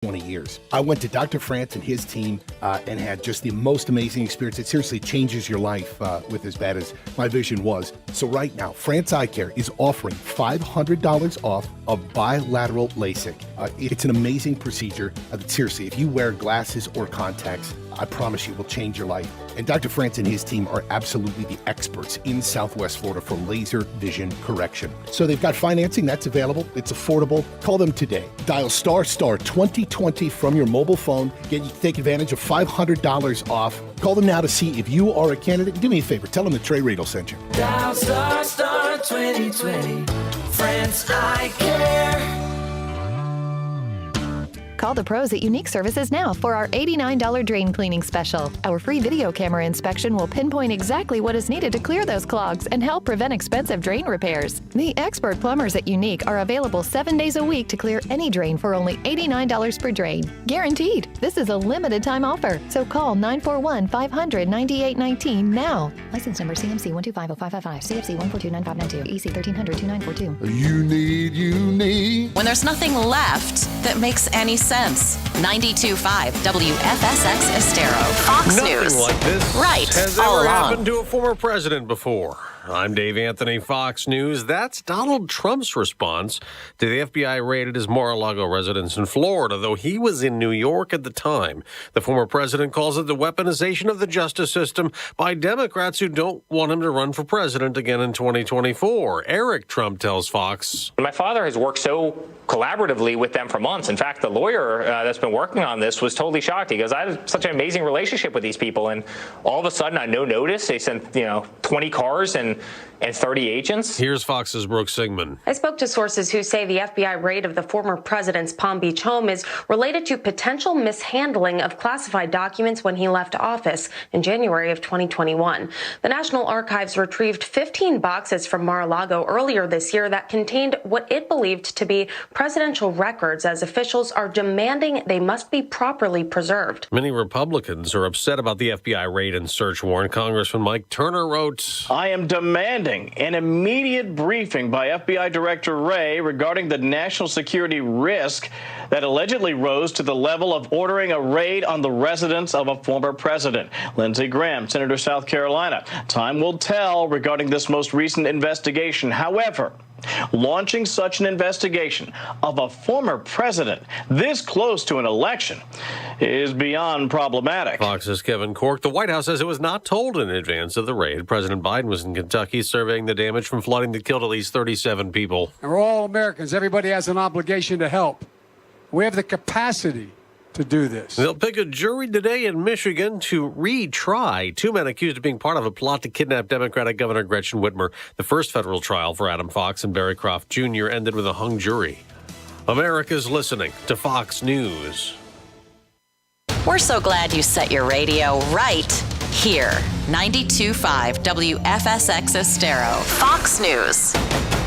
20 years. I went to Dr. France and his team and had just the most amazing experience. It seriously changes your life with as bad as my vision was. So right now, France Eye Care is offering $500 off of bilateral LASIK. It's an amazing procedure. Seriously, if you wear glasses or contacts, I promise you will change your life. And Dr. France and his team are absolutely the experts in Southwest Florida for laser vision correction. So they've got financing that's available. It's affordable. Call them today. Dial star 2020 from your mobile phone. Take advantage of $500 off. Call them now to see if you are a candidate. Do me a favor. Tell them that Trey Reed will send you. Dial star 2020. France Eye Care. Call the pros at Unique Services now for our $89 drain cleaning special. Our free video camera inspection will pinpoint exactly what is needed to clear those clogs and help prevent expensive drain repairs. The expert plumbers at Unique are available 7 days a week to clear any drain for only $89 per drain. Guaranteed. This is a limited time offer. So call 941-500-9819 now. License number CMC 1250555, CFC 1429592, EC 1300-2942. You need. When there's nothing left that makes any sense. 92.5 WFSX Estero. Fox News. Nothing like this Right. has all ever along. happened to a former president before. I'm Dave Anthony, Fox News. That's Donald Trump's response to the FBI raid at his Mar-A-Lago residence in Florida, though he was in New York at the time. The former president calls it the weaponization of the justice system by Democrats who don't want him to run for president again in 2024. Eric Trump tells Fox. My father has worked so collaboratively with them for months. In fact, the lawyer that's been working on this was totally shocked. He goes, I have such an amazing relationship with these people. And all of a sudden, on no notice, they sent 20 cars and 30 agents. Here's Fox's Brooke Sigmund. I spoke to sources who say the FBI raid of the former president's Palm Beach home is related to potential mishandling of classified documents when he left office in January of 2021. The National Archives retrieved 15 boxes from Mar-A-Lago earlier this year that contained what it believed to be presidential records, as officials are demanding they must be properly preserved. Many Republicans are upset about the FBI raid and search warrant. Congressman Mike Turner wrote, I am demanding an immediate briefing by FBI Director Wray regarding the national security risk that allegedly rose to the level of ordering a raid on the residence of a former president. Lindsey Graham, Senator, South Carolina. Time will tell regarding this most recent investigation. However, launching such an investigation of a former president this close to an election is beyond problematic. Fox's Kevin Corke. The White House says it was not told in advance of the raid. President Biden was in Kentucky surveying the damage from flooding that killed at least 37 people. And we're all Americans. Everybody has an obligation to help. We have the capacity to do this. They'll pick a jury today in Michigan to retry two men accused of being part of a plot to kidnap Democratic Governor Gretchen Whitmer. The first federal trial for Adam Fox and Barry Croft Jr. ended with a hung jury. America's listening to Fox News. We're so glad you set your radio right here. 92.5 WFSX Estero. Fox News.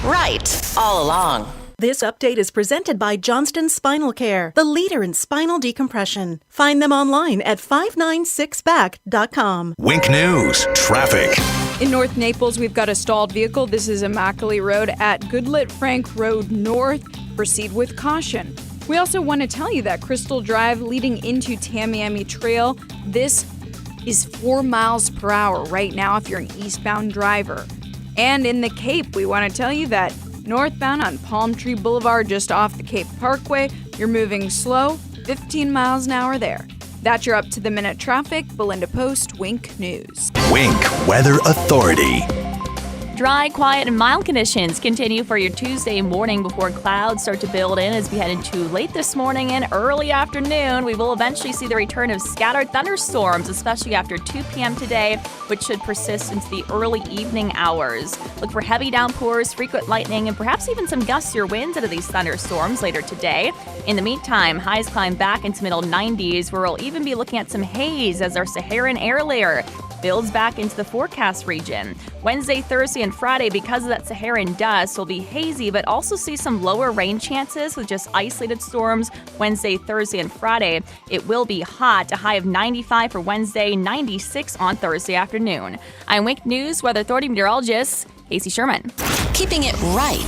Right all along. This update is presented by Johnston Spinal Care, the leader in spinal decompression. Find them online at 596back.com. Wink News, traffic. In North Naples, we've got a stalled vehicle. This is Immaculate Road at Goodlet Frank Road North. Proceed with caution. We also want to tell you that Crystal Drive leading into Tamiami Trail, this is 4 miles per hour right now if you're an eastbound driver. And in the Cape, we want to tell you that northbound on Palm Tree Boulevard, just off the Cape Parkway, you're moving slow, 15 miles an hour there. That's your up-to-the-minute traffic. Belinda Post, Wink News. Wink Weather Authority. Dry, quiet, and mild conditions continue for your Tuesday morning before clouds start to build in as we head into late this morning and early afternoon. We will eventually see the return of scattered thunderstorms, especially after 2 p.m. today, which should persist into the early evening hours. Look for heavy downpours, frequent lightning, and perhaps even some gustier winds out of these thunderstorms later today. In the meantime, highs climb back into middle 90s, where we'll even be looking at some haze as our Saharan air layer builds back into the forecast region. Wednesday, Thursday, and Friday, because of that Saharan dust, will be hazy, but also see some lower rain chances with just isolated storms Wednesday, Thursday, and Friday. It will be hot, a high of 95 for Wednesday, 96 on Thursday afternoon. I'm Wink News Weather Authority meteorologist Casey Sherman. Keeping it right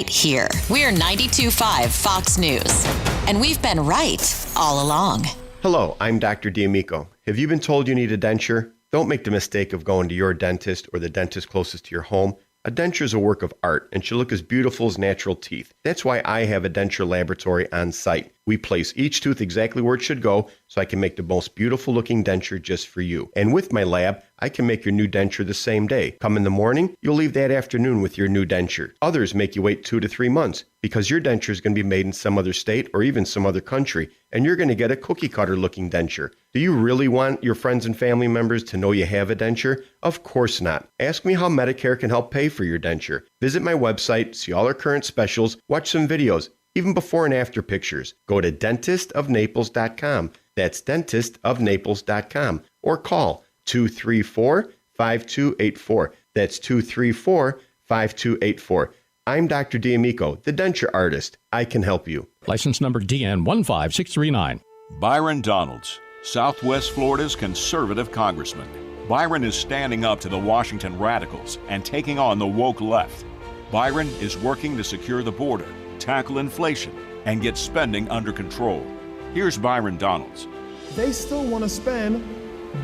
here. We're 92.5 Fox News. And we've been right all along. Hello, I'm Dr. D'Amico. Have you been told you need a denture? Don't make the mistake of going to your dentist or the dentist closest to your home. A denture is a work of art and should look as beautiful as natural teeth. That's why I have a denture laboratory on site. We place each tooth exactly where it should go so I can make the most beautiful looking denture just for you. And with my lab, I can make your new denture the same day. Come in the morning, you'll leave that afternoon with your new denture. Others make you wait 2 to 3 months because your denture is going to be made in some other state or even some other country, and you're going to get a cookie cutter looking denture. Do you really want your friends and family members to know you have a denture? Of course not. Ask me how Medicare can help pay for your denture. Visit my website, see all our current specials, watch some videos, even before and after pictures. Go to dentistofnaples.com. That's dentistofnaples.com. Or call 234-5284. That's 234-5284. I'm Dr. D'Amico, the denture artist. I can help you. License number DN15639. Byron Donalds, Southwest Florida's conservative congressman. Byron is standing up to the Washington radicals and taking on the woke left. Byron is working to secure the border, tackle inflation, and get spending under control. Here's Byron Donalds. They still want to spend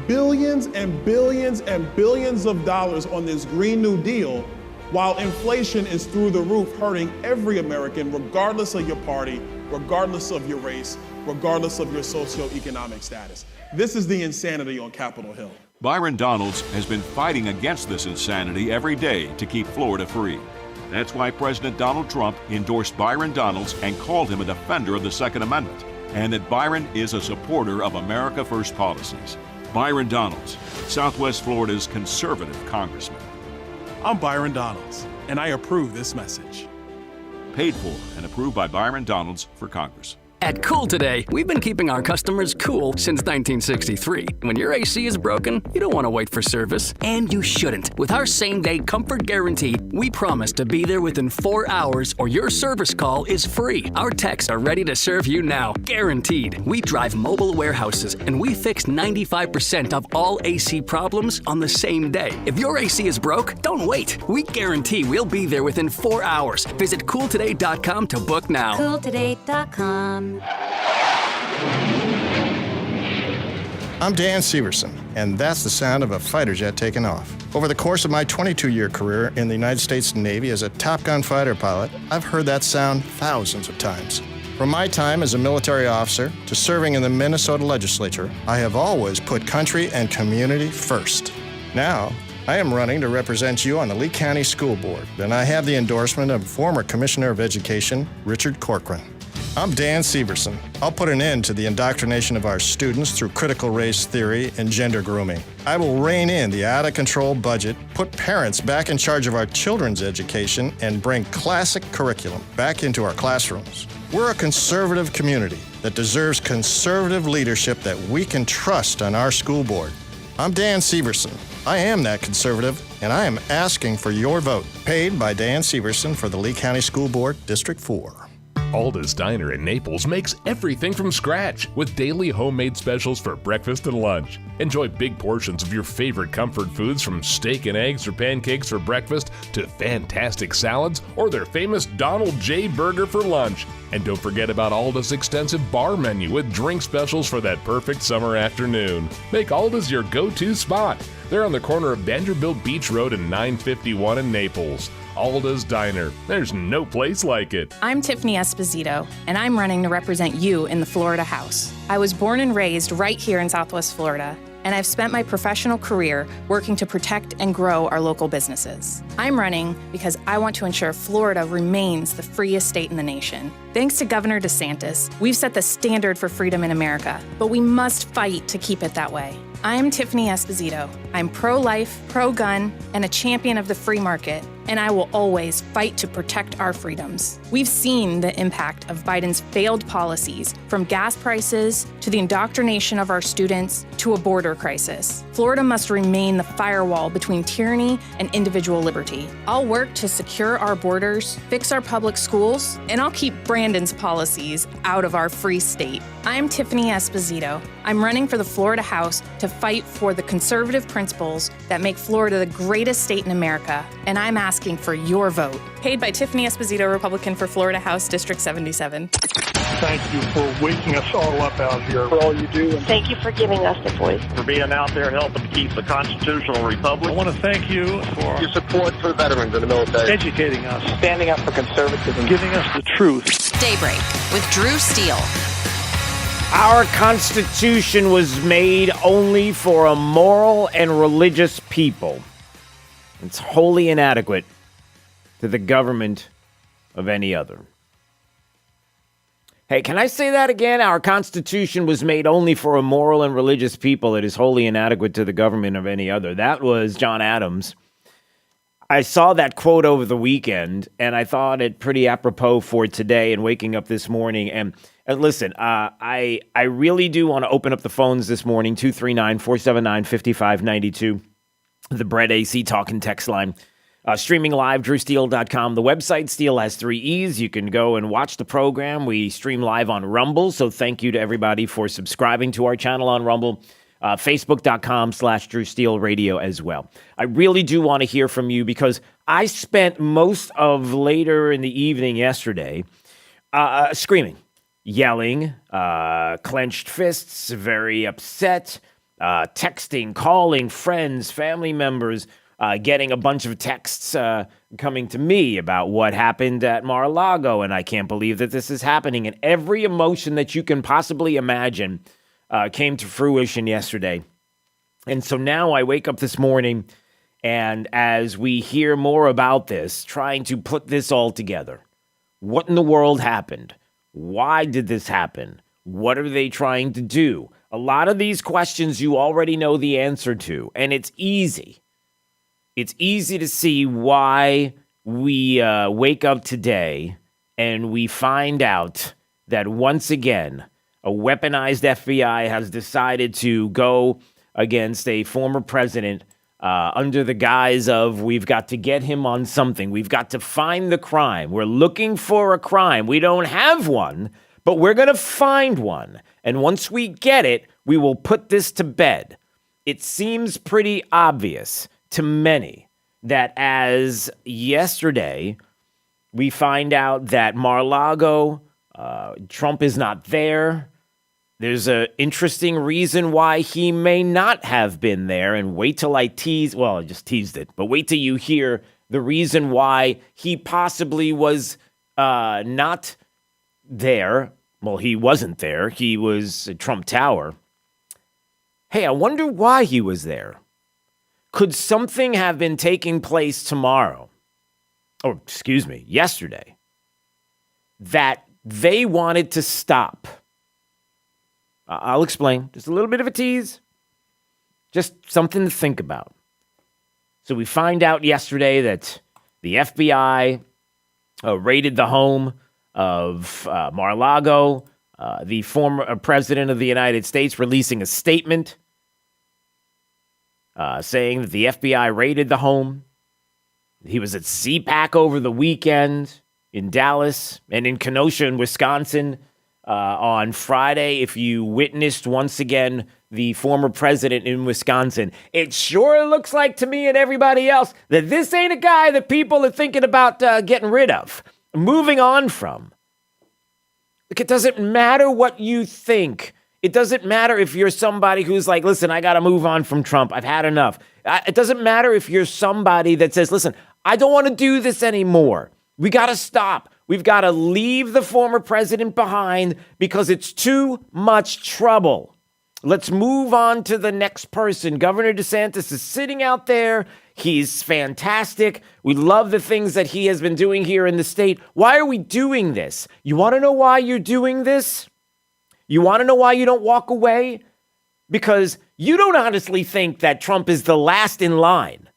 billions and billions and billions of dollars on this Green New Deal while inflation is through the roof, hurting every American, regardless of your party, regardless of your race, regardless of your socioeconomic status. This is the insanity on Capitol Hill. Byron Donalds has been fighting against this insanity every day to keep Florida free. That's why President Donald Trump endorsed Byron Donalds and called him a defender of the Second Amendment, and that Byron is a supporter of America First policies. Byron Donalds, Southwest Florida's conservative congressman. I'm Byron Donalds, and I approve this message. Paid for and approved by Byron Donalds for Congress. At Cool Today, we've been keeping our customers cool since 1963. When your AC is broken, you don't want to wait for service, and you shouldn't. With our same-day comfort guarantee, we promise to be there within 4 hours or your service call is free. Our techs are ready to serve you now, guaranteed. We drive mobile warehouses, and we fix 95% of all AC problems on the same day. If your AC is broke, don't wait. We guarantee we'll be there within 4 hours. Visit CoolToday.com to book now. CoolToday.com. I'm Dan Severson, and that's the sound of a fighter jet taking off. Over the course of my 22-year career in the United States Navy as a Top Gun fighter pilot, I've heard that sound thousands of times. From my time as a military officer to serving in the Minnesota legislature, I have always put country and community first. Now, I am running to represent you on the Lee County School Board, and I have the endorsement of former Commissioner of Education, Richard Corcoran. I'm Dan Severson. I'll put an end to the indoctrination of our students through critical race theory and gender grooming. I will rein in the out-of-control budget, put parents back in charge of our children's education, and bring classic curriculum back into our classrooms. We're a conservative community that deserves conservative leadership that we can trust on our school board. I'm Dan Severson. I am that conservative, and I am asking for your vote. Paid by Dan Severson for the Lee County School Board, District 4. Alda's Diner in Naples makes everything from scratch with daily homemade specials for breakfast and lunch. Enjoy big portions of your favorite comfort foods from steak and eggs or pancakes for breakfast to fantastic salads or their famous Donald J. Burger for lunch. And don't forget about Alda's extensive bar menu with drink specials for that perfect summer afternoon. Make Alda's your go-to spot. They're on the corner of Vanderbilt Beach Road and 951 in Naples. Alda's Diner. There's no place like it. I'm Tiffany Esposito, and I'm running to represent you in the Florida House. I was born and raised right here in Southwest Florida, and I've spent my professional career working to protect and grow our local businesses. I'm running because I want to ensure Florida remains the freest state in the nation. Thanks to Governor DeSantis, we've set the standard for freedom in America, but we must fight to keep it that way. I'm Tiffany Esposito. I'm pro-life, pro-gun, and a champion of the free market, and I will always fight to protect our freedoms. We've seen the impact of Biden's failed policies, from gas prices to the indoctrination of our students to a border crisis. Florida must remain the firewall between tyranny and individual liberty. I'll work to secure our borders, fix our public schools, and I'll keep Brandon's policies out of our free state. I'm Tiffany Esposito. I'm running for the Florida House to fight for the conservative principles that make Florida the greatest state in America, and I'm asking for your vote. Paid by Tiffany Esposito, Republican for Florida House District 77. thank you for waking us all up out here. For all you do. And thank you for giving us a voice. For being out there helping keep the constitutional republic. I want to thank you for your support for veterans in the military. Educating us. Standing up for conservatism. Giving us the truth. Daybreak with Drew Steele. Our Constitution was made only for a moral and religious people. It's wholly inadequate to the government of any other. Hey, can I say that again? Our Constitution was made only for a moral and religious people. It is wholly inadequate to the government of any other. That was John Adams. I saw that quote over the weekend, and I thought it pretty apropos for today and waking up this morning. And listen, I really do want to open up the phones this morning, 239-479-5592, the Brett AC talk and text line. Streaming live, drewsteele.com. The website, Steele has 3 E's. You can go and watch the program. We stream live on Rumble, so thank you to everybody for subscribing to our channel on Rumble. Facebook.com/Drew Steele Radio as well. I really do want to hear from you because I spent most of later in the evening yesterday screaming, yelling, clenched fists, very upset, texting, calling friends, family members, getting a bunch of texts coming to me about what happened at Mar-A-Lago, and I can't believe that this is happening. And every emotion that you can possibly imagine came to fruition yesterday. And so now I wake up this morning, and as we hear more about this, trying to put this all together. What in the world happened? Why did this happen? What are they trying to do? A lot of these questions you already know the answer to, and it's easy. It's easy to see why we wake up today and we find out that once again, a weaponized FBI has decided to go against a former president under the guise of we've got to get him on something. We've got to find the crime. We're looking for a crime. We don't have one, but we're going to find one. And once we get it, we will put this to bed. It seems pretty obvious to many that as yesterday, we find out that Mar-a-Lago, Trump is not there. There's an interesting reason why he may not have been there, and wait till I tease, well, I just teased it, but wait till you hear the reason why he possibly was not there. Well, he wasn't there. He was at Trump Tower. Hey, I wonder why he was there. Could something have been taking place tomorrow, or excuse me, yesterday, that they wanted to stop? I'll explain. Just a little bit of a tease. Just something to think about. So we find out yesterday that the FBI raided the home of Mar-a-Lago, the former president of the United States releasing a statement saying that the FBI raided the home. He was at CPAC over the weekend in Dallas and in Kenosha in Wisconsin on Friday. If you witnessed once again the former president in Wisconsin, it sure looks like to me and everybody else that this ain't a guy that people are thinking about getting rid of, moving on from. Look, it doesn't matter what you think. It doesn't matter if you're somebody who's like, listen, I got to move on from Trump. I've had enough. It doesn't matter if you're somebody that says, listen, I don't want to do this anymore. We got to stop. We've got to leave the former president behind because it's too much trouble. Let's move on to the next person. Governor DeSantis is sitting out there. He's fantastic. We love the things that he has been doing here in the state. Why are we doing this? You want to know why you're doing this? You want to know why you don't walk away? Because you don't honestly think that Trump is the last in line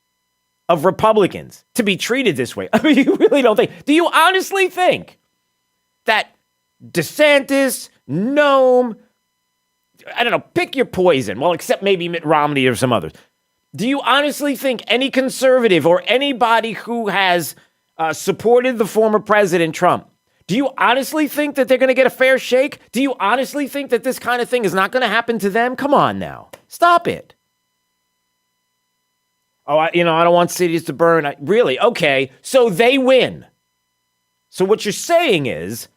of Republicans to be treated this way. I mean, you really don't think. Do you honestly think that DeSantis, Noem, I don't know, pick your poison. Well, except maybe Mitt Romney or some others. Do you honestly think any conservative or anybody who has supported the former president Trump, do you honestly think that they're going to get a fair shake? Do you honestly think that this kind of thing is not going to happen to them? Come on now. Stop it. Oh, I don't want cities to burn. Really? Okay. So they win. So what you're saying is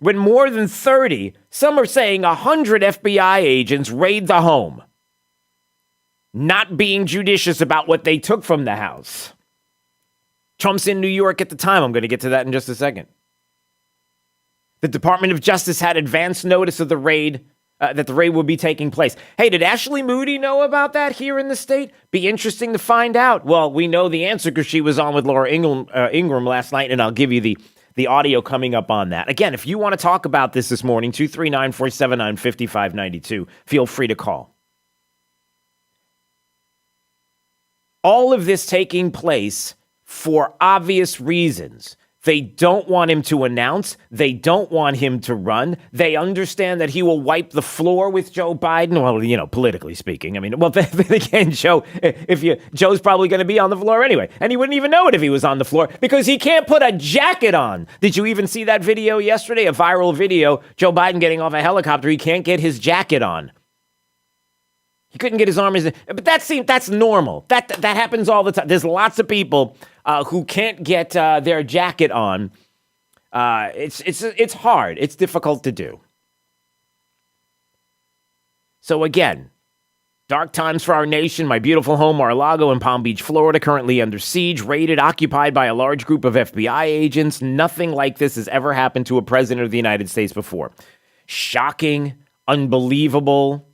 when more than 30, some are saying 100 FBI agents raid the home, not being judicious about what they took from the house. Trump's in New York at the time. I'm going to get to that in just a second. The Department of Justice had advance notice of the raid, that the raid would be taking place. Hey, did Ashley Moody know about that here in the state? Be interesting to find out. Well, we know the answer because she was on with Laura Ingraham last night, and I'll give you the audio coming up on that. Again, if you want to talk about this morning, 239-479-5592, feel free to call. All of this taking place for obvious reasons. They don't want him to announce. They don't want him to run. They understand that he will wipe the floor with Joe Biden. Well, you know, politically speaking. I mean, well, again, Joe's probably going to be on the floor anyway. And he wouldn't even know it if he was on the floor because he can't put a jacket on. Did you even see that video yesterday? A viral video, Joe Biden getting off a helicopter. He can't get his jacket on. He couldn't get his arms in. But that's normal. That happens all the time. There's lots of people who can't get their jacket on. It's hard. It's difficult to do. So again, dark times for our nation. My beautiful home, Mar-A-Lago in Palm Beach, Florida, currently under siege, raided, occupied by a large group of FBI agents. Nothing like this has ever happened to a president of the United States before. Shocking, unbelievable.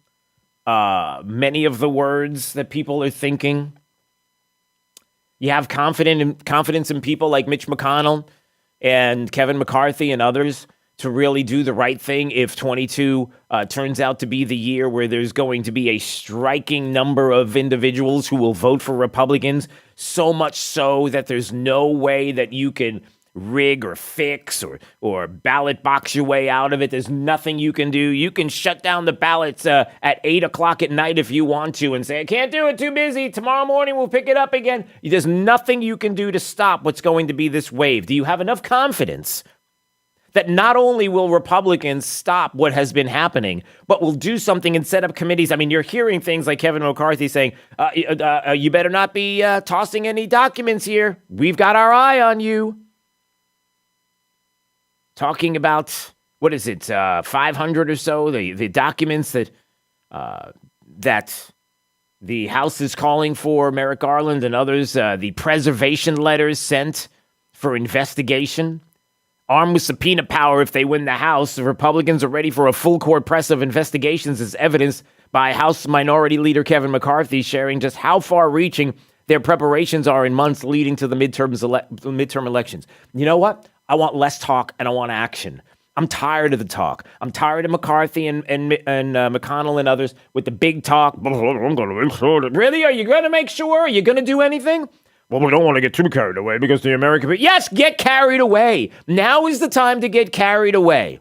Many of the words that people are thinking. You have confidence in people like Mitch McConnell and Kevin McCarthy and others to really do the right thing if 22 turns out to be the year where there's going to be a striking number of individuals who will vote for Republicans, so much so that there's no way that you can rig or fix or ballot box your way out of it. There's nothing you can do. You can shut down the ballots at 8 o'clock at night if you want to and say, I can't do it, too busy. Tomorrow morning we'll pick it up again. There's nothing you can do to stop what's going to be this wave. Do you have enough confidence that not only will Republicans stop what has been happening, but will do something and set up committees? I mean, you're hearing things like Kevin McCarthy saying, you better not be tossing any documents here. We've got our eye on you. Talking about, 500 or so, the documents that the House is calling for, Merrick Garland and others, the preservation letters sent for investigation. Armed with subpoena power if they win the House, the Republicans are ready for a full court press of investigations as evidenced by House Minority Leader Kevin McCarthy sharing just how far-reaching their preparations are in months leading to the midterm elections. You know what? I want less talk and I want action. I'm tired of the talk. I'm tired of McCarthy and McConnell and others with the big talk. I'm going to make sure. Really? Are you going to make sure? Are you going to do anything? Well, we don't want to get too carried away because the American people. Yes, get carried away. Now is the time to get carried away.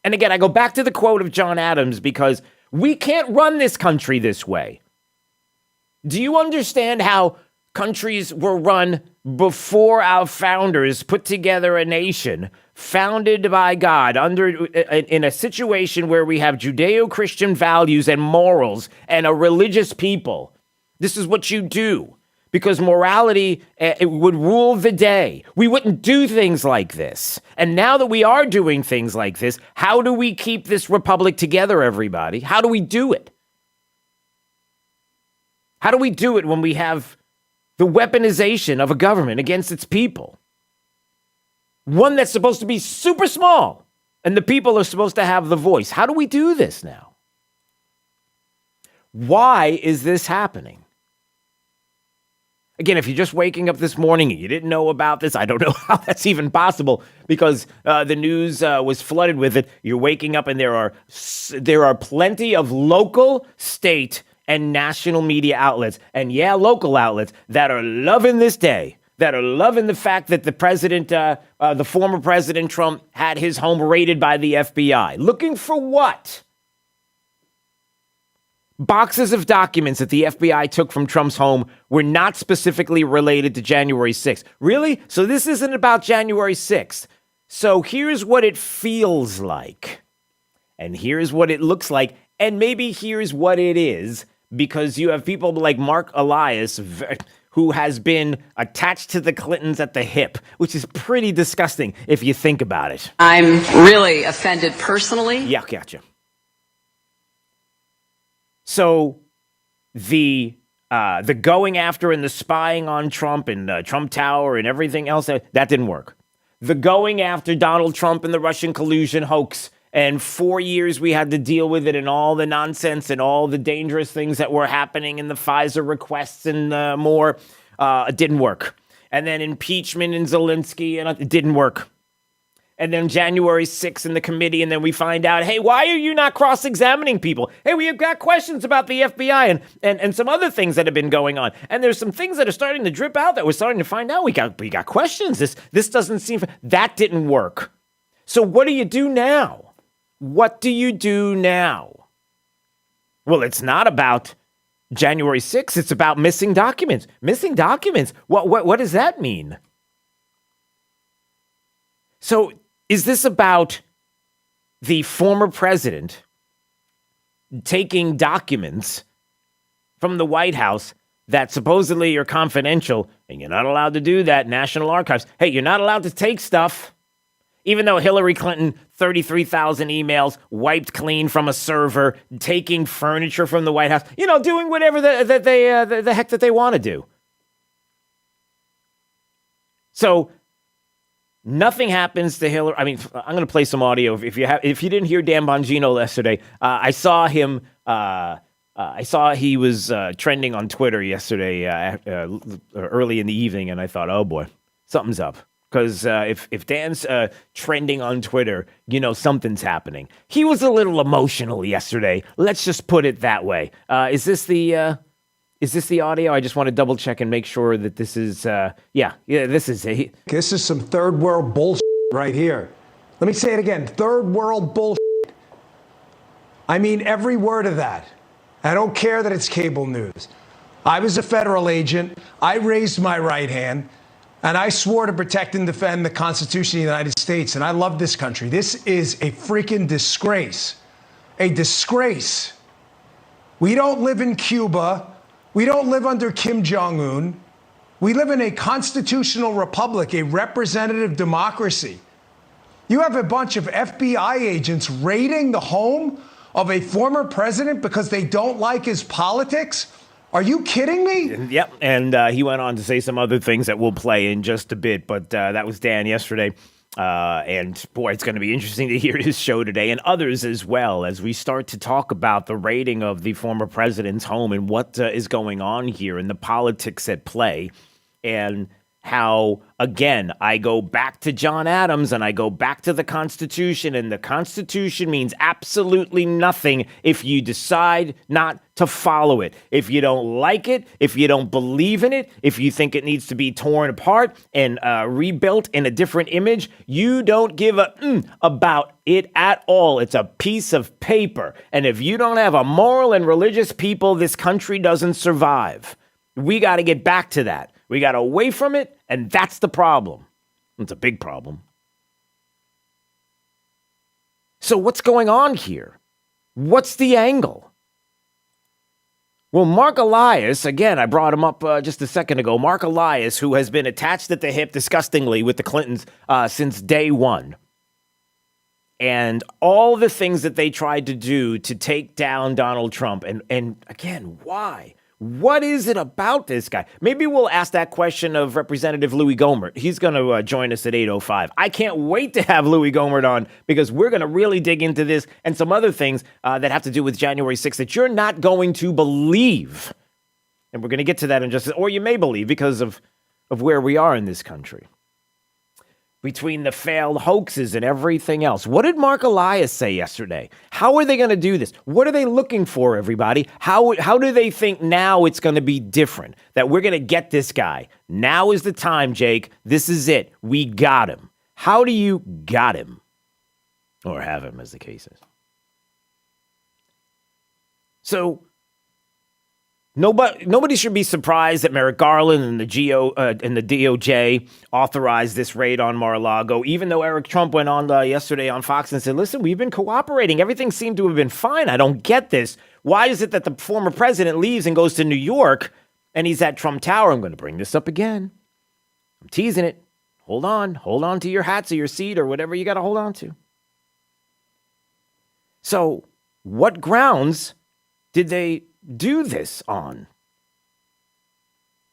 And again, I go back to the quote of John Adams because we can't run this country this way. Do you understand how countries were run before our founders put together a nation founded by God in a situation where we have Judeo-Christian values and morals and a religious people? This is what you do because morality it would rule the day. We wouldn't do things like this. And now that we are doing things like this, how do we keep this republic together, everybody? How do we do it? How do we do it when we have the weaponization of a government against its people? One that's supposed to be super small, and the people are supposed to have the voice. How do we do this now? Why is this happening? Again, if you're just waking up this morning and you didn't know about this, I don't know how that's even possible because the news was flooded with it. You're waking up and there are plenty of local, state, and national media outlets, and local outlets that are loving this day, that are loving the fact that the former President Trump had his home raided by the FBI. Looking for what? Boxes of documents that the FBI took from Trump's home were not specifically related to January 6th. Really? So this isn't about January 6th. So here's what it feels like. And here's what it looks like. And maybe here's what it is. Because you have people like Mark Elias, who has been attached to the Clintons at the hip, which is pretty disgusting if you think about it. I'm really offended personally. Yeah, gotcha. So the going after and the spying on Trump and Trump Tower and everything else, that didn't work. The going after Donald Trump and the Russian collusion hoax, and 4 years we had to deal with it and all the nonsense and all the dangerous things that were happening in the FISA requests and more, it didn't work. And then impeachment and Zelensky, and it didn't work. And then January 6th in the committee, and then we find out, hey, why are you not cross-examining people? Hey, we have got questions about the FBI and some other things that have been going on. And there's some things that are starting to drip out that we're starting to find out. We got questions. This doesn't seem... That didn't work. So what do you do now? What do you do now? Well, it's not about January 6th. It's about missing documents. Missing documents? What does that mean? So... is this about the former president taking documents from the White House that supposedly are confidential, and you're not allowed to do that, National Archives? Hey, you're not allowed to take stuff. Even though Hillary Clinton, 33,000 emails, wiped clean from a server, taking furniture from the White House, doing whatever the heck that they want to do. So... nothing happens to Hillary. I mean, I'm going to play some audio. If you didn't hear Dan Bongino yesterday, I saw him. I saw he was trending on Twitter yesterday early in the evening, and I thought, oh boy, something's up. Because if Dan's trending on Twitter, something's happening. He was a little emotional yesterday. Let's just put it that way. Is this the audio? I just want to double check and make sure that this is, this is it. This is some third world bullshit right here. Let me say it again. Third world bullshit. I mean every word of that. I don't care that it's cable news. I was a federal agent. I raised my right hand and I swore to protect and defend the Constitution of the United States. And I love this country. This is a freaking disgrace. A disgrace. We don't live in Cuba. We don't live under Kim Jong-un. We live in a constitutional republic, a representative democracy. You have a bunch of FBI agents raiding the home of a former president because they don't like his politics? Are you kidding me? Yep, and he went on to say some other things that we'll play in just a bit, but that was Dan yesterday. And boy, it's going to be interesting to hear his show today and others as well as we start to talk about the raiding of the former president's home and what is going on here and the politics at play and how, again, I go back to John Adams and I go back to the Constitution, and the Constitution means absolutely nothing if you decide not to follow it. If you don't like it, if you don't believe in it, if you think it needs to be torn apart and rebuilt in a different image, you don't give a about it at all. It's a piece of paper. And if you don't have a moral and religious people, this country doesn't survive. We got to get back to that. We got away from it, and that's the problem. It's a big problem. So what's going on here? What's the angle? Well, Mark Elias, again, I brought him up just a second ago. Mark Elias, who has been attached at the hip disgustingly with the Clintons since day one. And all the things that they tried to do to take down Donald Trump. And again, why? What is it about this guy? Maybe we'll ask that question of Representative Louis Gohmert. He's going to join us at 8:05. I can't wait to have Louis Gohmert on because we're going to really dig into this and some other things that have to do with January 6th that you're not going to believe. And we're going to get to that in just, or you may believe because of where we are in this country. Between the failed hoaxes and everything else. What did Mark Elias say yesterday? How are they going to do this? What are they looking for, everybody? How do they think now it's going to be different? That we're going to get this guy. Now is the time, Jake. This is it. We got him. How do you got him? Or have him, as the case is. So, nobody should be surprised that Merrick Garland and the DOJ authorized this raid on Mar-A-Lago, even though Eric Trump went on yesterday on Fox and said, listen, we've been cooperating. Everything seemed to have been fine. I don't get this. Why is it that the former president leaves and goes to New York and he's at Trump Tower. I'm going to bring this up again. I'm teasing it. Hold on to your hats or your seat or whatever you got to hold on to. So what grounds did they do this on?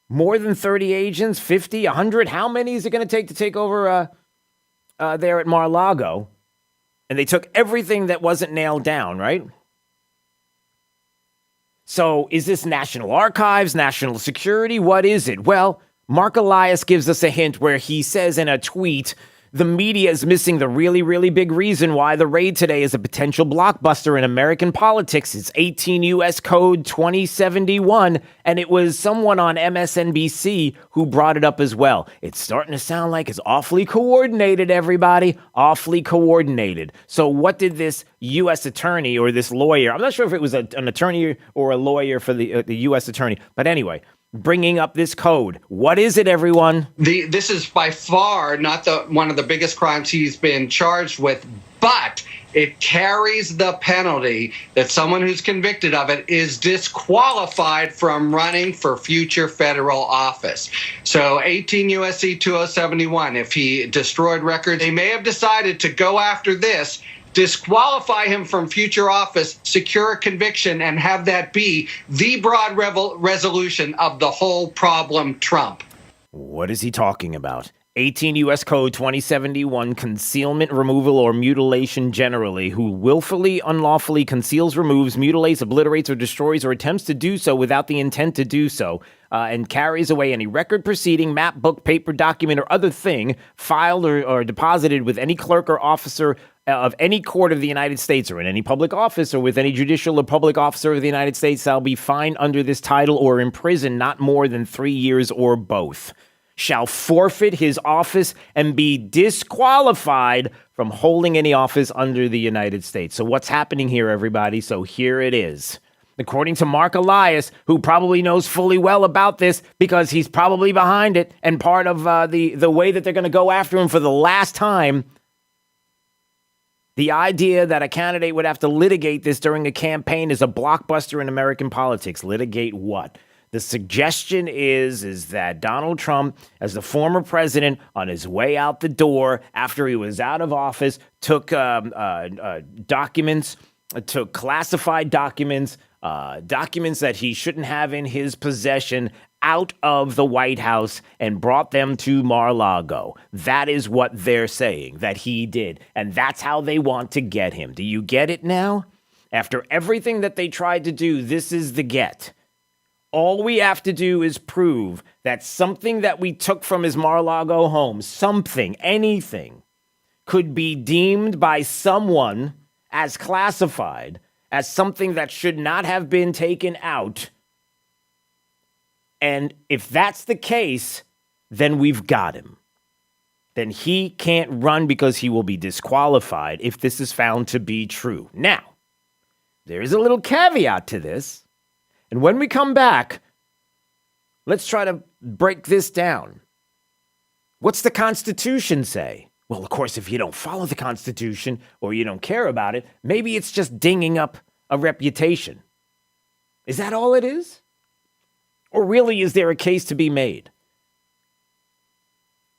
More than 30 agents, 50, 100? How many is it going to take over there at Mar-A-Lago? And they took everything that wasn't nailed down, right? So is this National Archives, National Security? What is it? Well, Mark Elias gives us a hint where he says in a tweet, the media is missing the really, really big reason why the raid today is a potential blockbuster in American politics. It's 18 U.S. Code 2071, and it was someone on MSNBC who brought it up as well. It's starting to sound like it's awfully coordinated, everybody, awfully coordinated. So what did this U.S. attorney or this lawyer, I'm not sure if it was an attorney or a lawyer for the U.S. attorney, but anyway, bringing up this code. What is it, everyone? This is by far not one of the biggest crimes he's been charged with, but it carries the penalty that someone who's convicted of it is disqualified from running for future federal office. So 18 U.S.C. 2071, if he destroyed records, they may have decided to go after this, disqualify him from future office, secure a conviction, and have that be the broad resolution of the whole problem, Trump. What is he talking about? 18 U.S. Code 2071, concealment, removal, or mutilation generally, who willfully, unlawfully conceals, removes, mutilates, obliterates, or destroys, or attempts to do so without the intent to do so, and carries away any record, proceeding, map, book, paper, document, or other thing filed or deposited with any clerk or officer of any court of the United States or in any public office or with any judicial or public officer of the United States shall be fined under this title or imprisoned not more than 3 years or both. Shall forfeit his office and be disqualified from holding any office under the United States. So what's happening here, everybody? So here it is. According to Mark Elias, who probably knows fully well about this because he's probably behind it and part of the way that they're going to go after him for the last time, the idea that a candidate would have to litigate this during a campaign is a blockbuster in American politics. Litigate what? The suggestion is that Donald Trump, as the former president, on his way out the door after he was out of office, took documents, took classified documents, documents that he shouldn't have in his possession out of the White House and brought them to Mar-a-Lago. That is what they're saying that he did. And that's how they want to get him. Do you get it now? After everything that they tried to do, this is the get. All we have to do is prove that something that we took from his Mar-a-Lago home, something, anything, could be deemed by someone as classified, as something that should not have been taken out. And if that's the case, then we've got him. Then he can't run because he will be disqualified if this is found to be true. Now, there is a little caveat to this. And when we come back, let's try to break this down. What's the Constitution say? Well, of course, if you don't follow the Constitution or you don't care about it, maybe it's just dinging up a reputation. Is that all it is? Or really, is there a case to be made?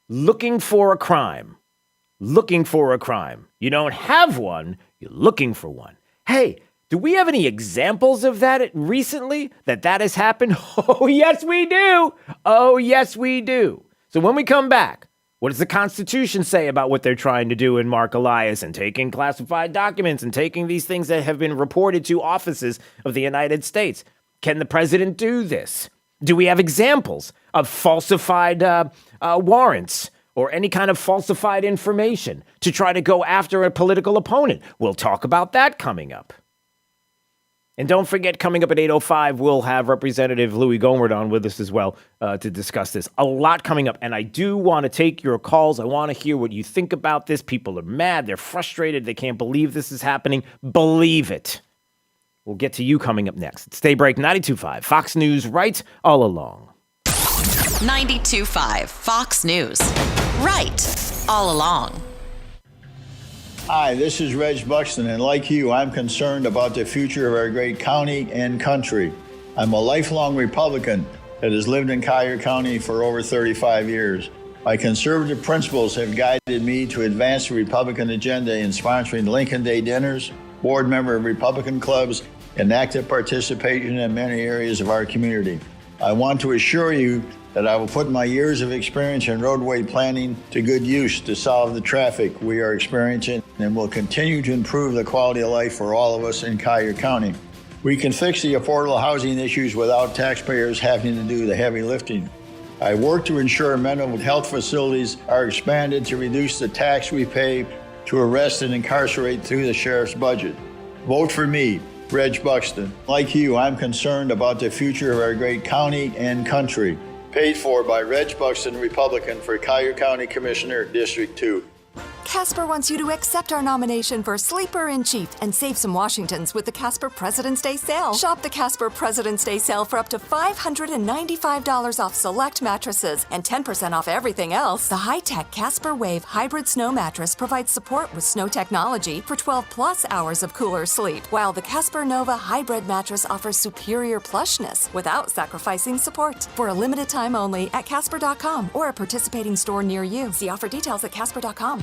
Looking for a crime. Looking for a crime. You don't have one, you're looking for one. Hey, do we have any examples of that recently, that has happened? Oh, yes, we do. Oh, yes, we do. So when we come back, what does the Constitution say about what they're trying to do in Mark Elias and taking classified documents and taking these things that have been reported to offices of the United States? Can the president do this? Do we have examples of falsified warrants or any kind of falsified information to try to go after a political opponent? We'll talk about that coming up. And don't forget, coming up at 8:05, we'll have Representative Louis Gohmert on with us as well to discuss this. A lot coming up, and I do want to take your calls. I want to hear what you think about this. People are mad. They're frustrated. They can't believe this is happening. Believe it. We'll get to you coming up next. It's Daybreak 92.5, Fox News, right all along. 92.5, Fox News, right all along. Hi, this is Reg Buxton, and like you, I'm concerned about the future of our great county and country. I'm a lifelong Republican, that has lived in Collier County for over 35 years. My conservative principles have guided me to advance the Republican agenda in sponsoring Lincoln Day dinners, board member of Republican clubs, and active participation in many areas of our community. I want to assure you that I will put my years of experience in roadway planning to good use to solve the traffic we are experiencing and will continue to improve the quality of life for all of us in Collier County. We can fix the affordable housing issues without taxpayers having to do the heavy lifting. I work to ensure mental health facilities are expanded to reduce the tax we pay to arrest and incarcerate through the sheriff's budget. Vote for me, Reg Buxton. Like you, I'm concerned about the future of our great county and country. Paid for by Reg Buxton, Republican, for Collier County Commissioner, District 2. Casper wants you to accept our nomination for Sleeper in Chief and save some Washingtons with the Casper President's Day sale. Shop the Casper President's Day sale for up to $595 off select mattresses and 10% off everything else. The high-tech Casper Wave Hybrid Snow Mattress provides support with snow technology for 12-plus hours of cooler sleep, while the Casper Nova Hybrid Mattress offers superior plushness without sacrificing support. For a limited time only at Casper.com or a participating store near you. See offer details at Casper.com.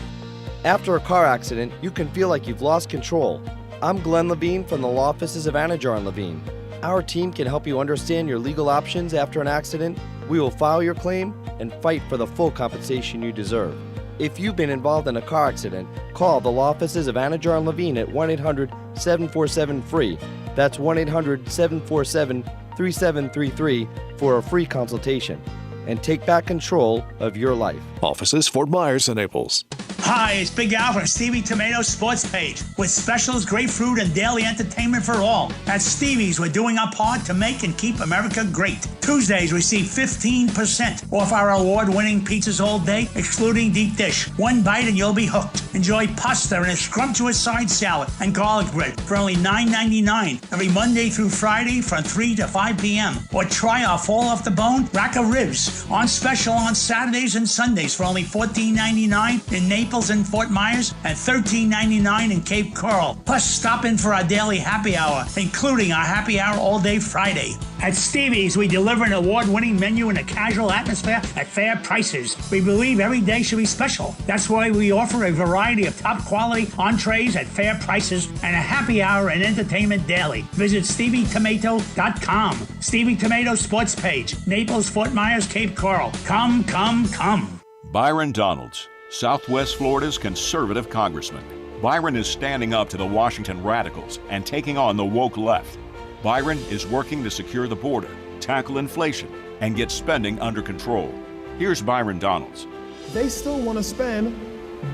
After a car accident, you can feel like you've lost control. I'm Glenn Levine from the law offices of Anajar & Levine. Our team can help you understand your legal options after an accident. We will file your claim and fight for the full compensation you deserve. If you've been involved in a car accident, call the law offices of Anajar & Levine at 1-800-747-FREE. That's 1-800-747-3733 for a free consultation. And take back control of your life. Offices Fort Myers and Naples. Hi, it's Big Al from Stevie Tomato's Sports Page with specials, great fruit, and daily entertainment for all. At Stevie's, we're doing our part to make and keep America great. Tuesdays, receive 15% off our award-winning pizzas all day, excluding deep dish. One bite and you'll be hooked. Enjoy pasta and a scrumptious side salad and garlic bread for only $9.99 every Monday through Friday from 3 to 5 p.m. Or try our fall-off-the-bone rack of ribs on special on Saturdays and Sundays for only $14.99 in Naples and Fort Myers and $13.99 in Cape Coral. Plus, stop in for our daily happy hour, including our happy hour all day Friday. At Stevie's, we deliver an award-winning menu in a casual atmosphere at fair prices. We believe every day should be special. That's why we offer a variety of top-quality entrees at fair prices and a happy hour and entertainment daily. Visit StevieTomato.com. Stevie Tomato Sports Page, Naples, Fort Myers, Cape Coral. Come, come, come. Byron Donalds, Southwest Florida's conservative congressman. Byron is standing up to the Washington radicals and taking on the woke left. Byron is working to secure the border, tackle inflation, and get spending under control. Here's Byron Donalds. They still want to spend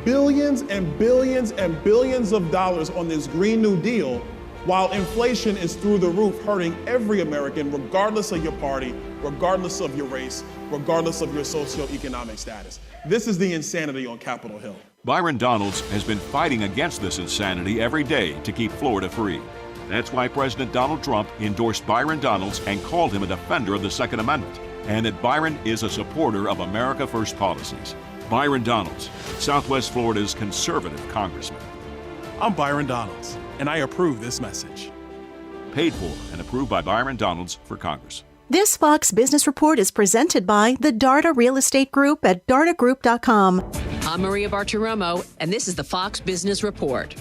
billions and billions and billions of dollars on this Green New Deal while inflation is through the roof, hurting every American, regardless of your party, regardless of your race, regardless of your socioeconomic status. This is the insanity on Capitol Hill. Byron Donalds has been fighting against this insanity every day to keep Florida free. That's why President Donald Trump endorsed Byron Donalds and called him a defender of the Second Amendment, and that Byron is a supporter of America First policies. Byron Donalds, Southwest Florida's conservative congressman. I'm Byron Donalds, and I approve this message. Paid for and approved by Byron Donalds for Congress. This Fox Business Report is presented by the Darda Real Estate Group at dardagroup.com. I'm Maria Bartiromo, and this is the Fox Business Report.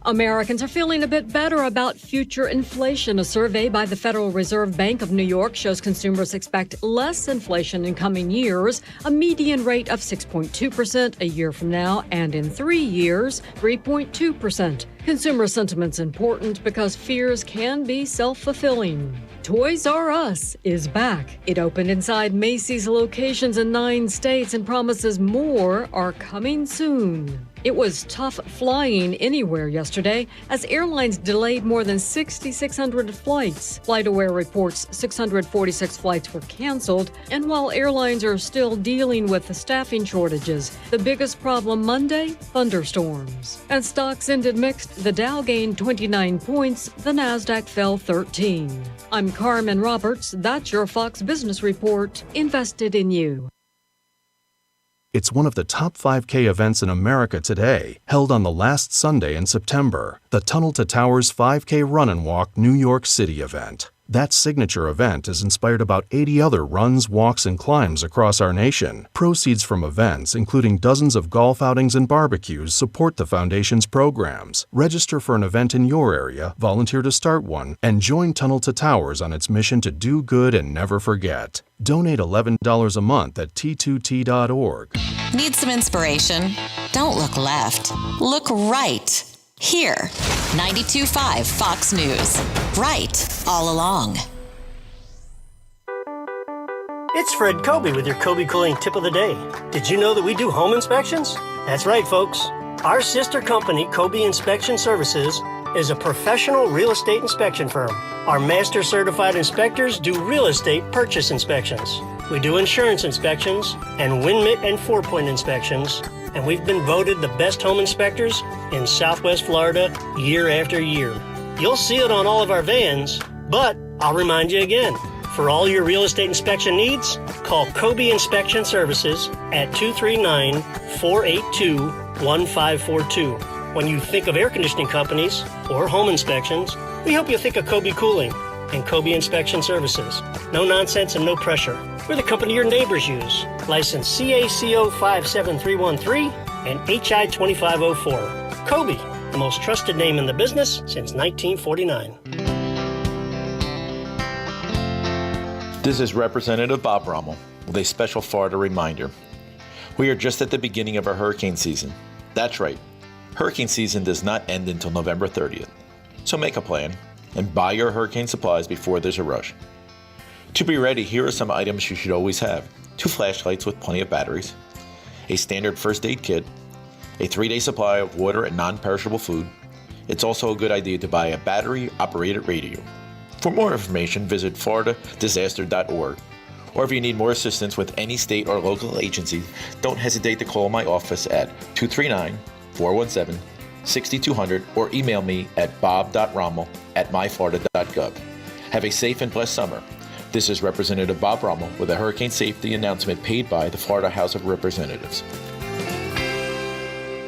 Americans are feeling a bit better about future inflation. A survey by the Federal Reserve Bank of New York shows consumers expect less inflation in coming years, a median rate of 6.2% a year from now, and in 3 years, 3.2%. Consumer sentiment's important because fears can be self-fulfilling. Toys R Us is back. It opened inside Macy's locations in 9 states and promises more are coming soon. It was tough flying anywhere yesterday as airlines delayed more than 6,600 flights. FlightAware reports 646 flights were canceled, and while airlines are still dealing with the staffing shortages, the biggest problem Monday, thunderstorms. As stocks ended mixed, the Dow gained 29 points, the Nasdaq fell 13. I'm Carmen Roberts. That's your Fox Business Report. Invested in you. It's one of the top 5K events in America today, held on the last Sunday in September, the Tunnel to Towers 5K Run and Walk New York City event. That signature event has inspired about 80 other runs, walks, and climbs across our nation. Proceeds from events, including dozens of golf outings and barbecues, support the Foundation's programs. Register for an event in your area, volunteer to start one, and join Tunnel to Towers on its mission to do good and never forget. Donate $11 a month at t2t.org. Need some inspiration? Don't look left. Look right. Here, 92.5 Fox News. Right all along. It's Fred Kobe with your Kobe Cooling tip of the day. Did you know that we do home inspections? That's right, folks. Our sister company, Kobe Inspection Services, is a professional real estate inspection firm. Our master certified inspectors do real estate purchase inspections. We do insurance inspections and wind mitt and 4-point inspections. And we've been voted the best home inspectors in Southwest Florida year after year. You'll see it on all of our vans, but I'll remind you again, for all your real estate inspection needs, call Kobe Inspection Services at 239-482-1542. When you think of air conditioning companies or home inspections, we hope you think of Kobe Cooling and Kobe Inspection Services. No nonsense and no pressure. We're the company your neighbors use. License CACO 57313 and HI 2504. Kobe, the most trusted name in the business since 1949. This is Representative Bob Rommel with a special Florida reminder. We are just at the beginning of our hurricane season. That's right. Hurricane season does not end until November 30th. So make a plan and buy your hurricane supplies before there's a rush. To be ready, here are some items you should always have. 2 flashlights with plenty of batteries, a standard first aid kit, a 3-day supply of water and non-perishable food. It's also a good idea to buy a battery-operated radio. For more information, visit floridadisaster.org. Or if you need more assistance with any state or local agency, don't hesitate to call my office at 239-417-6200 or email me at bob.rommel@myflorida.gov. Have a safe and blessed summer. This is Representative Bob Rommel with a hurricane safety announcement paid by the Florida House of Representatives.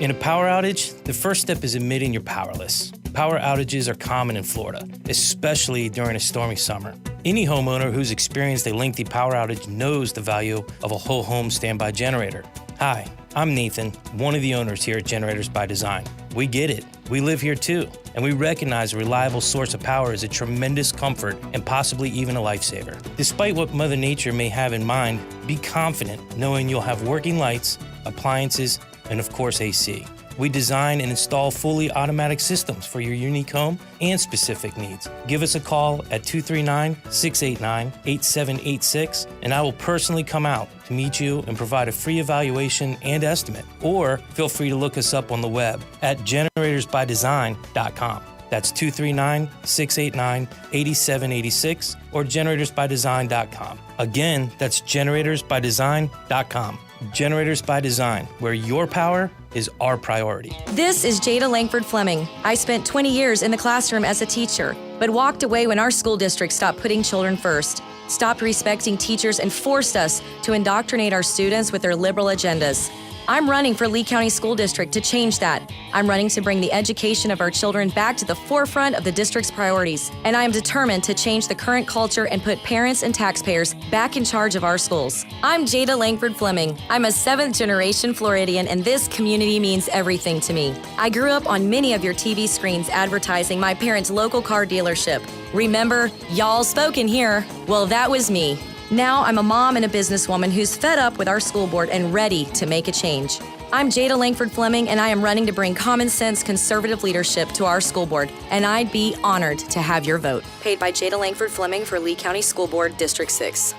In a power outage, the first step is admitting you're powerless. Power outages are common in Florida, especially during a stormy summer. Any homeowner who's experienced a lengthy power outage knows the value of a whole home standby generator. Hi, I'm Nathan, one of the owners here at Generators by Design. We get it. We live here too, and we recognize a reliable source of power is a tremendous comfort and possibly even a lifesaver. Despite what Mother Nature may have in mind, be confident knowing you'll have working lights, appliances, and of course AC. We design and install fully automatic systems for your unique home and specific needs. Give us a call at 239-689-8786, and I will personally come out to meet you and provide a free evaluation and estimate. Or feel free to look us up on the web at generatorsbydesign.com. That's 239-689-8786 or generatorsbydesign.com. Again, that's generatorsbydesign.com. Generators by Design, where your power is our priority. This is Jada Langford Fleming. I spent 20 years in the classroom as a teacher, but walked away when our school district stopped putting children first, stopped respecting teachers, and forced us to indoctrinate our students with their liberal agendas. I'm running for Lee County School District to change that. I'm running to bring the education of our children back to the forefront of the district's priorities. And I am determined to change the current culture and put parents and taxpayers back in charge of our schools. I'm Jada Langford Fleming. I'm a 7th-generation Floridian, and this community means everything to me. I grew up on many of your TV screens advertising my parents' local car dealership. Remember, y'all spoken here. Well, that was me. Now I'm a mom and a businesswoman who's fed up with our school board and ready to make a change. I'm Jada Langford Fleming, and I am running to bring common sense conservative leadership to our school board, and I'd be honored to have your vote. Paid by Jada Langford Fleming for Lee County School Board, District 6.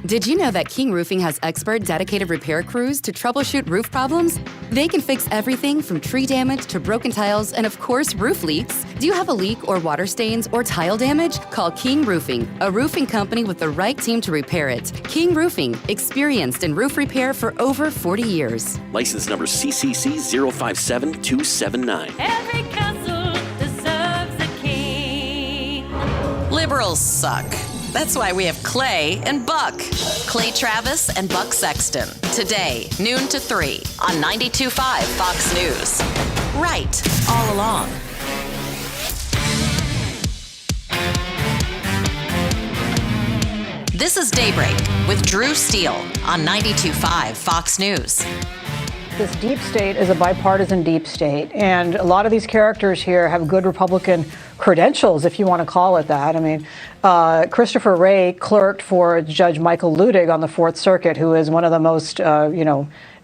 Did you know that King Roofing has expert dedicated repair crews to troubleshoot roof problems? They can fix everything from tree damage to broken tiles and, of course, roof leaks. Do you have a leak or water stains or tile damage? Call King Roofing, a roofing company with the right team to repair it. King Roofing, experienced in roof repair for over 40 years. License number CCC 057279. Every castle deserves a king. Liberals suck. That's why we have Clay and Buck. Clay Travis and Buck Sexton. Today, noon to 3 on 92.5 Fox News. Right all along. This is Daybreak with Drew Steele on 92.5 Fox News. This deep state is a bipartisan deep state, and a lot of these characters here have good Republican credentials, if you want to call it that. I mean, Christopher Wray clerked for Judge Michael Luttig on the Fourth Circuit, who is one of the most,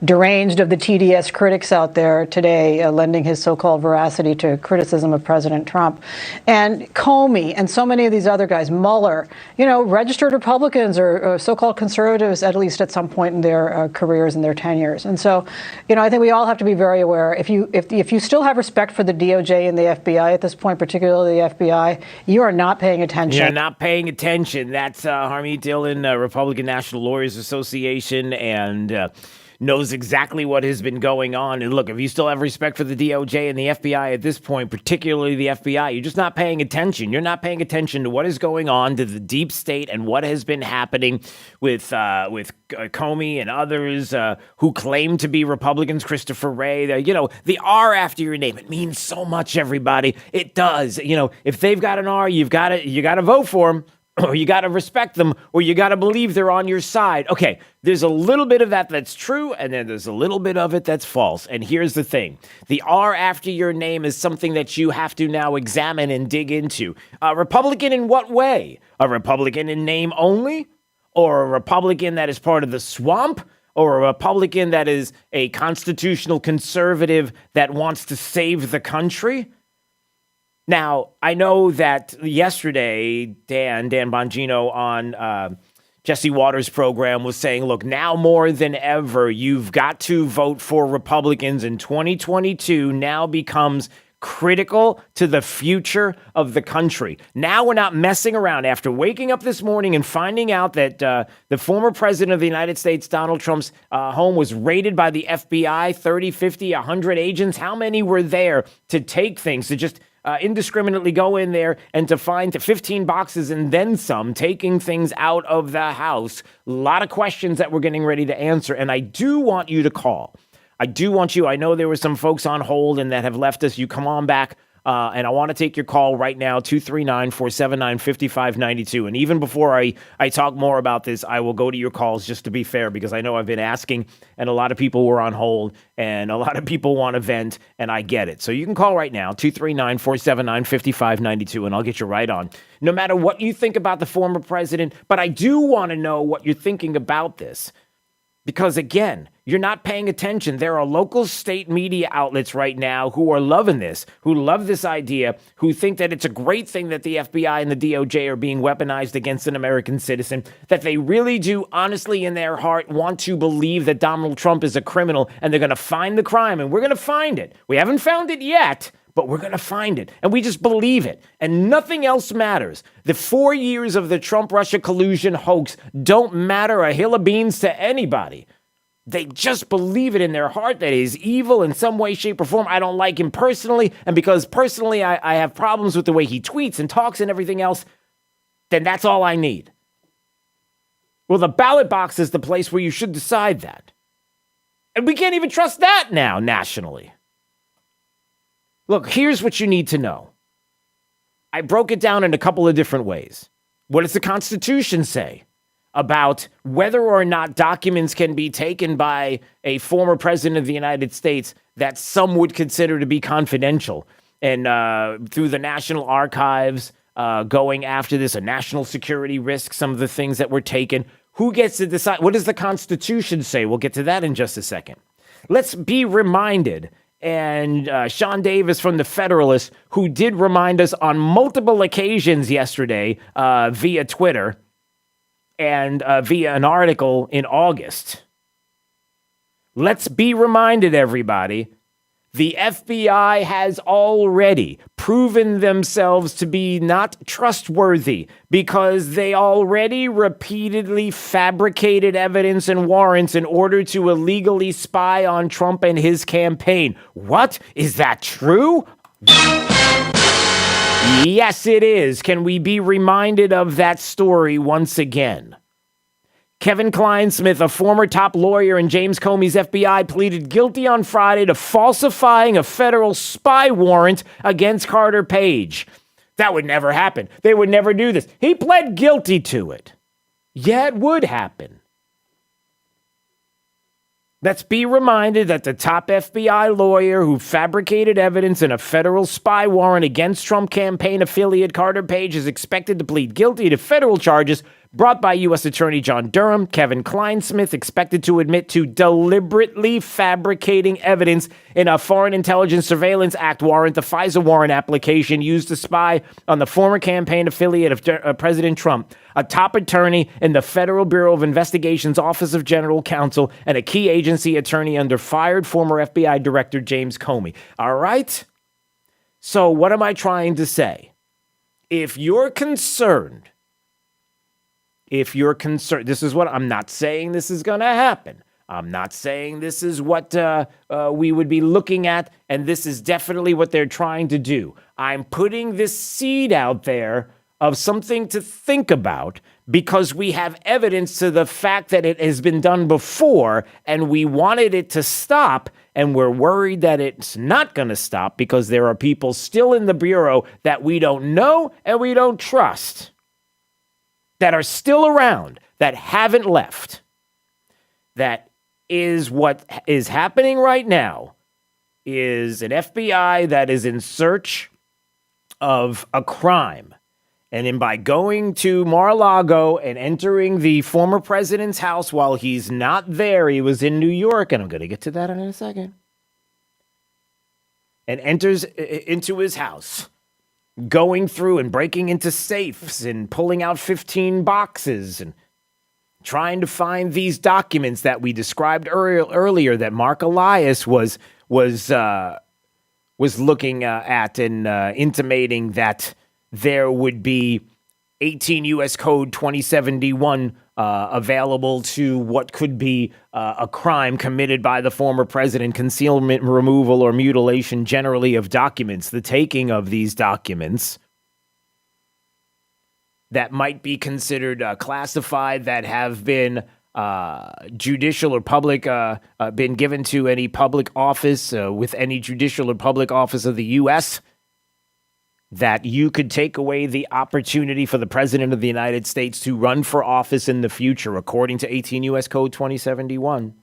deranged of the TDS critics out there today, lending his so-called veracity to criticism of President Trump. And Comey and so many of these other guys, Mueller, registered Republicans or so-called conservatives, at least at some point in their careers and their tenures. And so, I think we all have to be very aware. If you still have respect for the DOJ and the FBI at this point, particularly the FBI, you are not paying attention. You're not paying attention. That's Harmeet Dillon, Republican National Lawyers Association, and knows exactly what has been going on. And look, if you still have respect for the DOJ and the FBI at this point, particularly the FBI, you're just not paying attention. You're not paying attention to what is going on, to the deep state and what has been happening with Comey and others who claim to be Republicans, Christopher Wray. The R after your name, it means so much, everybody. It does. If they've got an R, you got to vote for them. Or you got to respect them, or you got to believe they're on your side. Okay, there's a little bit of that that's true, and then there's a little bit of it that's false. And here's the thing. The R after your name is something that you have to now examine and dig into. A Republican in what way? A Republican in name only? Or a Republican that is part of the swamp? Or a Republican that is a constitutional conservative that wants to save the country? Now, I know that yesterday, Dan Bongino on Jesse Waters' program was saying, look, now more than ever, you've got to vote for Republicans in 2022 now becomes critical to the future of the country. Now we're not messing around. After waking up this morning and finding out that the former president of the United States, Donald Trump's home was raided by the FBI, 30, 50, 100 agents, how many were there to take things, to just indiscriminately go in there and to find 15 boxes and then some, taking things out of the house? A lot of questions that we're getting ready to answer. And I do want you to call. I know there were some folks on hold and that have left us. You come on back. And I want to take your call right now, 239-479-5592. And even before I talk more about this, I will go to your calls just to be fair, because I know I've been asking and a lot of people were on hold and a lot of people want to vent, and I get it. So you can call right now, 239-479-5592, and I'll get you right on. No matter what you think about the former president, but I do want to know what you're thinking about this. Because again, you're not paying attention. There are local state media outlets right now who are loving this, who love this idea, who think that it's a great thing that the FBI and the DOJ are being weaponized against an American citizen, that they really do honestly in their heart want to believe that Donald Trump is a criminal and they're going to find the crime, and we're going to find it. We haven't found it yet, but we're going to find it. And we just believe it. And nothing else matters. The 4 years of the Trump-Russia collusion hoax don't matter a hill of beans to anybody. They just believe it in their heart that he's evil in some way, shape, or form. I don't like him personally. And because personally I have problems with the way he tweets and talks and everything else, then that's all I need. Well, the ballot box is the place where you should decide that. And we can't even trust that now nationally. Look, here's what you need to know. I broke it down in a couple of different ways. What does the Constitution say about whether or not documents can be taken by a former president of the United States that some would consider to be confidential, and through the National Archives going after this, a national security risk, some of the things that were taken? Who gets to decide? What does the Constitution say? We'll get to that in just a second. Let's be reminded. And Sean Davis from The Federalist, who did remind us on multiple occasions yesterday via Twitter and via an article in August. Let's be reminded, everybody, the FBI has already proven themselves to be not trustworthy because they already repeatedly fabricated evidence and warrants in order to illegally spy on Trump and his campaign. What? Is that true? Yes, it is. Can we be reminded of that story once again? Kevin Kleinsmith, a former top lawyer in James Comey's FBI, pleaded guilty on Friday to falsifying a federal spy warrant against Carter Page. That would never happen. They would never do this. He pled guilty to it. Yeah, it would happen. Let's be reminded that the top FBI lawyer who fabricated evidence in a federal spy warrant against Trump campaign affiliate Carter Page is expected to plead guilty to federal charges brought by U.S. Attorney John Durham. Kevin Kleinsmith expected to admit to deliberately fabricating evidence in a Foreign Intelligence Surveillance Act warrant, the FISA warrant application used to spy on the former campaign affiliate of President Trump, a top attorney in the Federal Bureau of Investigation's Office of General Counsel, and a key agency attorney under fired former FBI Director James Comey. All right? So what am I trying to say? If you're concerned, this is what I'm not saying this is going to happen. I'm not saying this is what we would be looking at, and this is definitely what they're trying to do. I'm putting this seed out there of something to think about because we have evidence to the fact that it has been done before, and we wanted it to stop, and we're worried that it's not going to stop because there are people still in the Bureau that we don't know and we don't trust, that are still around, that haven't left. That is what is happening right now, is an FBI that is in search of a crime. And by going to Mar-a-Lago and entering the former president's house while he's not there, he was in New York, and I'm going to get to that in a second, and enters into his house, going through and breaking into safes and pulling out 15 boxes and trying to find these documents that we described earlier that Mark Elias was looking at and intimating that there would be 18 U.S. Code 2071 available to what could be a crime committed by the former president, concealment, removal, or mutilation generally of documents, the taking of these documents that might be considered classified, that have been judicial or public, been given to any public office with any judicial or public office of the U.S., that you could take away the opportunity for the president of the United States to run for office in the future, according to 18 U.S. Code 2071.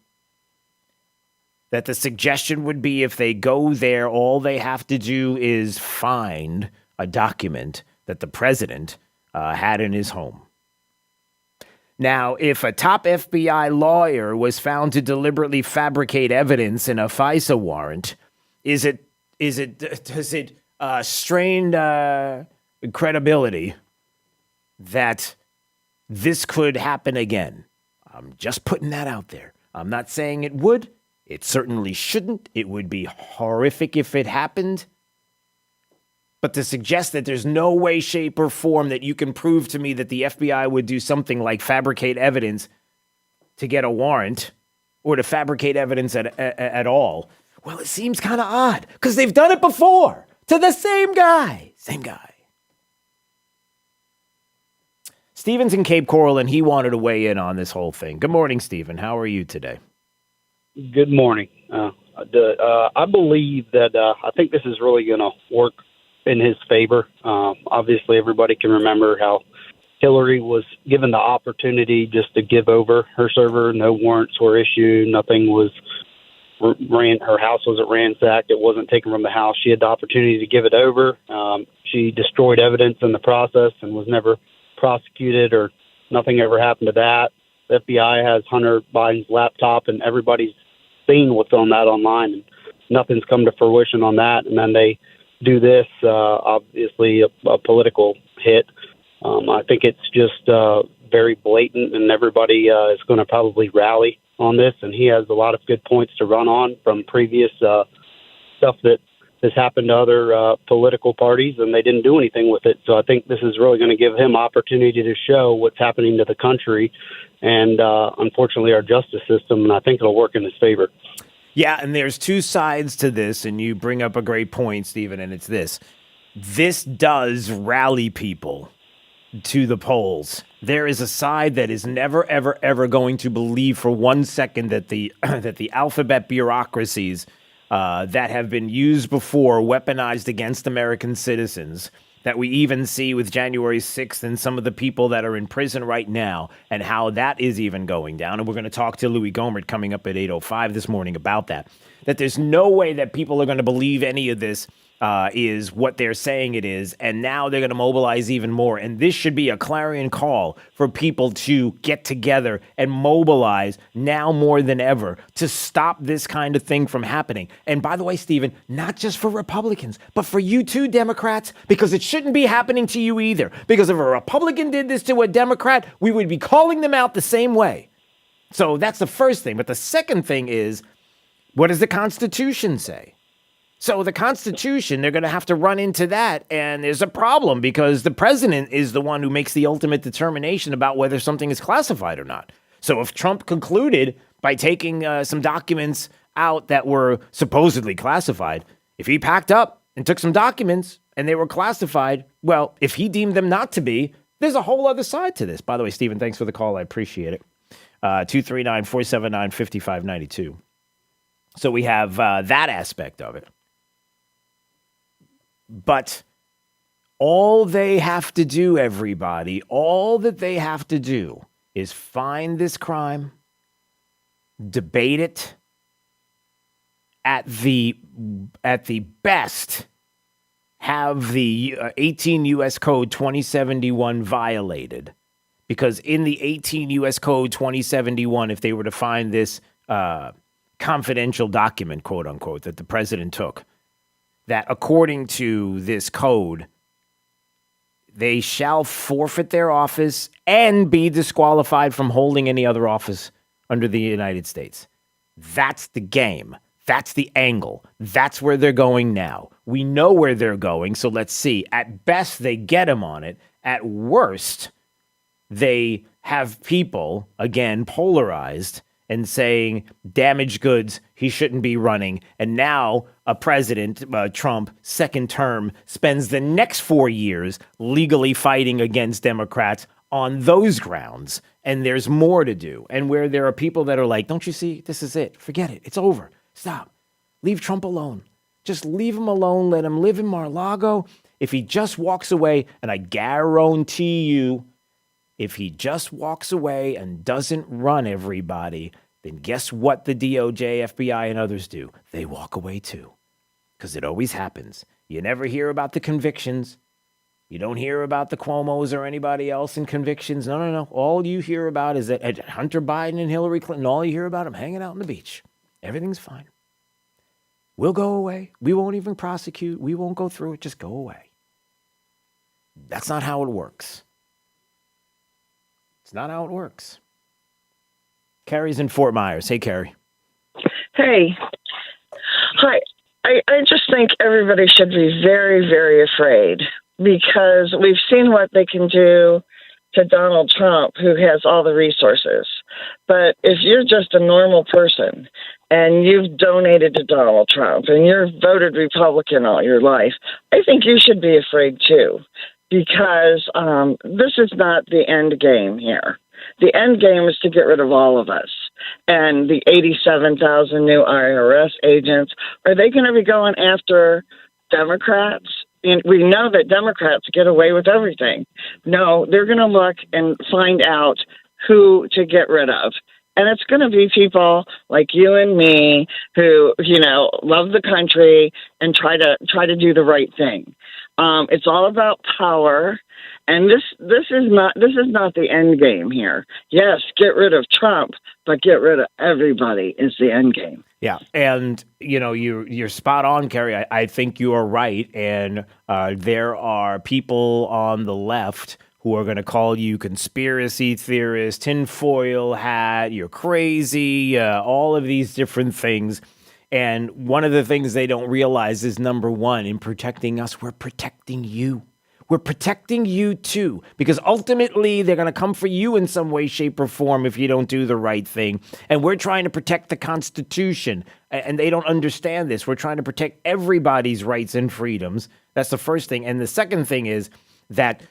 That the suggestion would be if they go there, all they have to do is find a document that the president had in his home. Now, if a top FBI lawyer was found to deliberately fabricate evidence in a FISA warrant, does it strain credibility that this could happen again? I'm just putting that out there. I'm not saying it would. It certainly shouldn't. It would be horrific if it happened. But to suggest that there's no way, shape, or form that you can prove to me that the FBI would do something like fabricate evidence to get a warrant or to fabricate evidence at all, well, it seems kind of odd because they've done it before to the same guy. Same guy. Steven's in Cape Coral, and he wanted to weigh in on this whole thing. Good morning, Steven. How are you today? Good morning. I believe that I think this is really going to work in his favor. Obviously, everybody can remember how Hillary was given the opportunity just to give over her server. No warrants were issued. Nothing was her house wasn't ransacked. It wasn't taken from the house. She had the opportunity to give it over. She destroyed evidence in the process and was never prosecuted, or nothing ever happened to that. The FBI has Hunter Biden's laptop, and everybody's seen what's on that online, and nothing's come to fruition on that. And then they do this, obviously a political hit. I think it's just very blatant, and everybody is going to probably rally on this. And he has a lot of good points to run on from previous stuff that has happened to other political parties, and they didn't do anything with it. So I think this is really going to give him opportunity to show what's happening to the country and, unfortunately, our justice system, and I think it'll work in his favor. Yeah, and there's two sides to this, and you bring up a great point, Stephen, and it's this. This does rally people to the polls. There is a side that is never, ever, ever going to believe for 1 second that the that the alphabet bureaucracies that have been used before, weaponized against American citizens, that we even see with January 6th and some of the people that are in prison right now and how that is even going down. And we're going to talk to Louis Gohmert coming up at 8:05 this morning about that. That there's no way that people are going to believe any of this is what they're saying it is. And now they're going to mobilize even more. And this should be a clarion call for people to get together and mobilize now more than ever to stop this kind of thing from happening. And by the way, Stephen, not just for Republicans, but for you too, Democrats, because it shouldn't be happening to you either. Because if a Republican did this to a Democrat, we would be calling them out the same way. So that's the first thing. But the second thing is, what does the Constitution say? So the Constitution, they're going to have to run into that, and there's a problem because the president is the one who makes the ultimate determination about whether something is classified or not. So if Trump concluded by taking some documents out that were supposedly classified, if he packed up and took some documents and they were classified, well, if he deemed them not to be, there's a whole other side to this. By the way, Stephen, thanks for the call. I appreciate it. 239-479-5592. So we have that aspect of it. But all they have to do, everybody, all that they have to do is find this crime, debate it, at the best, have the 18 U.S. Code 2071 violated. Because in the 18 U.S. Code 2071, if they were to find this confidential document, quote unquote, that the president took, that according to this code, they shall forfeit their office and be disqualified from holding any other office under the United States. That's the game. That's the angle. That's where they're going now. We know where they're going, so let's see. At best, they get him on it. At worst, they have people, again, polarized and saying, damaged goods, he shouldn't be running. And now a president, Trump, second term, spends the next 4 years legally fighting against Democrats on those grounds. And there's more to do. And where there are people that are like, don't you see, this is it. Forget it. It's over. Stop. Leave Trump alone. Just leave him alone. Let him live in Mar-a-Lago. If he just walks away, and I guarantee you, if he just walks away and doesn't run everybody, then guess what the DOJ, FBI, and others do? They walk away too. Because it always happens. You never hear about the convictions. You don't hear about the Cuomos or anybody else in convictions. No. All you hear about is that Hunter Biden and Hillary Clinton, all you hear about them hanging out on the beach. Everything's fine. We'll go away. We won't even prosecute. We won't go through it. Just go away. That's not how it works. It's not how it works. Carrie's in Fort Myers. Hey, Carrie. Hey. Hi. I just think everybody should be very, very afraid because we've seen what they can do to Donald Trump, who has all the resources. But if you're just a normal person and you've donated to Donald Trump and you're voted Republican all your life, I think you should be afraid too. Because this is not the end game here. The end game is to get rid of all of us. And the 87,000 new IRS agents, are they going to be going after Democrats? And we know that Democrats get away with everything. No, they're going to look and find out who to get rid of. And it's going to be people like you and me who, love the country and try to do the right thing. It's all about power, and this is not the end game here. Yes, get rid of Trump, but get rid of everybody is the end game. Yeah, and you're spot on, Carrie. I think you are right, and there are people on the left who are going to call you conspiracy theorist, tinfoil hat, you're crazy, all of these different things. And one of the things they don't realize is, number one, in protecting us, we're protecting you. We're protecting you too, because ultimately they're going to come for you in some way, shape, or form if you don't do the right thing. And we're trying to protect the Constitution, and they don't understand this. We're trying to protect everybody's rights and freedoms. That's the first thing. And the second thing is that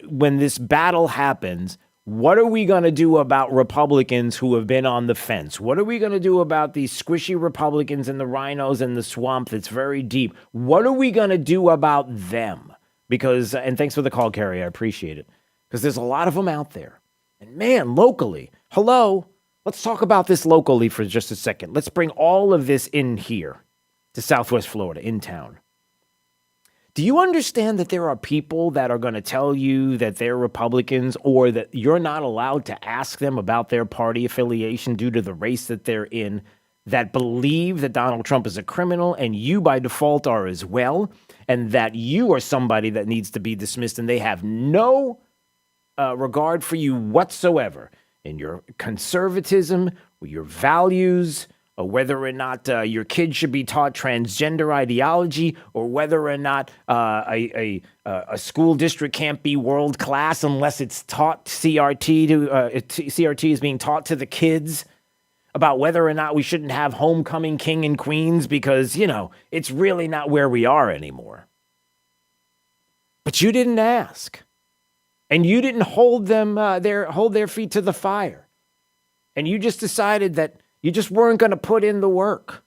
when this battle happens, what are we going to do about Republicans who have been on the fence? What are we going to do about these squishy Republicans and the rhinos in the swamp that's very deep? What are we going to do about them? because, and thanks for the call, Carrie, I appreciate it, because there's a lot of them out there. And man, locally, hello, let's talk about this locally for just a second. Let's bring all of this in here to Southwest Florida, in town. Do you understand that there are people that are going to tell you that they're Republicans or that you're not allowed to ask them about their party affiliation due to the race that they're in, that believe that Donald Trump is a criminal and you by default are as well, and that you are somebody that needs to be dismissed and they have no regard for you whatsoever in your conservatism, or your values, or whether or not your kids should be taught transgender ideology, or whether or not a school district can't be world class unless it's taught CRT CRT is being taught to the kids, about whether or not we shouldn't have homecoming king and queens because, you know, it's really not where we are anymore. But you didn't ask. And you didn't hold them hold their feet to the fire. And you just decided that you just weren't going to put in the work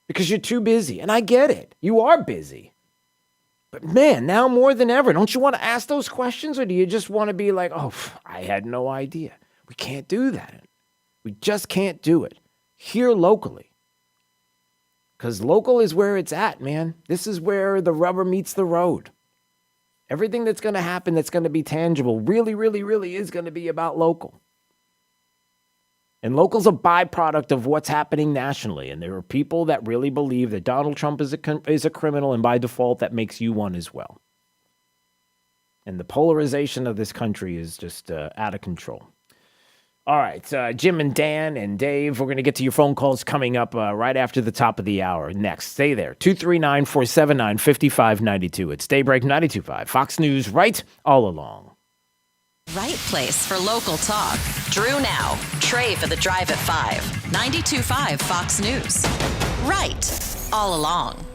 because you're too busy. And I get it. You are busy. But man, now more than ever, don't you want to ask those questions, or do you just want to be like, oh, I had no idea? We can't do that. We just can't do it here locally. Because local is where it's at, man. This is where the rubber meets the road. Everything that's going to happen that's going to be tangible really, really, really is going to be about local. And local's a byproduct of what's happening nationally. And there are people that really believe that Donald Trump is a criminal, and by default, that makes you one as well. And the polarization of this country is just out of control. All right, Jim and Dan and Dave, we're going to get to your phone calls coming up right after the top of the hour. Next, stay there. 239-479-5592. It's Daybreak 92.5. Fox News, right all along. Right place for local talk. Drew now. Trey for the drive at 5. 92.5 Fox News. Right all along.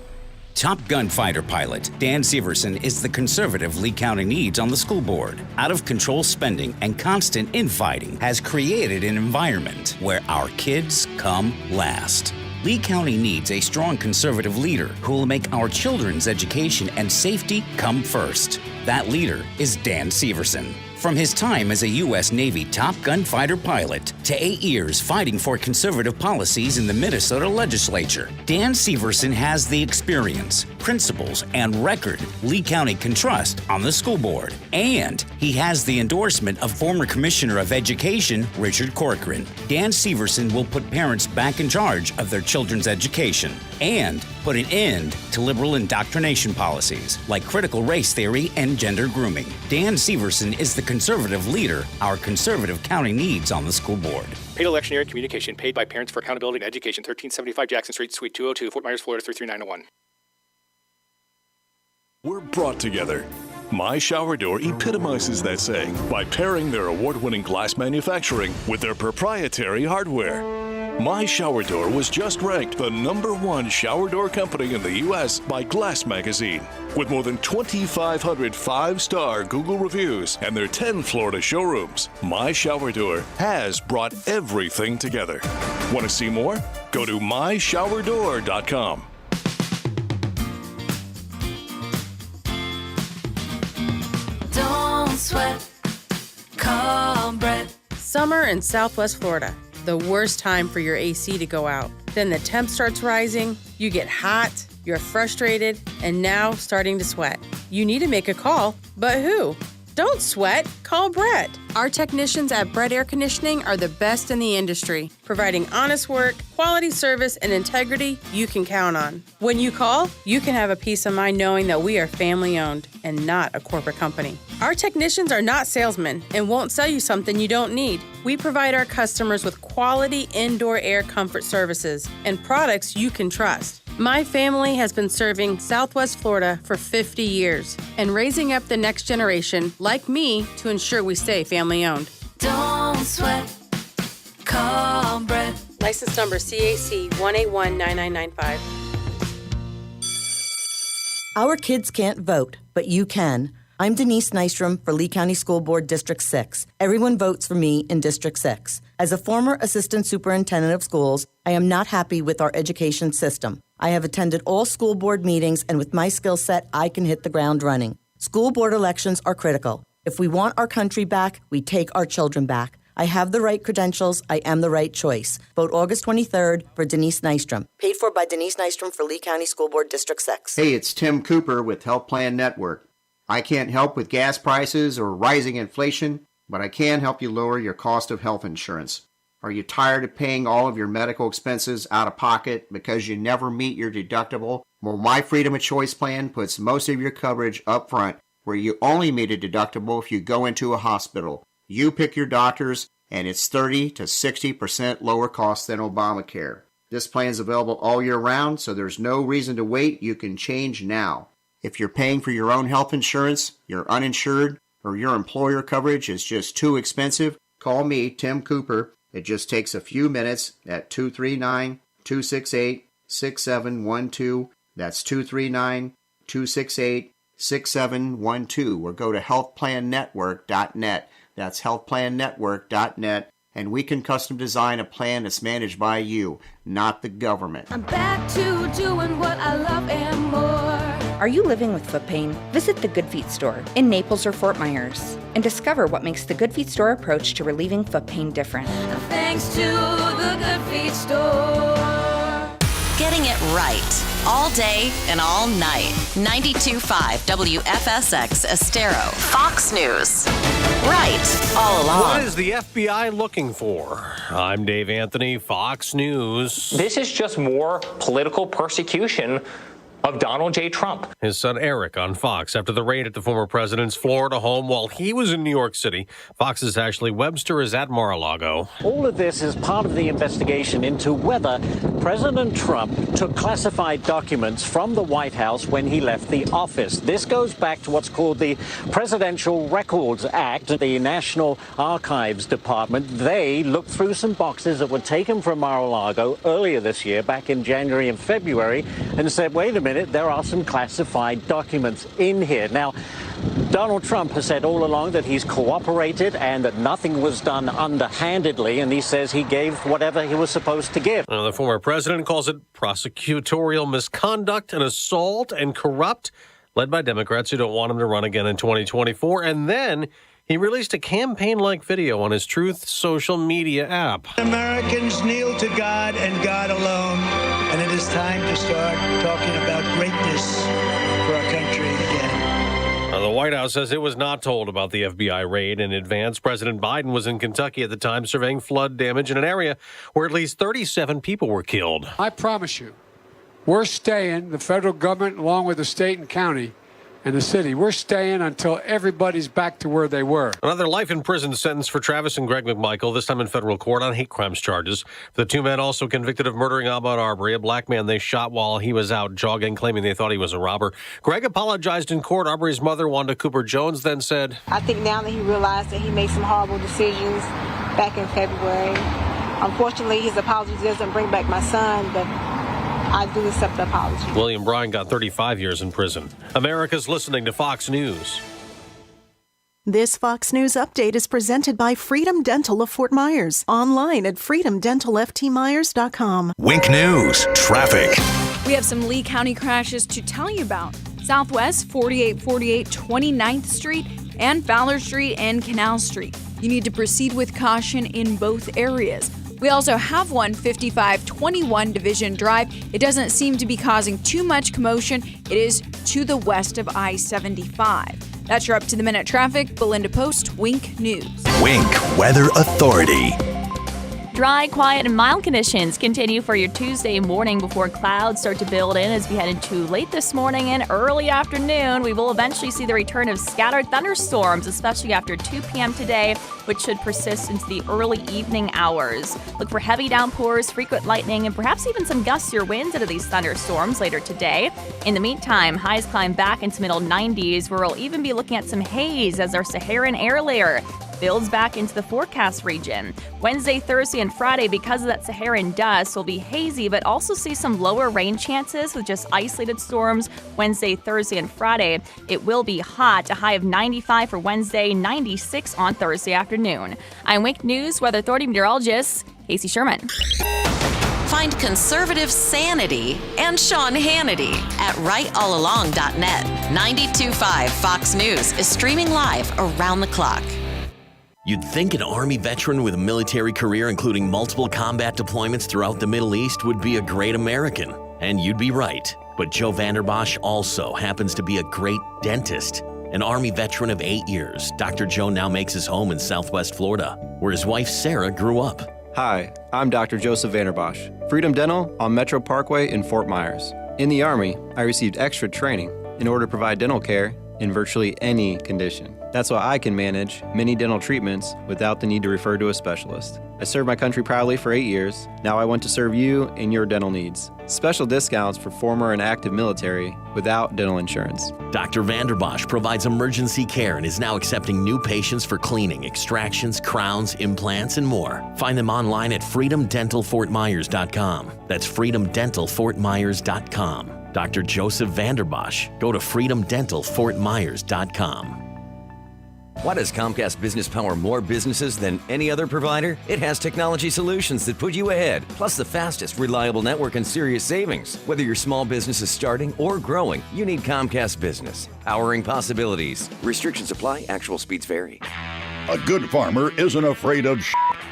Top gunfighter pilot Dan Severson is the conservative Lee County needs on the school board. Out-of-control spending and constant infighting has created an environment where our kids come last. Lee County needs a strong conservative leader who will make our children's education and safety come first. That leader is Dan Severson. From his time as a U.S. Navy Top Gun fighter pilot to 8 years fighting for conservative policies in the Minnesota legislature, Dan Severson has the experience, principles, and record Lee County can trust on the school board. And he has the endorsement of former Commissioner of Education, Richard Corcoran. Dan Severson will put parents back in charge of their children's education and put an end to liberal indoctrination policies like critical race theory and gender grooming. Dan Severson is the conservative leader our conservative county needs on the school board. Paid electioneering communication paid by Parents for Accountability and Education, 1375 Jackson Street, Suite 202, Fort Myers, Florida, 33901. We're brought together. My Shower Door epitomizes that saying by pairing their award-winning glass manufacturing with their proprietary hardware. My Shower Door was just ranked the #1 shower door company in the U.S. by Glass Magazine. With more than 2,500 5-star Google reviews and their 10 Florida showrooms, My Shower Door has brought everything together. Want to see more? Go to myshowerdoor.com. Don't sweat, call Brett. Summer in Southwest Florida, the worst time for your AC to go out. Then the temp starts rising, you get hot, you're frustrated, and now starting to sweat. You need to make a call, but who? Don't sweat, call Brett. Our technicians at Brett Air Conditioning are the best in the industry, providing honest work, quality service, and integrity you can count on. When you call, you can have a peace of mind knowing that we are family-owned and not a corporate company. Our technicians are not salesmen and won't sell you something you don't need. We provide our customers with quality indoor air comfort services and products you can trust. My family has been serving Southwest Florida for 50 years and raising up the next generation, like me, to ensure we stay family-owned. Don't sweat, call Brett. License number CAC 1819995. Our kids can't vote, but you can. I'm Denise Nystrom for Lee County School Board District 6. Everyone votes for me in District 6. As a former assistant superintendent of schools, I am not happy with our education system. I have attended all school board meetings, and with my skill set, I can hit the ground running. School board elections are critical. If we want our country back, we take our children back. I have the right credentials. I am the right choice. Vote August 23rd for Denise Nystrom. Paid for by Denise Nystrom for Lee County School Board District 6. Hey, it's Tim Cooper with Health Plan Network. I can't help with gas prices or rising inflation, but I can help you lower your cost of health insurance. Are you tired of paying all of your medical expenses out of pocket because you never meet your deductible? Well, my Freedom of Choice plan puts most of your coverage up front, where you only meet a deductible if you go into a hospital. You pick your doctors, and it's 30 to 60% lower cost than Obamacare. This plan is available all year round, so there's no reason to wait. You can change now. If you're paying for your own health insurance, you're uninsured, or your employer coverage is just too expensive, call me, Tim Cooper. It just takes a few minutes at 239-268-6712. That's 239-268-6712. Or go to healthplannetwork.net. That's healthplannetwork.net. And we can custom design a plan that's managed by you, not the government. I'm back to doing what I love and more. Are you living with foot pain? Visit the Good Feet store in Naples or Fort Myers and discover what makes the Good Feet store approach to relieving foot pain different. Thanks to the Good Feet store. Getting it right all day and all night. 92.5 WFSX Estero. Fox News. Right all along. What is the FBI looking for? I'm Dave Anthony, Fox News. This is just more political persecution of Donald J. Trump. His son Eric on Fox after the raid at the former president's Florida home while he was in New York City. Fox's Ashley Webster is at Mar-A-Lago. All of this is part of the investigation into whether President Trump took classified documents from the White House when he left the office. This goes back to what's called the Presidential Records Act. The National Archives Department, they looked through some boxes that were taken from Mar-A-Lago earlier this year, back in January and February, and said, wait a minute, there are some classified documents in here. Now, Donald Trump has said all along that he's cooperated and that nothing was done underhandedly, and he says he gave whatever he was supposed to give. The former president calls it prosecutorial misconduct and assault and corrupt, led by Democrats who don't want him to run again in 2024. And then he released a campaign-like video on his Truth social media app. Americans kneel to God and God alone, and it is time to start talking about greatness for our country again. The White House says it was not told about the FBI raid in advance. President Biden was in Kentucky at the time surveying flood damage in an area where at least 37 people were killed. I promise you, we're staying, the federal government, along with the state and county, and the city. We're staying until everybody's back to where they were. Another life in prison sentence for Travis and Greg McMichael, this time in federal court on hate crimes charges. The two men also convicted of murdering Ahmaud Arbery, a black man they shot while he was out jogging, claiming they thought he was a robber. Greg apologized in court. Arbery's mother, Wanda Cooper Jones, then said, I think now that he realized that he made some horrible decisions back in February. Unfortunately, his apology doesn't bring back my son, but I do accept the apology. William Bryan got 35 years in prison. America's listening to Fox News. This Fox News update is presented by Freedom Dental of Fort Myers. Online at freedomdentalftmyers.com. Wink News traffic. We have some Lee County crashes to tell you about. Southwest 4848 29th Street and Fowler Street and Canal Street. You need to proceed with caution in both areas. We also have one 5521 Division Drive. It doesn't seem to be causing too much commotion. It is to the west of I-75. That's your up-to-the-minute traffic. Belinda Post, Wink News. Wink Weather Authority. Dry, quiet, and mild conditions continue for your Tuesday morning before clouds start to build in as we head into late this morning and early afternoon. We will eventually see the return of scattered thunderstorms, especially after 2 p.m. today, which should persist into the early evening hours. Look for heavy downpours, frequent lightning, and perhaps even some gustier winds out of these thunderstorms later today. In the meantime, highs climb back into middle 90s, where we'll even be looking at some haze as our Saharan air layer builds back into the forecast region. Wednesday, Thursday, and Friday, because of that Saharan dust, will be hazy, but also see some lower rain chances with just isolated storms Wednesday, Thursday, and Friday. It will be hot, a high of 95 for Wednesday, 96 on Thursday afternoon. I'm Wink News Weather Authority meteorologist Casey Sherman. Find conservative sanity and Sean Hannity at rightallalong.net. 92.5 Fox News is streaming live around the clock. You'd think an Army veteran with a military career including multiple combat deployments throughout the Middle East would be a great American. And you'd be right. But Joe Vanderbosch also happens to be a great dentist. An Army veteran of 8 years, Dr. Joe now makes his home in Southwest Florida, where his wife Sarah grew up. Hi, I'm Dr. Joseph Vanderbosch, Freedom Dental on Metro Parkway in Fort Myers. In the Army, I received extra training in order to provide dental care in virtually any condition. That's why I can manage many dental treatments without the need to refer to a specialist. I served my country proudly for 8 years. Now I want to serve you and your dental needs. Special discounts for former and active military without dental insurance. Dr. Vanderbosch provides emergency care and is now accepting new patients for cleaning, extractions, crowns, implants, and more. Find them online at freedomdentalfortmyers.com. That's freedomdentalfortmyers.com. Dr. Joseph Vanderbosch. Go to freedomdentalfortmyers.com. Why does Comcast Business power more businesses than any other provider? It has technology solutions that put you ahead, plus the fastest, reliable network and serious savings. Whether your small business is starting or growing, you need Comcast Business. Powering possibilities. Restrictions apply. Actual speeds vary. A good farmer isn't afraid of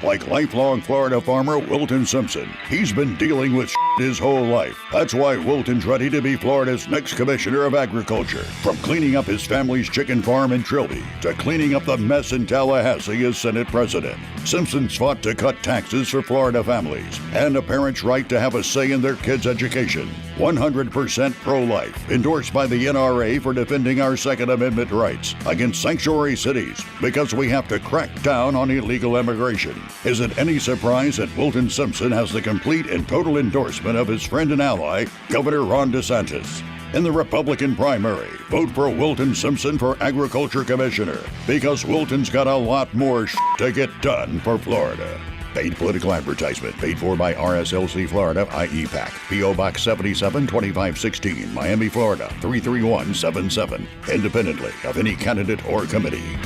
like lifelong Florida farmer Wilton Simpson. He's been dealing with his whole life. That's why Wilton's ready to be Florida's next Commissioner of Agriculture. From cleaning up his family's chicken farm in Trilby to cleaning up the mess in Tallahassee as Senate President, Simpson's fought to cut taxes for Florida families and a parent's right to have a say in their kids' education. 100% pro-life, endorsed by the NRA for defending our Second Amendment rights against sanctuary cities because we have to crack down on illegal immigration. Is it any surprise that Wilton Simpson has the complete and total endorsement of his friend and ally, Governor Ron DeSantis? In the Republican primary, vote for Wilton Simpson for Agriculture Commissioner because Wilton's got a lot more to get done for Florida. Paid political advertisement paid for by RSLC Florida, IE PAC. P.O. Box 772516, Miami, Florida 33177. Independently of any candidate or committee.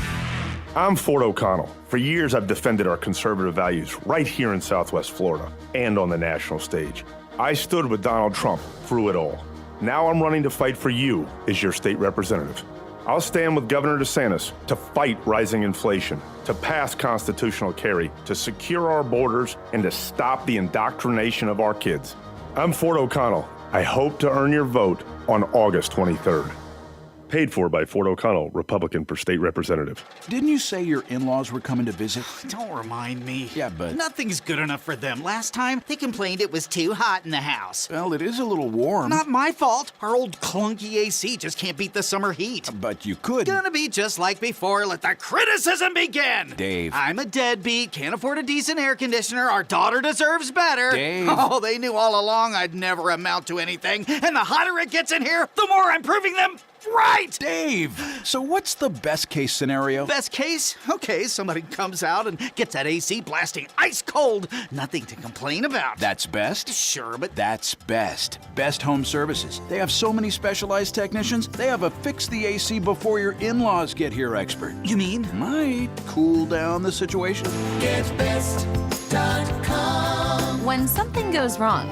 I'm Ford O'Connell. For years, I've defended our conservative values right here in Southwest Florida and on the national stage. I stood with Donald Trump through it all. Now I'm running to fight for you as your state representative. I'll stand with Governor DeSantis to fight rising inflation, to pass constitutional carry, to secure our borders, and to stop the indoctrination of our kids. I'm Ford O'Connell. I hope to earn your vote on August 23rd. Paid for by Ford O'Connell, Republican for state representative. Didn't you say your in-laws were coming to visit? Don't remind me. Yeah, but... Nothing's good enough for them. Last time, they complained it was too hot in the house. Well, it is a little warm. Not my fault. Our old clunky AC just can't beat the summer heat. But you could. Gonna be just like before. Let the criticism begin. Dave. I'm a deadbeat. Can't afford a decent air conditioner. Our daughter deserves better. Dave. Oh, they knew all along I'd never amount to anything. And the hotter it gets in here, the more I'm proving them right! Dave! So what's the best case scenario? Best case? Okay, somebody comes out and gets that AC blasting ice cold. Nothing to complain about. That's best? Sure, but... That's best. Best Home Services. They have so many specialized technicians, they have a fix the AC before your in-laws get here expert. You mean? Might cool down the situation. GetBest.com. When something goes wrong,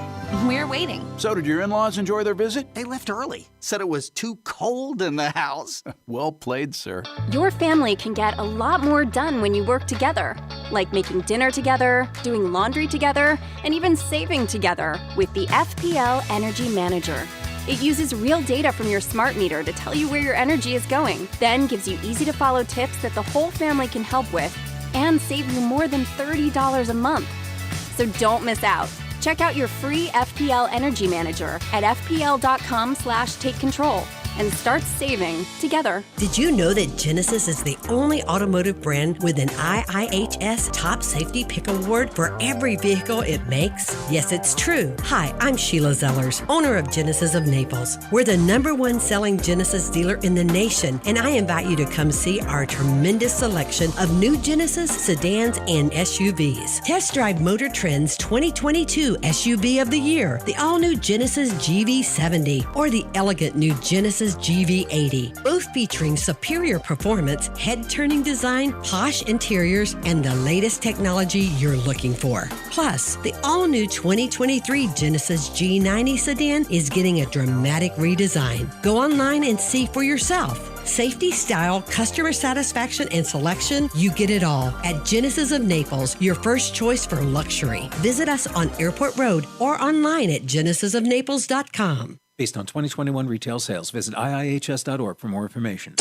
we're waiting. So did your in-laws enjoy their visit? They left early. Said it was too cold in the house. Well played, sir. Your family can get a lot more done when you work together, like making dinner together, doing laundry together, and even saving together with the FPL Energy Manager. It uses real data from your smart meter to tell you where your energy is going, then gives you easy-to-follow tips that the whole family can help with, and save you more than $30 a month. So don't miss out. Check out your free FPL Energy Manager at fpl.com/takecontrol and start saving together. Did you know that Genesis is the only automotive brand with an IIHS Top Safety Pick Award for every vehicle it makes? Yes, it's true. Hi, I'm Sheila Zellers, owner of Genesis of Naples. We're the #1 selling Genesis dealer in the nation, and I invite you to come see our tremendous selection of new Genesis sedans and SUVs. Test drive Motor Trend's 2022 SUV of the Year, the all-new Genesis GV70, or the elegant new Genesis Genesis GV80, both featuring superior performance, head-turning design, posh interiors, and the latest technology you're looking for. Plus, the all-new 2023 Genesis G90 sedan is getting a dramatic redesign. Go online and see for yourself. Safety, style, customer satisfaction, and selection, you get it all at Genesis of Naples, your first choice for luxury. Visit us on Airport Road or online at genesisofnaples.com. Based on 2021 retail sales, visit IIHS.org for more information.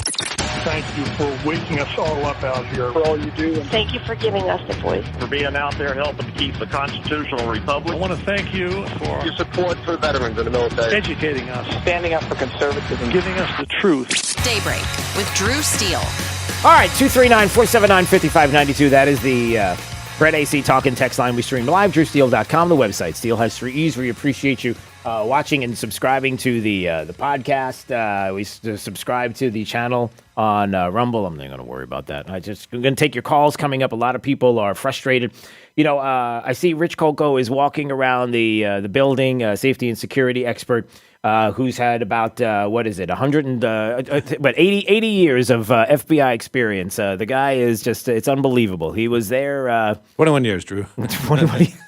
Thank you for waking us all up out here, for all you do. And thank you for giving us the voice. For being out there helping to keep the constitutional republic. I want to thank you for your support for veterans in the military. Educating us. Standing up for conservatism. Giving us the truth. Daybreak with Drew Steele. All right, 239-479-5592. That is the Brett AC Talking text line. We stream live, drewsteele.com, the website. Steele has 3 E's. We appreciate you watching and subscribing to the podcast. We subscribe to the channel on Rumble. I'm not going to worry about that. I'm going to take your calls coming up. A lot of people are frustrated. You know, I see Rich Coco is walking around the building, safety and security expert, who's had about, 80 years of FBI experience. The guy is just, it's unbelievable. He was there. 21 years, Drew.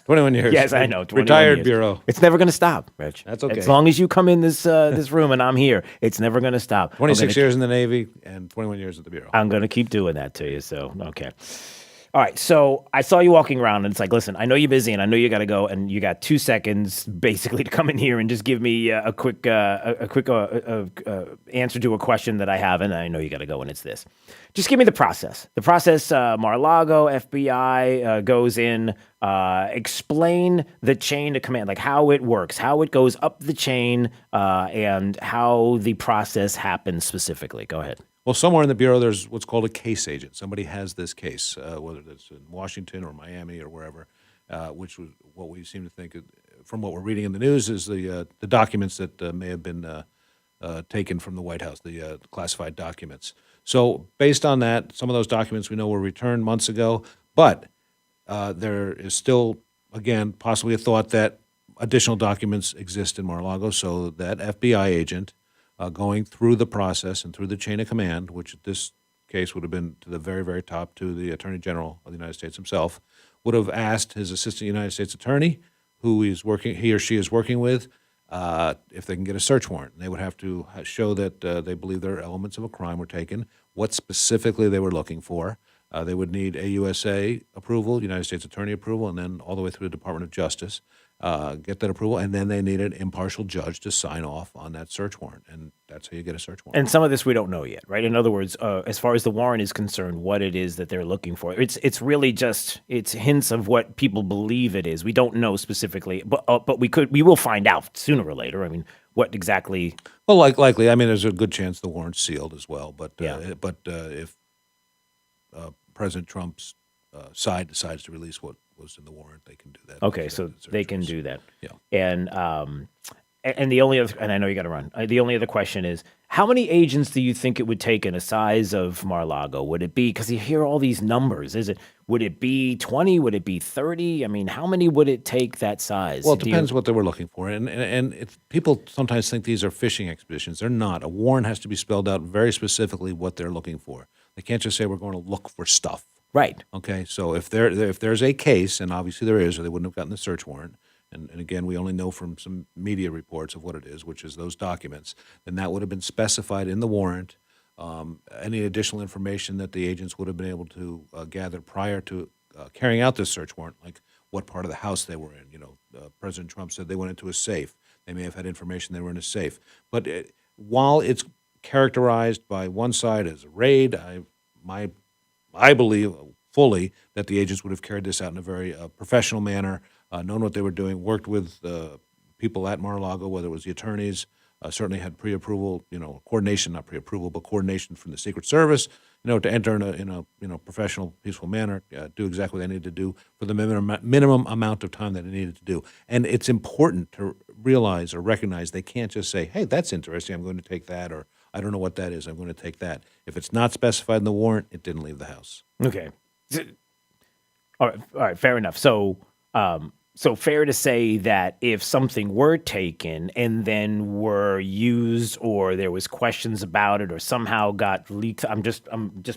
21 years. Yes, I know. Retired years. bureau. It's never going to stop, Rich. That's okay. As long as you come in this room and I'm here, it's never going to stop. 26 years in the Navy and 21 years at the bureau. I'm going to keep doing that to you, so, okay. All right, so I saw you walking around, and it's like, listen, I know you're busy, and I know you got to go, and you got 2 seconds, basically, to come in here and just give me a quick answer to a question that I have, and I know you got to go, and it's this. Just give me the process. The process, Mar-A-Lago, FBI goes in, explain the chain of command, like how it works, how it goes up the chain, and how the process happens specifically. Go ahead. Well, somewhere in the Bureau, there's what's called a case agent. Somebody has this case, whether it's in Washington or Miami or wherever, which was what we seem to think, from what we're reading in the news, is the documents that may have been taken from the White House, the classified documents. So based on that, some of those documents we know were returned months ago, but there is still, again, possibly a thought that additional documents exist in Mar-a-Lago, so that FBI agent going through the process and through the chain of command, which in this case would have been to the very, very top, to the Attorney General of the United States himself, would have asked his Assistant United States Attorney, who he or she is working with, if they can get a search warrant. They would have to show that they believe there are elements of a crime were taken, what specifically they were looking for. They would need AUSA approval, United States Attorney approval, and then all the way through the Department of Justice. Get that approval, and then they need an impartial judge to sign off on that search warrant, and that's how you get a search warrant. And some of this we don't know yet, right? In other words, as far as the warrant is concerned, what it is that they're looking for, it's really just it's hints of what people believe it is. We don't know specifically, but we will find out sooner or later. I mean, what exactly? Well, likely. I mean, there's a good chance the warrant's sealed as well. But if President Trump's side decides to release what was in the warrant, they can do that. Okay, so they can do that. Yeah. And the only other, and I know you got to run. The only other question is, how many agents do you think it would take in a size of Mar-a-Lago? Would it be, because you hear all these numbers, would it be 20? Would it be 30? I mean, how many would it take that size? Well, it depends what they were looking for. And if people sometimes think these are fishing expeditions. They're not. A warrant has to be spelled out very specifically what they're looking for. They can't just say we're going to look for stuff. Right. Okay, so if there's a case, and obviously there is, or they wouldn't have gotten the search warrant, and again, we only know from some media reports of what it is, which is those documents, then that would have been specified in the warrant. Any additional information that the agents would have been able to gather prior to carrying out this search warrant, like what part of the house they were in. You know, President Trump said they went into a safe. They may have had information they were in a safe. But while it's characterized by one side as a raid, I believe fully that the agents would have carried this out in a very professional manner, known what they were doing, worked with people at Mar-a-Lago, whether it was the attorneys, certainly had pre-approval, coordination, not pre-approval, but coordination from the Secret Service, to enter in a professional, peaceful manner, do exactly what they needed to do for the minimum amount of time that they needed to do. And it's important to realize or recognize they can't just say, hey, that's interesting, I'm going to take that, or I don't know what that is, I'm going to take that. If it's not specified in the warrant, it didn't leave the house. Okay. All right, fair enough. So So fair to say that if something were taken and then were used, or there was questions about it, or somehow got leaked, I'm just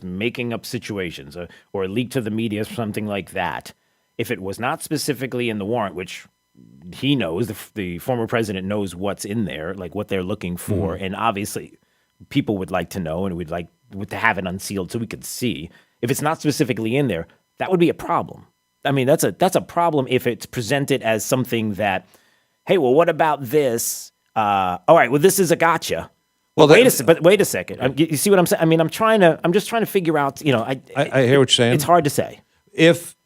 making up situations, or leaked to the media, something like that. If it was not specifically in the warrant, which he knows, the former president knows what's in there, like what they're looking for, and obviously people would like to know, and we'd like to have it unsealed so we could see. If it's not specifically in there, that would be a problem. I mean, that's a problem if it's presented as something that, hey, well, what about this? All right, well, this is a gotcha. Well, wait a second. You see what I'm saying? I mean, I'm just trying to figure out. I hear what you're saying. It's hard to say. If,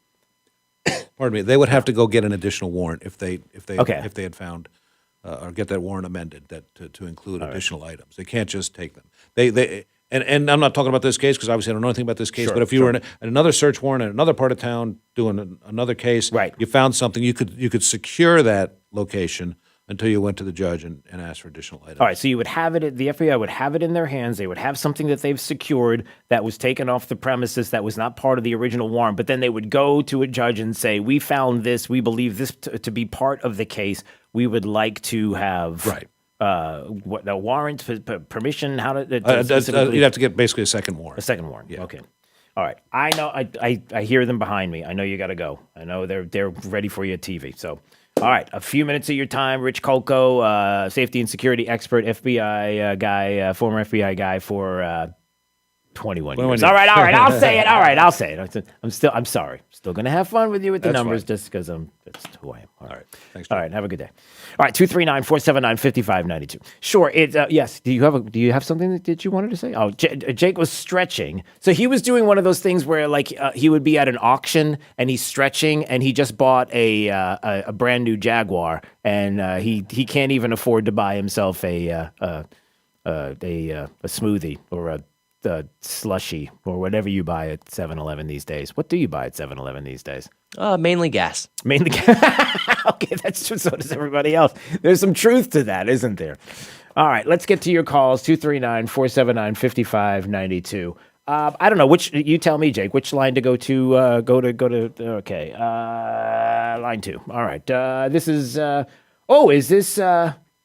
pardon me, they would have to go get an additional warrant if they had found or get that warrant amended to include additional items. They can't just take them. And I'm not talking about this case because obviously I don't know anything about this case. But if you were in another search warrant in another part of town doing another case, you found something, you could secure that location until you went to the judge and asked for additional items. All right, so you would have it. The FBI would have it in their hands. They would have something that they've secured that was taken off the premises that was not part of the original warrant. But then they would go to a judge and say, "We found this. We believe this to be part of the case. We would like to have what the warrant permission? How to you'd have to get basically a second warrant. A second warrant. Yeah. Okay. All right. I know. I hear them behind me. I know you got to go. I know they're ready for you at TV. So, all right. A few minutes of your time, Rich Kolko, safety and security expert, FBI guy, former FBI guy for 21 years. All right. I'll say it. All right. I'll say it. I'm sorry. Still going to have fun with you with the numbers just because that's who I am. All right. Thanks. All right. Have a good day. All right. 239-479-5592. Sure. Yes. Do you have something that you wanted to say? Oh, Jake was stretching. So he was doing one of those things where he would be at an auction and he's stretching and he just bought a brand new Jaguar and he can't even afford to buy himself a smoothie or a slushy or whatever you buy at 7-Eleven these days. What do you buy at 7-Eleven these days? Mainly gas. Mainly gas. Okay, that's true. So does everybody else. There's some truth to that, isn't there? All right, let's get to your calls. 239-479-5592. I don't know which. You tell me, Jake. Which line to go to? Okay, line 2. All right. This is. Is this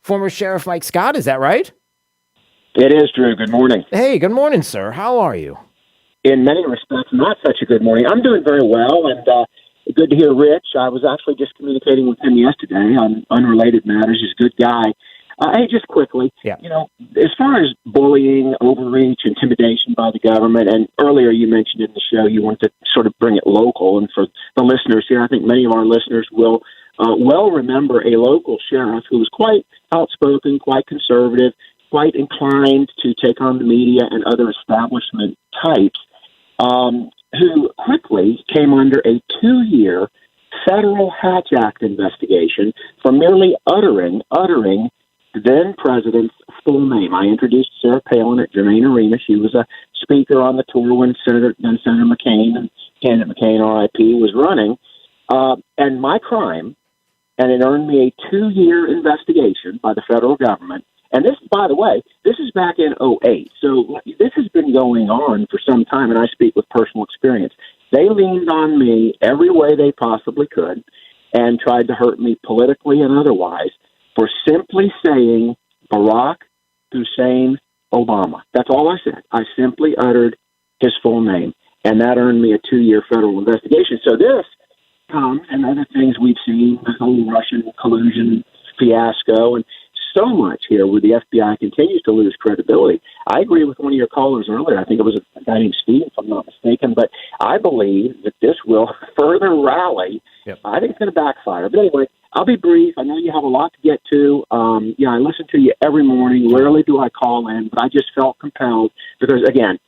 former Sheriff Mike Scott? Is that right? It is, Drew. Good morning. Hey, good morning, sir. How are you? In many respects, not such a good morning. I'm doing very well, and good to hear Rich. I was actually just communicating with him yesterday on unrelated matters. He's a good guy. Hey, just quickly, as far as bullying, overreach, intimidation by the government, and earlier you mentioned in the show you wanted to sort of bring it local, and for the listeners here, I think many of our listeners will well remember a local sheriff who was quite outspoken, quite conservative, quite inclined to take on the media and other establishment types, who quickly came under a 2-year federal Hatch Act investigation for merely uttering the then president's full name. I introduced Sarah Palin at Germain Arena. She was a speaker on the tour when Senator McCain and candidate McCain, RIP, was running. And my crime, and it earned me a 2-year investigation by the federal government. And this, by the way, this is back in 2008. So this has been going on for some time, and I speak with personal experience. They leaned on me every way they possibly could and tried to hurt me politically and otherwise for simply saying Barack Hussein Obama. That's all I said. I simply uttered his full name, and that earned me a 2-year federal investigation. So this comes, and other things we've seen, the whole Russian collusion fiasco, and so much here where the FBI continues to lose credibility. I agree with one of your callers earlier. I think it was a guy named Steve, if I'm not mistaken, but I believe that this will further rally. Yep. I think it's going to backfire. But anyway, I'll be brief. I know you have a lot to get to. I listen to you every morning. Rarely do I call in, but I just felt compelled because, again,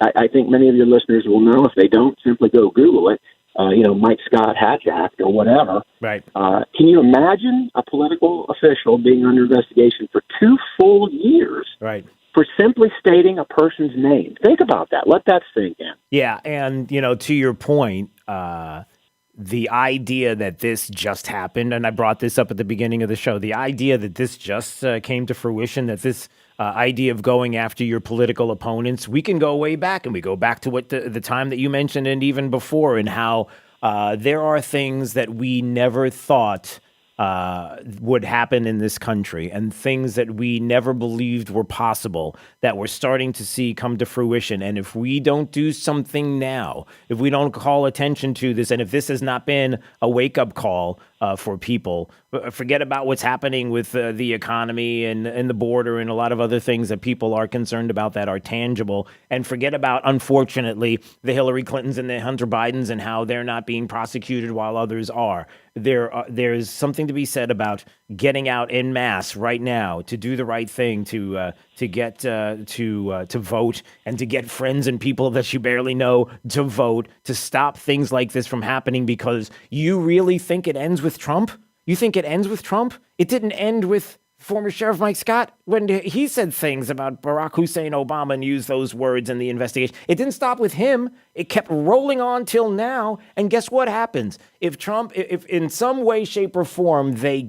I think many of your listeners will know. If they don't, simply go Google it. Mike Scott Hatch Act or whatever. Right. Can you imagine a political official being under investigation for 2 full years? Right. For simply stating a person's name? Think about that. Let that sink in. Yeah, and to your point, the idea that this just happened, and I brought this up at the beginning of the show, the idea that this just came to fruition, that this idea of going after your political opponents, we can go way back, and we go back to what the time that you mentioned and even before, and how There are things that we never thought would happen in this country, and things that we never believed were possible that we're starting to see come to fruition. And if we don't do something now, if we don't call attention to this, and if this has not been a wake-up call for people, forget about what's happening with the economy and the border and a lot of other things that people are concerned about that are tangible, and forget about, unfortunately, the Hillary Clintons and the Hunter Bidens and how they're not being prosecuted while others are. There's something to be said about getting out en masse right now to do the right thing, to get to vote, and to get friends and people that you barely know to vote, to stop things like this from happening. Because you really think it ends with Trump? You think it ends with Trump? It didn't end with former Sheriff Mike Scott when he said things about Barack Hussein Obama and used those words in the investigation. It didn't stop with him. It kept rolling on till now. And guess what happens? If Trump, if in some way, shape, or form they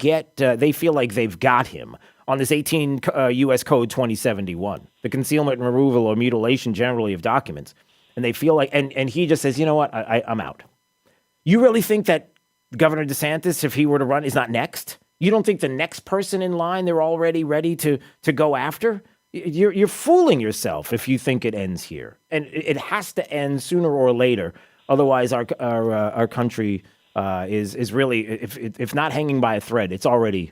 feel like they've got him on this 18 U.S. Code 2071, the concealment, removal, or mutilation generally of documents, and they feel like, and he just says, you know what, I'm out. You really think that Governor DeSantis, if he were to run, is not next? You don't think the next person in line they're already ready to go after? You're fooling yourself if you think it ends here, and it has to end sooner or later. Otherwise, our country is really, if not hanging by a thread, it's already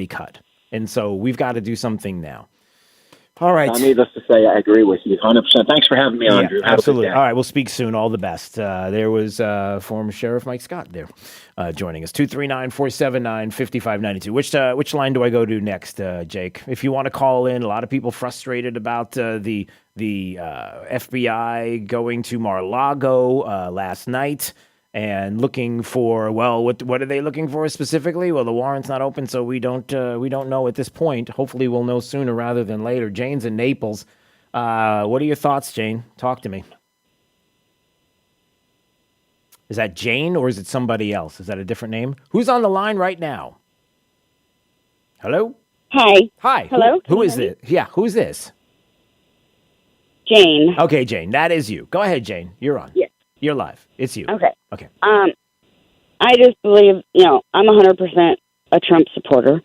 cut. And so we've got to do something now. All right. Needless to say, I agree with you 100%. Thanks for having me on, Drew. Absolutely. All right, we'll speak soon. All the best. There was former Sheriff Mike Scott there joining us. 239-479-5592. Which line do I go to next, Jake? If you want to call in, a lot of people frustrated about the FBI going to Mar-a-Lago last night and looking for, well, what are they looking for specifically? Well, the warrant's not open, so we don't know at this point. Hopefully we'll know sooner rather than later. Jane's in Naples. What are your thoughts, Jane? Talk to me. Is that Jane or is it somebody else? Is that a different name? Who's on the line right now? Hello? Hi. Hi. Hello? Who is this? Yeah, who's this? Jane. Okay, Jane, that is you. Go ahead, Jane. You're on. Yeah. You're live. It's you. Okay. Okay. I just believe, I'm 100% a Trump supporter,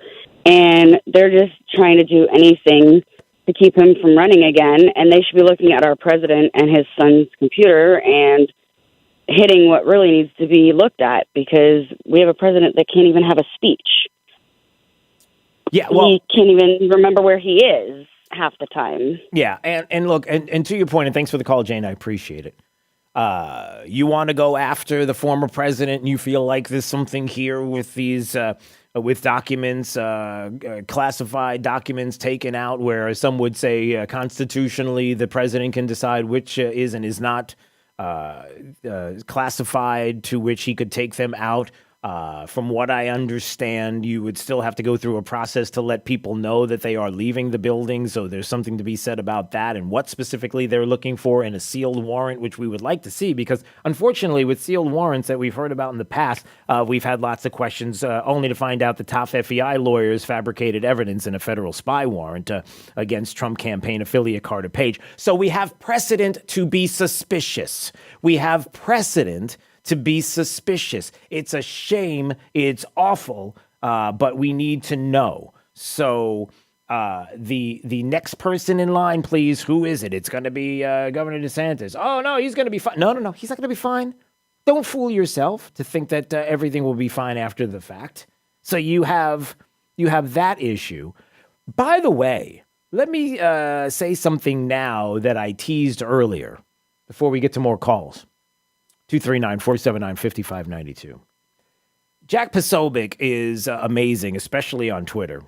and they're just trying to do anything to keep him from running again, and they should be looking at our president and his son's computer and hitting what really needs to be looked at, because we have a president that can't even have a speech. Yeah, well, he can't even remember where he is half the time. Yeah, and look, and to your point, and thanks for the call, Jane, I appreciate it. You want to go after the former president, and you feel like there's something here with these, with documents, classified documents taken out, where some would say constitutionally the president can decide which is and is not classified, to which he could take them out. From what I understand, you would still have to go through a process to let people know that they are leaving the building. So there's something to be said about that and what specifically they're looking for in a sealed warrant, which we would like to see, because unfortunately with sealed warrants that we've heard about in the past, we've had lots of questions only to find out the top FBI lawyers fabricated evidence in a federal spy warrant against Trump campaign affiliate Carter Page. So we have precedent to be suspicious. We have precedent to be suspicious. It's a shame. It's awful, but we need to know. So the next person in line, please, who is it? It's going to be Governor DeSantis. Oh, no, he's going to be fine. No, he's not going to be fine. Don't fool yourself to think that everything will be fine after the fact. So you have that issue. By the way, let me say something now that I teased earlier before we get to more calls. 239-479-5592. Jack Posobiec is amazing, especially on Twitter.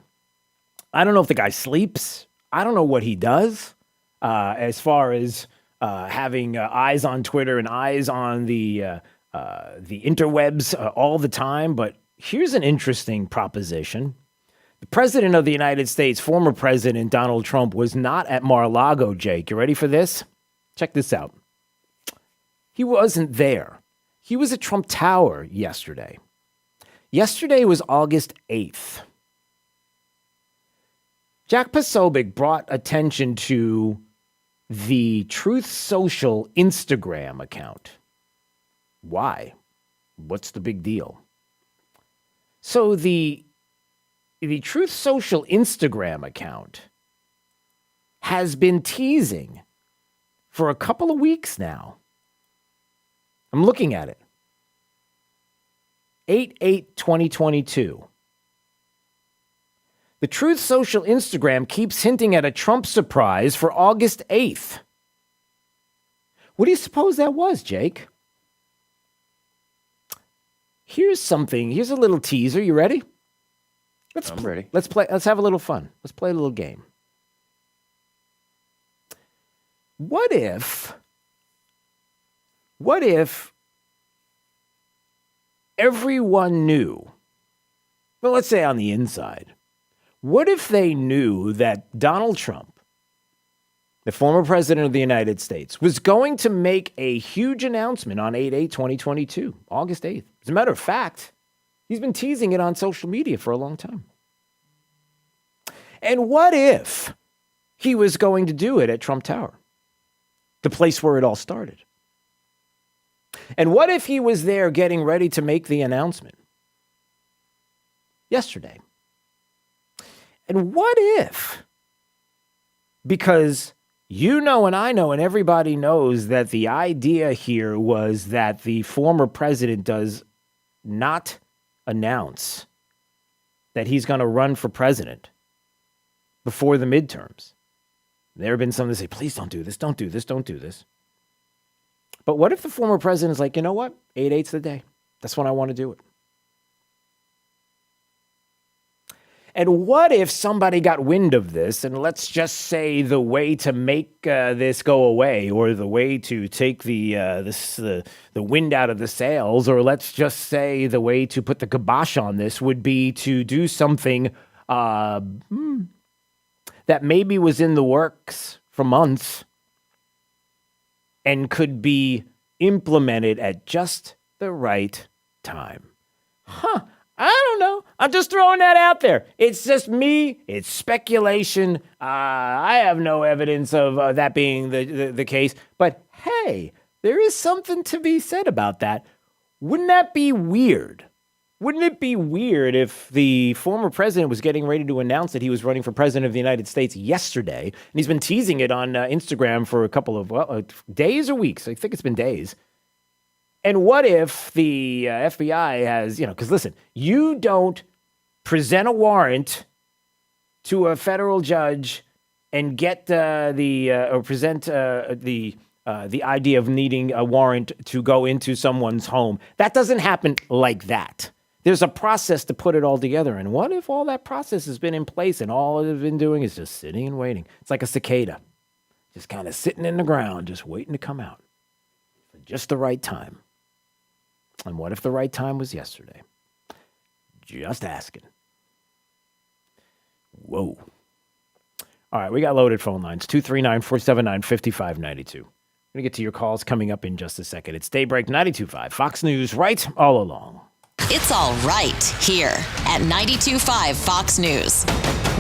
I don't know if the guy sleeps. I don't know what he does as far as having eyes on Twitter and eyes on the interwebs all the time. But here's an interesting proposition. The president of the United States, former president Donald Trump, was not at Mar-a-Lago, Jake. You ready for this? Check this out. He wasn't there. He was at Trump Tower yesterday. Yesterday was August 8th. Jack Posobiec brought attention to the Truth Social Instagram account. Why? What's the big deal? So the Truth Social Instagram account has been teasing for a couple of weeks now. I'm looking at it. 8/8/2022. The Truth Social Instagram keeps hinting at a Trump surprise for August 8th. What do you suppose that was, Jake? Here's a little teaser. You ready? I'm ready. Let's have a little fun. Let's play a little game. What if everyone knew, well, let's say on the inside, what if they knew that Donald Trump, the former president of the United States, was going to make a huge announcement on 8/8/2022, August 8th? As a matter of fact, he's been teasing it on social media for a long time. And what if he was going to do it at Trump Tower, the place where it all started? And what if he was there getting ready to make the announcement yesterday? And what if, because you know and I know and everybody knows that the idea here was that the former president does not announce that he's going to run for president before the midterms. There have been some that say, please don't do this, don't do this, don't do this. But what if the former president is like, you know what? 8/8's the day. That's when I want to do it. And what if somebody got wind of this, and let's just say the way to make this go away, or the way to take the wind out of the sails, or let's just say the way to put the kibosh on this would be to do something that maybe was in the works for months and could be implemented at just the right time. I don't know. I'm just throwing that out there. It's just me. It's speculation. I have no evidence of that being the case. But hey, there is something to be said about that. Wouldn't that be weird? Wouldn't it be weird if the former president was getting ready to announce that he was running for president of the United States yesterday, and he's been teasing it on Instagram for a couple of days or weeks? I think it's been days. And what if the FBI has, because listen, you don't present a warrant to a federal judge and get or present the idea of needing a warrant to go into someone's home. That doesn't happen like that. There's a process to put it all together. And what if all that process has been in place and all they've been doing is just sitting and waiting? It's like a cicada, just kind of sitting in the ground, just waiting to come out for just the right time. And what if the right time was yesterday? Just asking. Whoa. All right, we got loaded phone lines. 239-479-5592. We're going to get to your calls coming up in just a second. It's Daybreak 92.5, Fox News, right all along. It's all right here at 92.5 Fox News.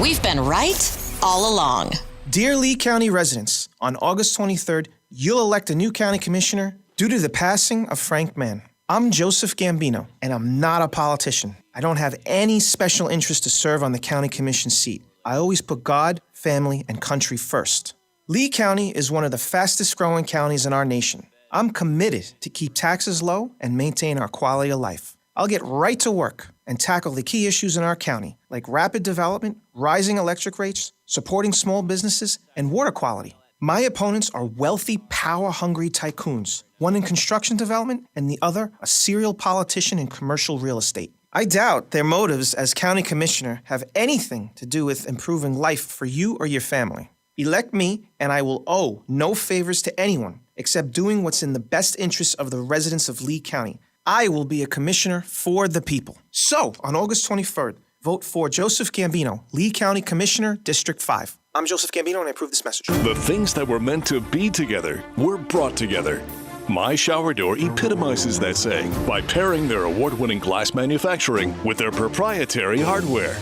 We've been right all along. Dear Lee County residents, on August 23rd, you'll elect a new county commissioner due to the passing of Frank Mann. I'm Joseph Gambino, and I'm not a politician. I don't have any special interest to serve on the county commission seat. I always put God, family, and country first. Lee County is one of the fastest growing counties in our nation. I'm committed to keep taxes low and maintain our quality of life. I'll get right to work and tackle the key issues in our county, like rapid development, rising electric rates, supporting small businesses, and water quality. My opponents are wealthy, power-hungry tycoons, one in construction development and the other a serial politician in commercial real estate. I doubt their motives as county commissioner have anything to do with improving life for you or your family. Elect me, and I will owe no favors to anyone except doing what's in the best interest of the residents of Lee County. I will be a commissioner for the people. So, on August 23rd, vote for Joseph Gambino, Lee County Commissioner, District 5. I'm Joseph Gambino, and I approve this message. The things that were meant to be together were brought together. My Shower Door epitomizes that saying by pairing their award-winning glass manufacturing with their proprietary hardware.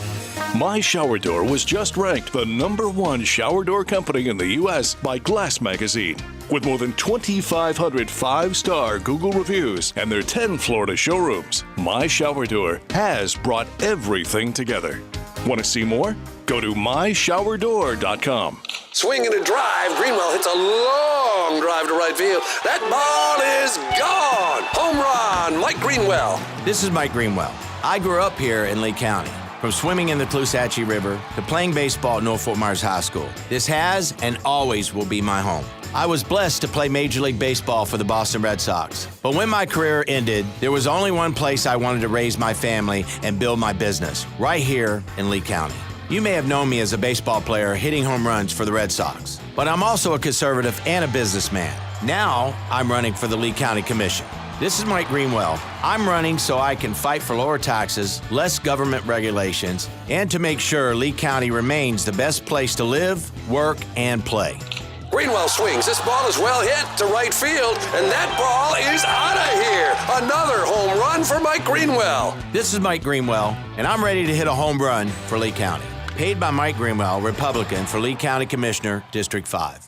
My Shower Door was just ranked the #1 shower door company in the U.S. by Glass Magazine. With more than 2,500 5-star Google reviews and their 10 Florida showrooms, My Shower Door has brought everything together. Want to see more? Go to myshowerdoor.com. Swing and a drive. Greenwell hits a long drive to right field. That ball is gone. Home run, Mike Greenwell. This is Mike Greenwell. I grew up here in Lee County. From swimming in the Caloosahatchee River to playing baseball at North Fort Myers High School, this has and always will be my home. I was blessed to play Major League Baseball for the Boston Red Sox. But when my career ended, there was only one place I wanted to raise my family and build my business, right here in Lee County. You may have known me as a baseball player hitting home runs for the Red Sox, but I'm also a conservative and a businessman. Now I'm running for the Lee County Commission. This is Mike Greenwell. I'm running so I can fight for lower taxes, less government regulations, and to make sure Lee County remains the best place to live, work, and play. Greenwell swings. This ball is well hit to right field, and that ball is out of here. Another home run for Mike Greenwell. This is Mike Greenwell, and I'm ready to hit a home run for Lee County. Paid by Mike Greenwell, Republican for Lee County Commissioner, District 5.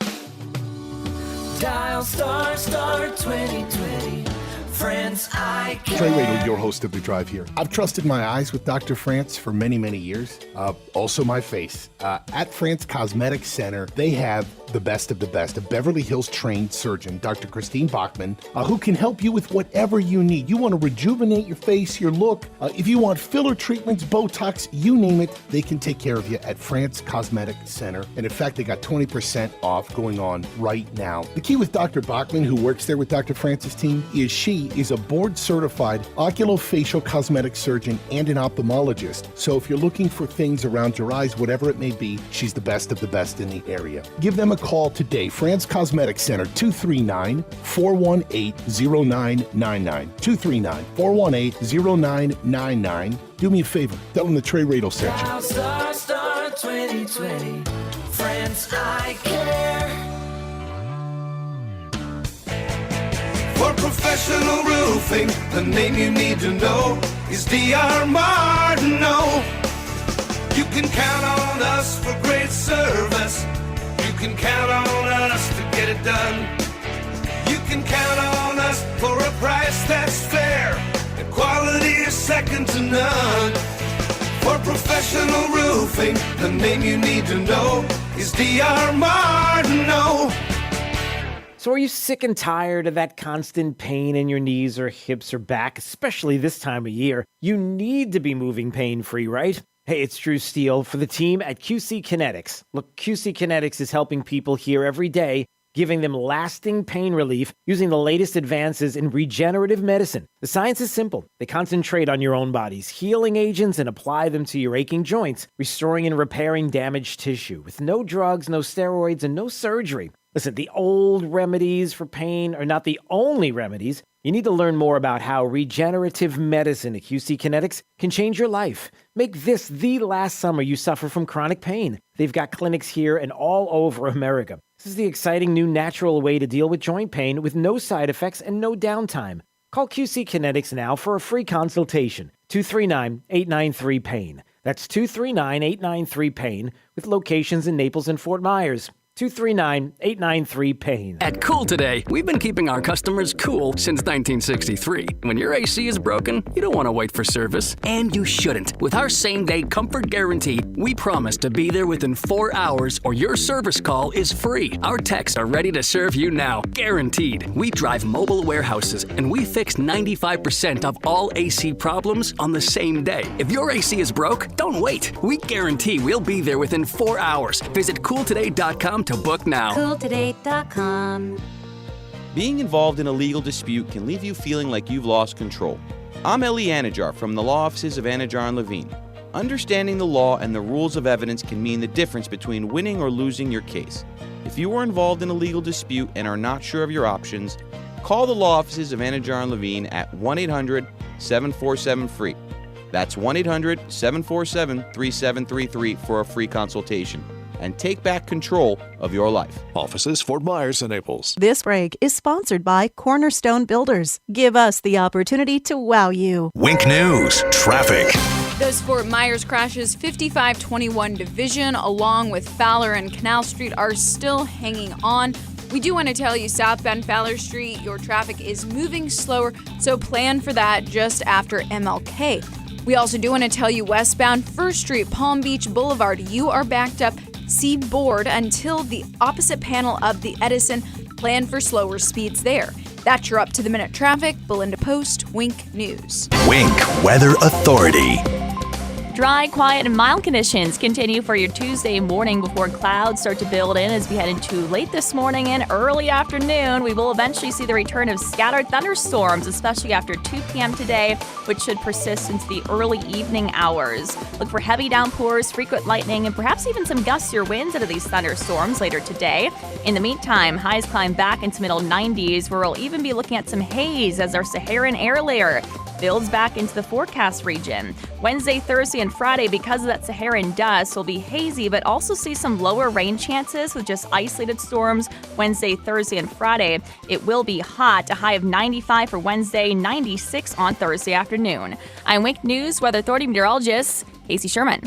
Dial star 2020. France, I care. Trey Radel, your host of The Drive here. I've trusted my eyes with Dr. France for many, many years. Also my face. At France Cosmetic Center, they have the best of the best, a Beverly Hills trained surgeon, Dr. Christine Bachman, who can help you with whatever you need. You want to rejuvenate your face, your look. If you want filler treatments, Botox, you name it, they can take care of you at France Cosmetic Center. And in fact, they got 20% off going on right now. The key with Dr. Bachman, who works there with Dr. France's team, is she is a board-certified oculofacial cosmetic surgeon and an ophthalmologist. So if you're looking for things around your eyes, whatever it may be, she's the best of the best in the area. Give them a call today. France Cosmetic Center, 239-418-0999. 239-418-0999. Do me a favor. Tell them the Trey Radel sent you. Dial star 2020. France, I care. For professional roofing, the name you need to know is D.R. Martineau. You can count on us for great service. You can count on us to get it done. You can count on us for a price that's fair. The quality is second to none. For professional roofing, the name you need to know is D.R. Martineau. So are you sick and tired of that constant pain in your knees or hips or back, especially this time of year? You need to be moving pain-free, right? Hey, it's Drew Steele for the team at QC Kinetics. Look, QC Kinetics is helping people here every day, giving them lasting pain relief using the latest advances in regenerative medicine. The science is simple. They concentrate on your own body's healing agents and apply them to your aching joints, restoring and repairing damaged tissue with no drugs, no steroids, and no surgery. Listen, the old remedies for pain are not the only remedies. You need to learn more about how regenerative medicine at QC Kinetics can change your life. Make this the last summer you suffer from chronic pain. They've got clinics here and all over America. This is the exciting new natural way to deal with joint pain with no side effects and no downtime. Call QC Kinetics now for a free consultation. 239-893-PAIN. That's 239-893-PAIN with locations in Naples and Fort Myers. 239-893-PAIN. At Cool Today, we've been keeping our customers cool since 1963. When your AC is broken, you don't want to wait for service. And you shouldn't. With our same-day comfort guarantee, we promise to be there within 4 hours or your service call is free. Our techs are ready to serve you now, guaranteed. We drive mobile warehouses, and we fix 95% of all AC problems on the same day. If your AC is broke, don't wait. We guarantee we'll be there within 4 hours. Visit CoolToday.com to book now. CoolToday.com. Being involved in a legal dispute can leave you feeling like you've lost control. I'm Eli Anajar from the law offices of Anajar and Levine. Understanding the law and the rules of evidence can mean the difference between winning or losing your case. If you are involved in a legal dispute and are not sure of your options, call the law offices of Anajar and Levine at 1-800-747-FREE. That's 1-800-747-3733 for a free consultation. And take back control of your life. Offices Fort Myers and Naples. This break is sponsored by Cornerstone Builders. Give us the opportunity to wow you. Wink News, traffic. Those Fort Myers crashes, 5521 Division, along with Fowler and Canal Street, are still hanging on. We do want to tell you, southbound Fowler Street, your traffic is moving slower, so plan for that just after MLK. We also do want to tell you, westbound 1st Street, Palm Beach Boulevard, you are backed up seaboard until the opposite panel of the Edison. Plan for slower speeds there. That's your up-to-the-minute traffic. Belinda Post, Wink News. Wink Weather Authority. Dry, quiet, and mild conditions continue for your Tuesday morning before clouds start to build in as we head into late this morning and early afternoon. We will eventually see the return of scattered thunderstorms, especially after 2 p.m. today, which should persist into the early evening hours. Look for heavy downpours, frequent lightning, and perhaps even some gustier winds out of these thunderstorms later today. In the meantime, highs climb back into middle 90s, where we'll even be looking at some haze as our Saharan air layer builds back into the forecast region. Wednesday, Thursday, and Friday, because of that Saharan dust, will be hazy, but also see some lower rain chances with just isolated storms Wednesday, Thursday, and Friday. It will be hot, a high of 95 for Wednesday, 96 on Thursday afternoon. I'm Wink News Weather Authority meteorologist Casey Sherman.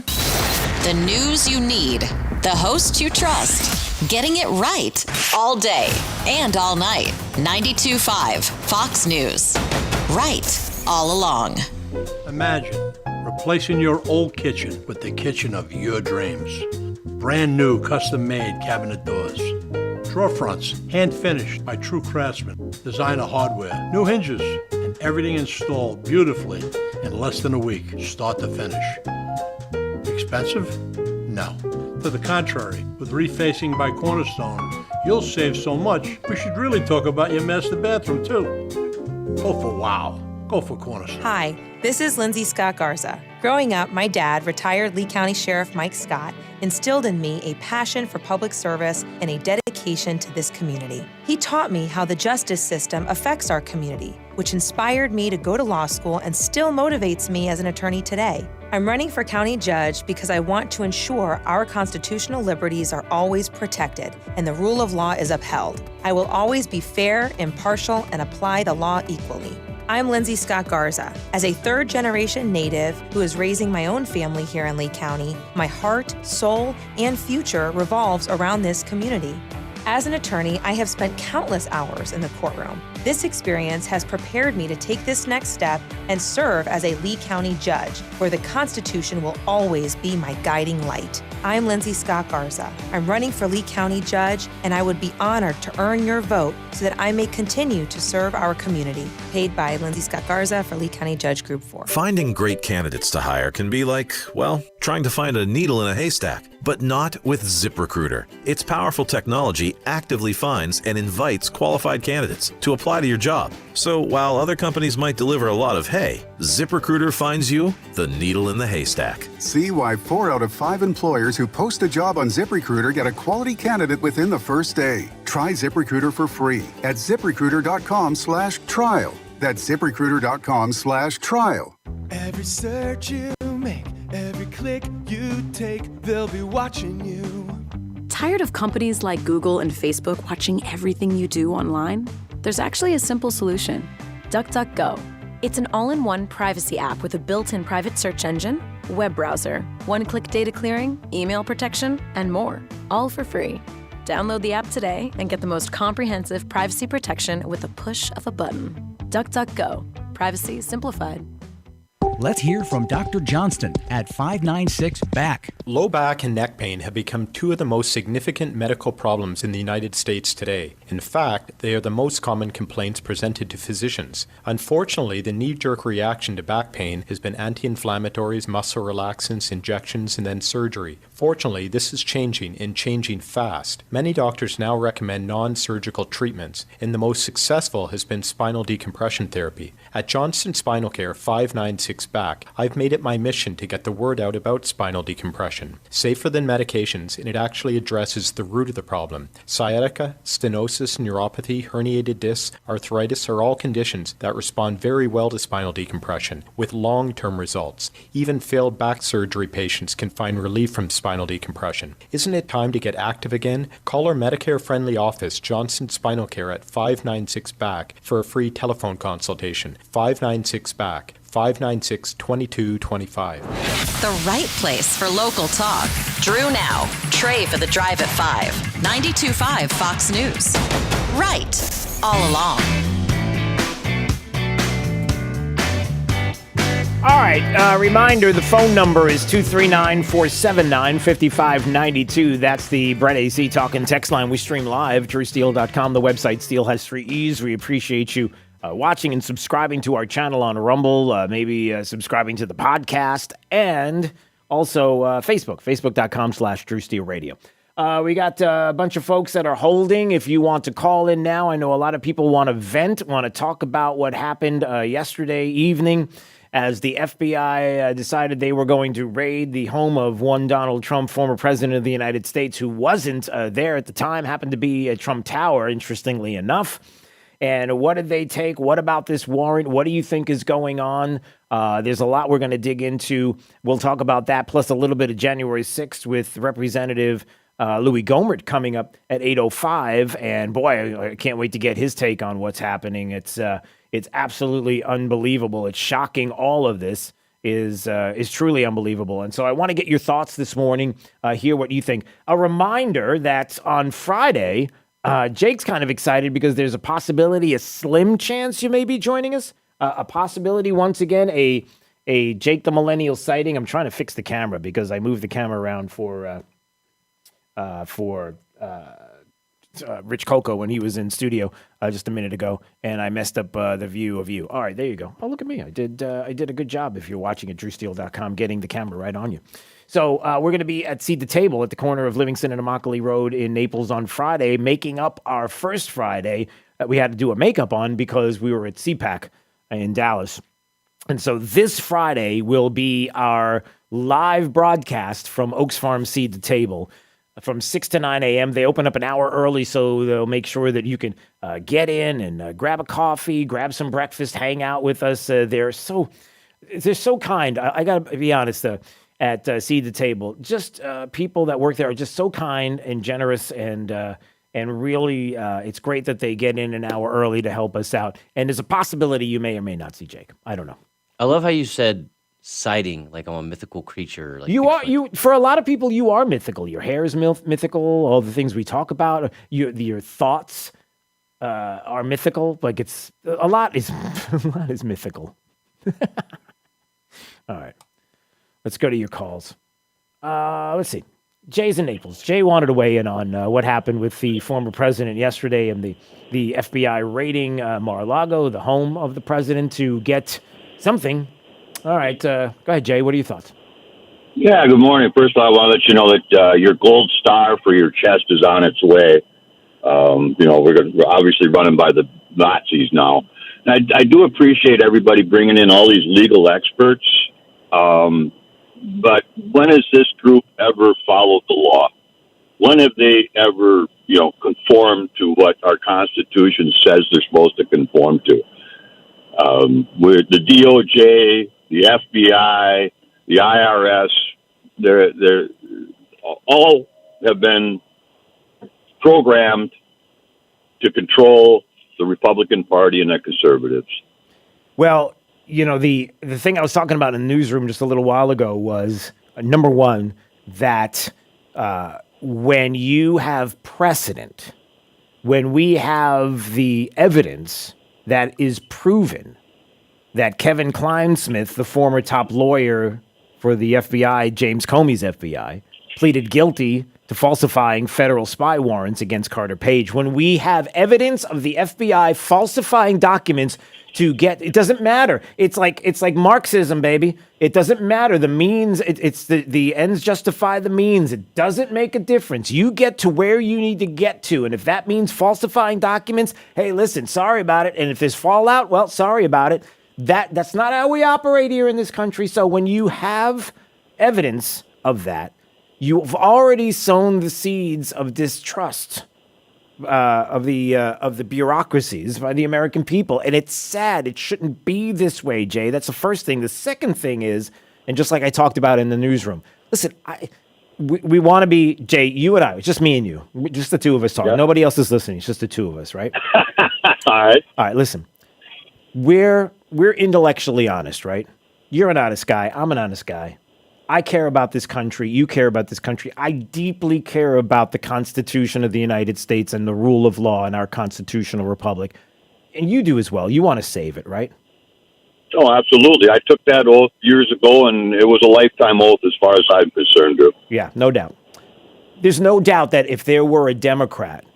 The news you need, the host you trust, getting it right all day and all night. 92.5 Fox News. Right all along. Imagine replacing your old kitchen with the kitchen of your dreams. Brand new custom-made cabinet doors. Drawer fronts, hand-finished by true craftsmen. Designer hardware, new hinges, and everything installed beautifully in less than a week, start to finish. Expensive? No. To the contrary, with refacing by Cornerstone, you'll save so much, we should really talk about your master bathroom too. Go for wow. Go for Cornerstone. Hi, this is Lindsay Scott Garza. Growing up, my dad, retired Lee County Sheriff Mike Scott, instilled in me a passion for public service and a dedication to this community. He taught me how the justice system affects our community, which inspired me to go to law school and still motivates me as an attorney today. I'm running for county judge because I want to ensure our constitutional liberties are always protected and the rule of law is upheld. I will always be fair, impartial, and apply the law equally. I'm Lindsay Scott Garza. As a third-generation native who is raising my own family here in Lee County, my heart, soul, and future revolves around this community. As an attorney, I have spent countless hours in the courtroom. This experience has prepared me to take this next step and serve as a Lee County judge, where the Constitution will always be my guiding light. I'm Lindsay Scott Garza. I'm running for Lee County judge, and I would be honored to earn your vote so that I may continue to serve our community. Paid by Lindsay Scott Garza for Lee County Judge Group 4. Finding great candidates to hire can be like, well, trying to find a needle in a haystack. But not with ZipRecruiter. Its powerful technology actively finds and invites qualified candidates to apply to your job. So while other companies might deliver a lot of hay, ZipRecruiter finds you the needle in the haystack. See why 4 out of 5 employers who post a job on ZipRecruiter get a quality candidate within the first day. Try ZipRecruiter for free at ZipRecruiter.com/trial. That's ZipRecruiter.com/trial. Every search you make, every click you take, they'll be watching you. Tired of companies like Google and Facebook watching everything you do online? There's actually a simple solution. DuckDuckGo. It's an all-in-one privacy app with a built-in private search engine, web browser, one-click data clearing, email protection, and more, all for free. Download the app today and get the most comprehensive privacy protection with a push of a button. DuckDuckGo. Privacy simplified. Let's hear from Dr. Johnston at 596-BACK. Low back and neck pain have become 2 of the most significant medical problems in the United States today. In fact, they are the most common complaints presented to physicians. Unfortunately, the knee-jerk reaction to back pain has been anti-inflammatories, muscle relaxants, injections, and then surgery. Fortunately, this is changing and changing fast. Many doctors now recommend non-surgical treatments, and the most successful has been spinal decompression therapy. At Johnston Spinal Care 596-BACK, I've made it my mission to get the word out about spinal decompression. Safer than medications, and it actually addresses the root of the problem. Sciatica, stenosis, neuropathy, herniated discs, arthritis are all conditions that respond very well to spinal decompression, with long-term results. Even failed back surgery patients can find relief from spinal decompression. Isn't it time to get active again? Call our Medicare-friendly office, Johnston Spinal Care, at 596-BACK for a free telephone consultation. 596-BACK. 596-2225. The right place for local talk. Drew now. Trey for the drive at 5. 92.5 Fox News. Right. All along. All right, reminder, the phone number is 239-479-5592. That's the Brett AC Talk and Text line. We stream live, drewsteele.com. The website, Steele has 3 E's. We appreciate you watching and subscribing to our channel on Rumble, maybe subscribing to the podcast, and also Facebook, facebook.com/drewsteeleradio. We got a bunch of folks that are holding. If you want to call in now, I know a lot of people want to vent, want to talk about what happened yesterday evening as the FBI decided they were going to raid the home of one Donald Trump, former president of the United States, who wasn't there at the time, happened to be at Trump Tower, interestingly enough. And what did they take? What about this warrant? What do you think is going on? There's a lot we're going to dig into. We'll talk about that, plus a little bit of January 6th with Representative Louis Gohmert coming up at 8:05. And boy, I can't wait to get his take on what's happening. It's absolutely unbelievable. It's shocking. All of this is truly unbelievable. And so I want to get your thoughts this morning, hear what you think. A reminder that on Friday, Jake's kind of excited because there's a possibility, a slim chance you may be joining us. A possibility, once again, a Jake the Millennial sighting. I'm trying to fix the camera because I moved the camera around for Rich Coco when he was in studio just a minute ago, and I messed up the view of you. All right, there you go. Oh, look at me. I did a good job if you're watching at drewsteele.com, getting the camera right on you. So we're going to be at Seed the Table at the corner of Livingston and Immokalee Road in Naples on Friday, making up our first Friday that we had to do a makeup on because we were at CPAC in Dallas. And so this Friday will be our live broadcast from Oaks Farm Seed the Table. From 6 to 9 a.m. They open up an hour early, so they'll make sure that you can get in and grab a coffee, grab some breakfast, hang out with us. They're so kind. I got to be honest, at Seed the Table, just people that work there are just so kind and generous, and really it's great that they get in an hour early to help us out. And there's a possibility you may or may not see Jake. I don't know. I love how you said sighting, like I'm a mythical creature. Like for a lot of people, you are mythical. Your hair is mythical. All the things we talk about, your thoughts are mythical. Like a lot is mythical. All right, let's go to your calls. Let's see. Jay's in Naples. Jay wanted to weigh in on what happened with the former president yesterday and the FBI raiding Mar-A-Lago, the home of the president, to get something. All right, go ahead, Jay. What are your thoughts? Yeah, good morning. First of all, I want to let you know that your gold star for your chest is on its way. We're obviously running by the Nazis now. And I do appreciate everybody bringing in all these legal experts. But when has this group ever followed the law? When have they ever, conformed to what our Constitution says they're supposed to conform to? With the DOJ, the FBI, the IRS, they're all have been programmed to control the Republican Party and the conservatives. Well, the thing I was talking about in the newsroom just a little while ago was, number one, that when you have precedent, when we have the evidence that is proven that Kevin Kleinsmith, the former top lawyer for the FBI, James Comey's FBI, pleaded guilty to falsifying federal spy warrants against Carter Page. When we have evidence of the FBI falsifying documents to get, it doesn't matter. It's like Marxism, baby. It doesn't matter. The means, it's the ends justify the means. It doesn't make a difference. You get to where you need to get to. And if that means falsifying documents, hey, listen, sorry about it. And if there's fallout, well, sorry about it. That's not how we operate here in this country. So when you have evidence of that, you've already sown the seeds of distrust of the bureaucracies by the American people. And it's sad. It shouldn't be this way, Jay. That's the first thing. The second thing is, and just like I talked about in the newsroom, listen, we want to be, Jay, you and I, it's just me and you, just the two of us talking. Yep. Nobody else is listening. It's just the two of us, right? All right. All right, listen. We're we're intellectually honest, right? You're an honest guy. I'm an honest guy. I care about this country. You care about this country. I deeply care about the Constitution of the United States and the rule of law in our constitutional republic. And you do as well. You want to save it, right? Oh, absolutely. I took that oath years ago, and it was a lifetime oath as far as I'm concerned, Drew. Yeah, no doubt. There's no doubt that if there were a Democrat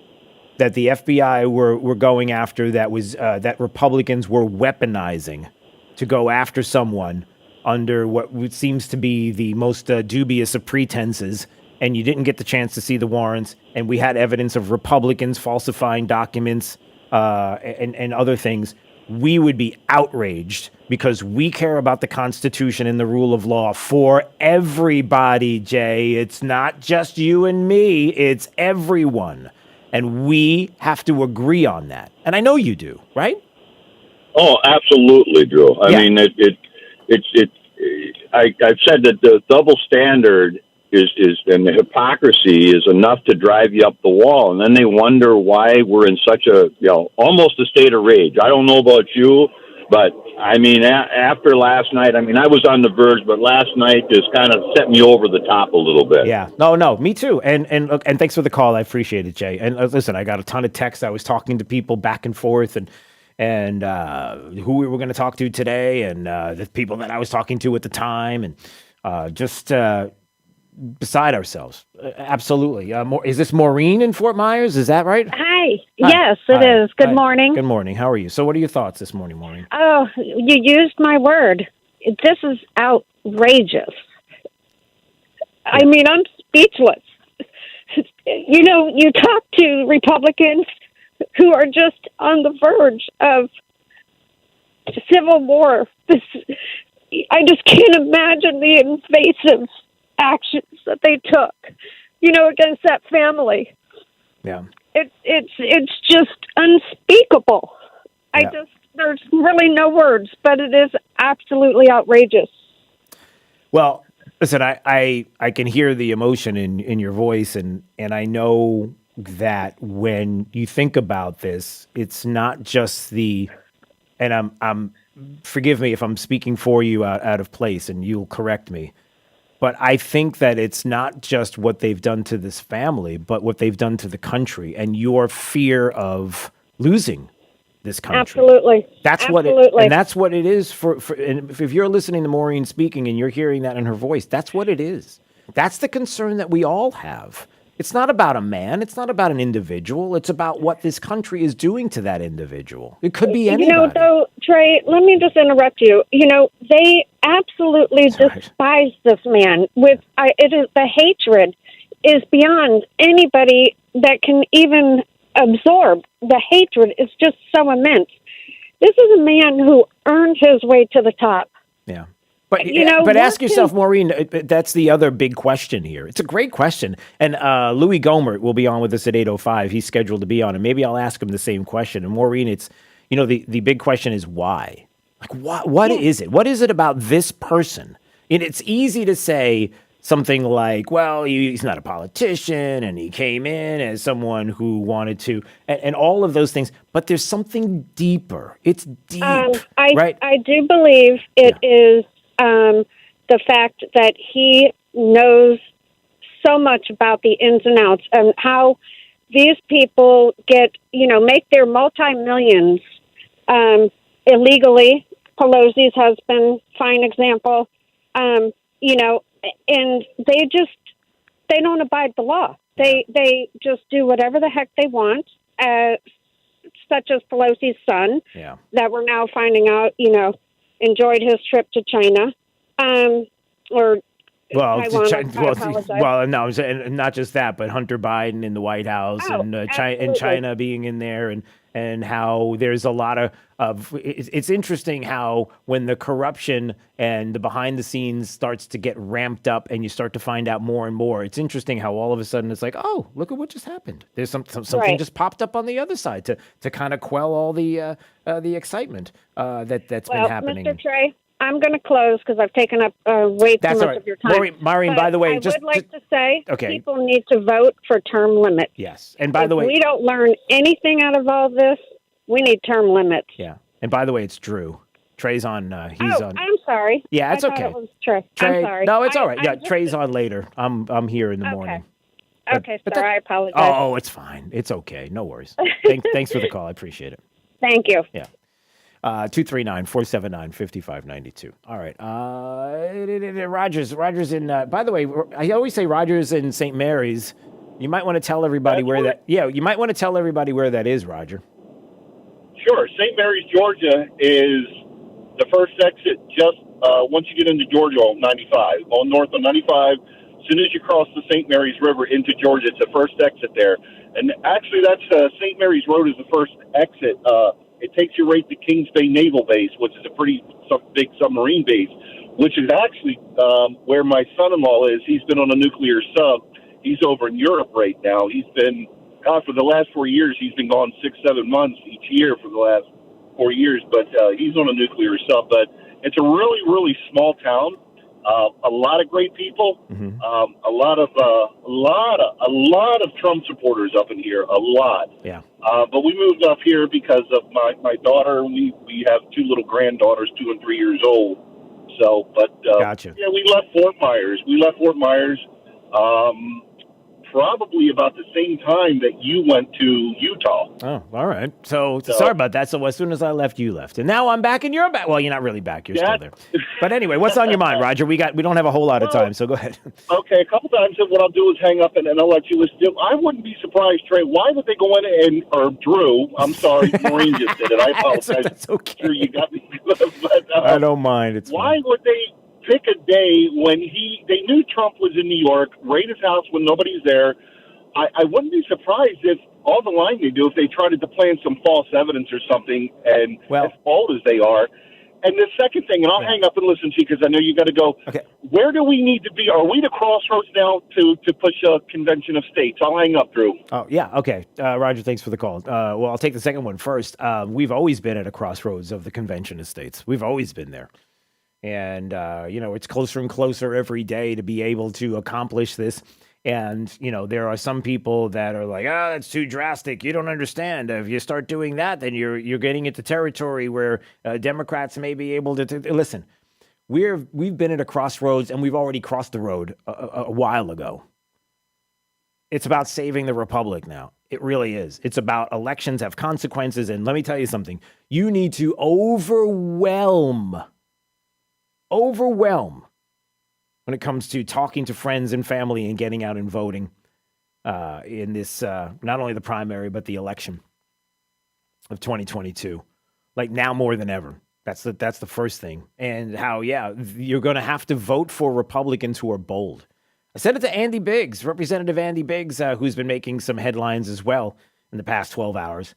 that the FBI were going after, that was that Republicans were weaponizing to go after someone under what seems to be the most dubious of pretenses, and you didn't get the chance to see the warrants, and we had evidence of Republicans falsifying documents and other things, we would be outraged because we care about the Constitution and the rule of law for everybody, Jay. It's not just you and me, it's everyone. And we have to agree on that. And I know you do, right? Oh, absolutely, Drew. I mean, I've said that the double standard is and the hypocrisy is enough to drive you up the wall, and then they wonder why we're in such a almost a state of rage. I don't know about you, but I mean, after last night, I mean, I was on the verge, but last night just kind of set me over the top a little bit. Yeah, no, me too. And thanks for the call. I appreciate it, Jay. And listen, I got a ton of texts. I was talking to people back and forth, and who we were going to talk to today, and the people that I was talking to at the time, and just beside ourselves. Absolutely. Is this Maureen in Fort Myers? Is that right? Hi. Yes, it is. Good morning. Good morning. How are you? So what are your thoughts this morning, Maureen? Oh, you used my word. This is outrageous. I mean, I'm speechless. You know, you talk to Republicans who are just on the verge of civil war. I just can't imagine the invasive actions that they took, against that family. Yeah. It's just unspeakable. There's really no words, but it is absolutely outrageous. Well, listen, I can hear the emotion in your voice, and I know that when you think about this, it's not just and I'm forgive me if I'm speaking for you out of place, and you'll correct me, but I think that it's not just what they've done to this family, but what they've done to the country, and your fear of losing this country. Absolutely. That's what it is for and if you're listening to Maureen speaking and you're hearing that in her voice, that's what it is. That's the concern that we all have. It's not about a man. It's not about an individual. It's about what this country is doing to that individual. It could be anybody. Though, Trey, let me just interrupt you. They absolutely despise this man. The hatred is beyond anybody that can even absorb. The hatred is just so immense. This is a man who earned his way to the top. Yeah. But ask yourself, Maureen, that's the other big question here. It's a great question. And Louis Gohmert will be on with us at 8:05. He's scheduled to be on, and maybe I'll ask him the same question. And Maureen, it's, the big question is why? Like, what is it? What is it about this person? And it's easy to say something like, well, he's not a politician, and he came in as someone who wanted to, and all of those things. But there's something deeper. It's deep, right? I do believe it is the fact that he knows so much about the ins and outs and how these people make their multi-millions illegally. Pelosi's husband, fine example, and they don't abide the law. They just do whatever the heck they want, such as Pelosi's son, that we're now finding out, enjoyed his trip to China, or Taiwan. No, and not just that, but Hunter Biden in the White House, and China being in there, and how there's a lot of it's interesting how when the corruption and the behind the scenes starts to get ramped up, and you start to find out more and more. It's interesting how all of a sudden it's like, oh, look at what just happened. There's something just popped up on the other side to kind of quell all the excitement that's been happening. Mr. Trey, I'm going to close because I've taken up way too much of your time. Maureen, by the way, I would like to say people need to vote for term limits. Yes, and by the way, if we don't learn anything out of all this, we need term limits. Yeah, and by the way, it's Drew. Trey's on. He's on. I'm sorry. Yeah, it's I thought okay. It was Trey. Trey, I'm sorry. no, it's all right. I Yeah, just- Trey's on later. I'm here in the morning. Okay, sorry. I apologize. Oh, it's fine. It's okay. No worries. Thanks for the call. I appreciate it. Thank you. Yeah. 239-479-5592. All right. Roger's in, by the way, I always say Roger's in St. Mary's. You might want to tell everybody where that, you might want to tell everybody where that is, Roger. Sure. St. Mary's, Georgia is the first exit just once you get into Georgia on 95. Going north on 95, as soon as you cross the St. Mary's River into Georgia, it's the first exit there. And actually, that's St. Mary's Road is the first exit. It takes you right to Kings Bay Naval Base, which is a pretty big submarine base, which is actually where my son-in-law is. He's been on a nuclear sub. He's over in Europe right now. He's been, for the last 4 years, he's been gone 6-7 months each year for the last 4 years, but he's on a nuclear sub. But it's a really, really small town. A lot of great people. Mm-hmm. A lot of Trump supporters up in here. A lot. Yeah. But we moved up here because of my daughter. We have two little granddaughters, 2 and 3 years old. So, but gotcha. Yeah, we left Fort Myers. Probably about the same time that you went to Utah. Oh, all right. So sorry about that. So as soon as I left, you left, and now I'm back, and you're back. Well, you're not really back. You're still there. But anyway, what's on your mind, Roger? We don't have a whole lot of time, so go ahead. Okay, a couple times. What I'll do is hang up, and I'll let you listen. I wouldn't be surprised, Trey. Why would they go in or Drew? I'm sorry, Maureen just did it. I apologize. That's okay. Sure, you got me. But, I don't mind. It's why fine. would they pick a day when they knew Trump was in New York, raid his house when nobody's there? I wouldn't be surprised if all the lying they do, if they tried to plant some false evidence or something, and as bold as they are. And the second thing, and I'll hang up and listen to you because I know you got to go. Okay. Where do we need to be? Are we the crossroads now to push a convention of states? I'll hang up, Drew. Oh, yeah. Okay. Roger, thanks for the call. Well, I'll take the second one first. We've always been at a crossroads of the convention of states. We've always been there. And, it's closer and closer every day to be able to accomplish this. And, there are some people that are like, that's too drastic. You don't understand. If you start doing that, then you're getting into territory where Democrats may be able to listen. We've been at a crossroads, and we've already crossed the road a while ago. It's about saving the republic now. It really is. It's about elections have consequences. And let me tell you something. You need to overwhelm when it comes to talking to friends and family and getting out and voting in this, not only the primary, but the election of 2022. Like now more than ever. That's the first thing. And how, you're going to have to vote for Republicans who are bold. I said it to Andy Biggs, Representative Andy Biggs, who's been making some headlines as well in the past 12 hours.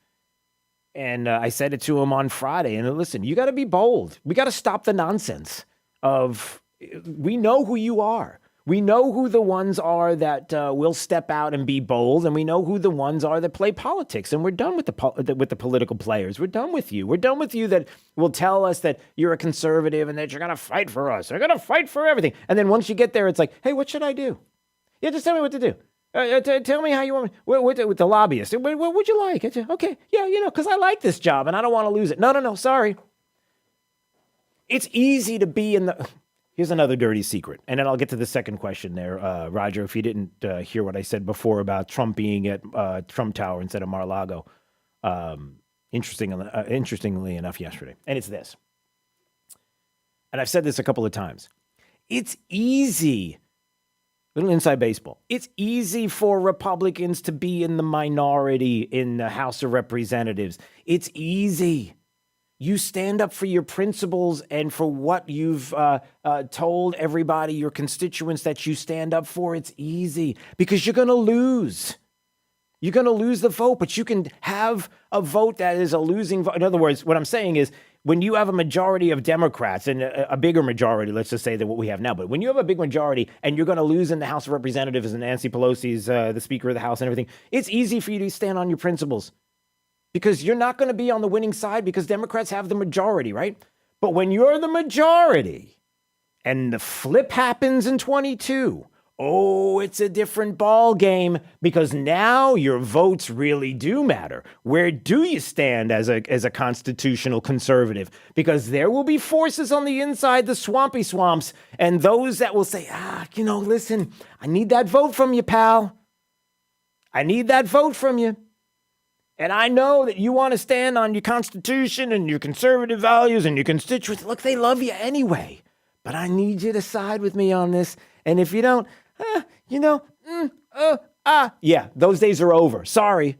And I said it to him on Friday. And listen, you got to be bold. We got to stop the nonsense of... We know who you are. We know who the ones are that will step out and be bold, and we know who the ones are that play politics. And we're done with the political players. We're done with you. We're done with you that will tell us that you're a conservative and that you're going to fight for us. You're going to fight for everything. And then once you get there, it's like, hey, what should I do? Yeah, just tell me what to do. Tell me how you want me. With the lobbyist. What would you like? Okay, because I like this job and I don't want to lose it. No, sorry. It's easy to be in the... Here's another dirty secret. And then I'll get to the second question there, Roger, if you didn't hear what I said before about Trump being at Trump Tower instead of Mar-a-Lago. Interestingly enough yesterday. And it's this. And I've said this a couple of times. It's easy, little inside baseball. It's easy for Republicans to be in the minority in the House of Representatives. It's easy. You stand up for your principles and for what you've told everybody, your constituents that you stand up for. It's easy because you're going to lose. You're going to lose the vote, but you can have a vote that is a losing vote. In other words, what I'm saying is when you have a majority of Democrats and a bigger majority, let's just say than what we have now, but when you have a big majority and you're going to lose in the House of Representatives and Nancy Pelosi's the Speaker of the House and everything, it's easy for you to stand on your principles. Because you're not going to be on the winning side because Democrats have the majority, right? But when you're the majority and the flip happens in 22, Oh, it's a different ball game because now your votes really do matter. Where do you stand as a constitutional conservative? Because there will be forces on the inside, the swampy swamps, and those that will say, listen, I need that vote from you, pal. I need that vote from you. And I know that you want to stand on your Constitution and your conservative values and your constituents. Look, they love you anyway. But I need you to side with me on this. And if you don't, those days are over. Sorry.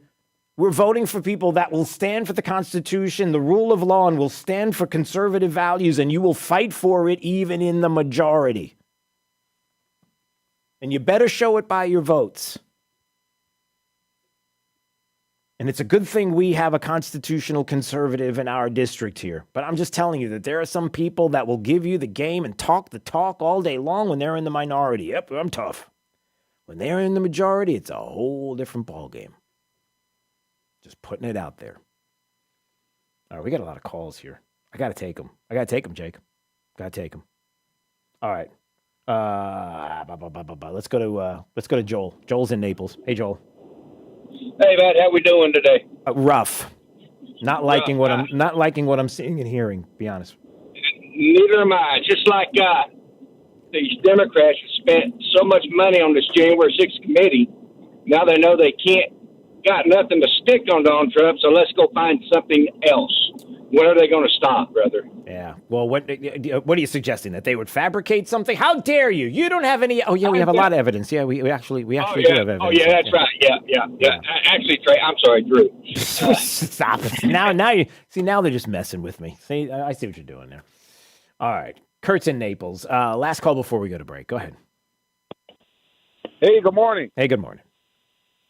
We're voting for people that will stand for the Constitution, the rule of law, and will stand for conservative values, and you will fight for it even in the majority. And you better show it by your votes. And it's a good thing we have a constitutional conservative in our district here. But I'm just telling you that there are some people that will give you the game and talk the talk all day long when they're in the minority. Yep, I'm tough. When they're in the majority, it's a whole different ballgame. Just putting it out there. All right, we got a lot of calls here. I got to take them. Jake. Got to take them. All right. Let's go to Joel. Joel's in Naples. Hey, Joel. Hey, Matt, how we doing today? Rough. Not liking what I'm seeing and hearing, to be honest. Neither am I. Just like these Democrats have spent so much money on this January 6th committee, now they know they got nothing to stick on Donald Trump, so let's go find something else. When are they going to stop, brother? Yeah. Well, what are you suggesting? That they would fabricate something? How dare you? You don't have any. Oh, yeah, we have a lot of evidence. Yeah, we actually do have evidence. Oh, yeah, that's right. Yeah. Actually, Trey, I'm sorry, Drew. Stop it. Now they're just messing with me. See, I see what you're doing there. All right. Kurt's in Naples. Last call before we go to break. Go ahead. Hey, good morning. Hey, good morning.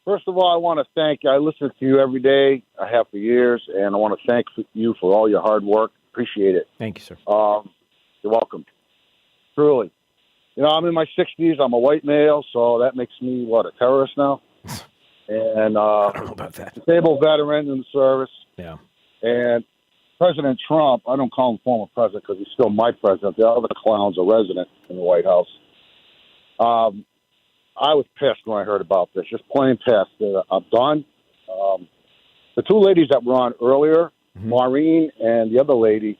First of all, I want to thank you. I listen to you every day. I have for years, and I want to thank you for all your hard work. Appreciate it. Thank you, sir. You're welcome. Truly. I'm in my 60s. I'm a white male, so that makes me, a terrorist now? And I don't know about that. Disabled veteran in the service. Yeah. And President Trump, I don't call him former president because he's still my president. The other clown's a resident in the White House. I was pissed when I heard about this, just plain pissed. I'm done. The two ladies that were on earlier, Maureen and the other lady,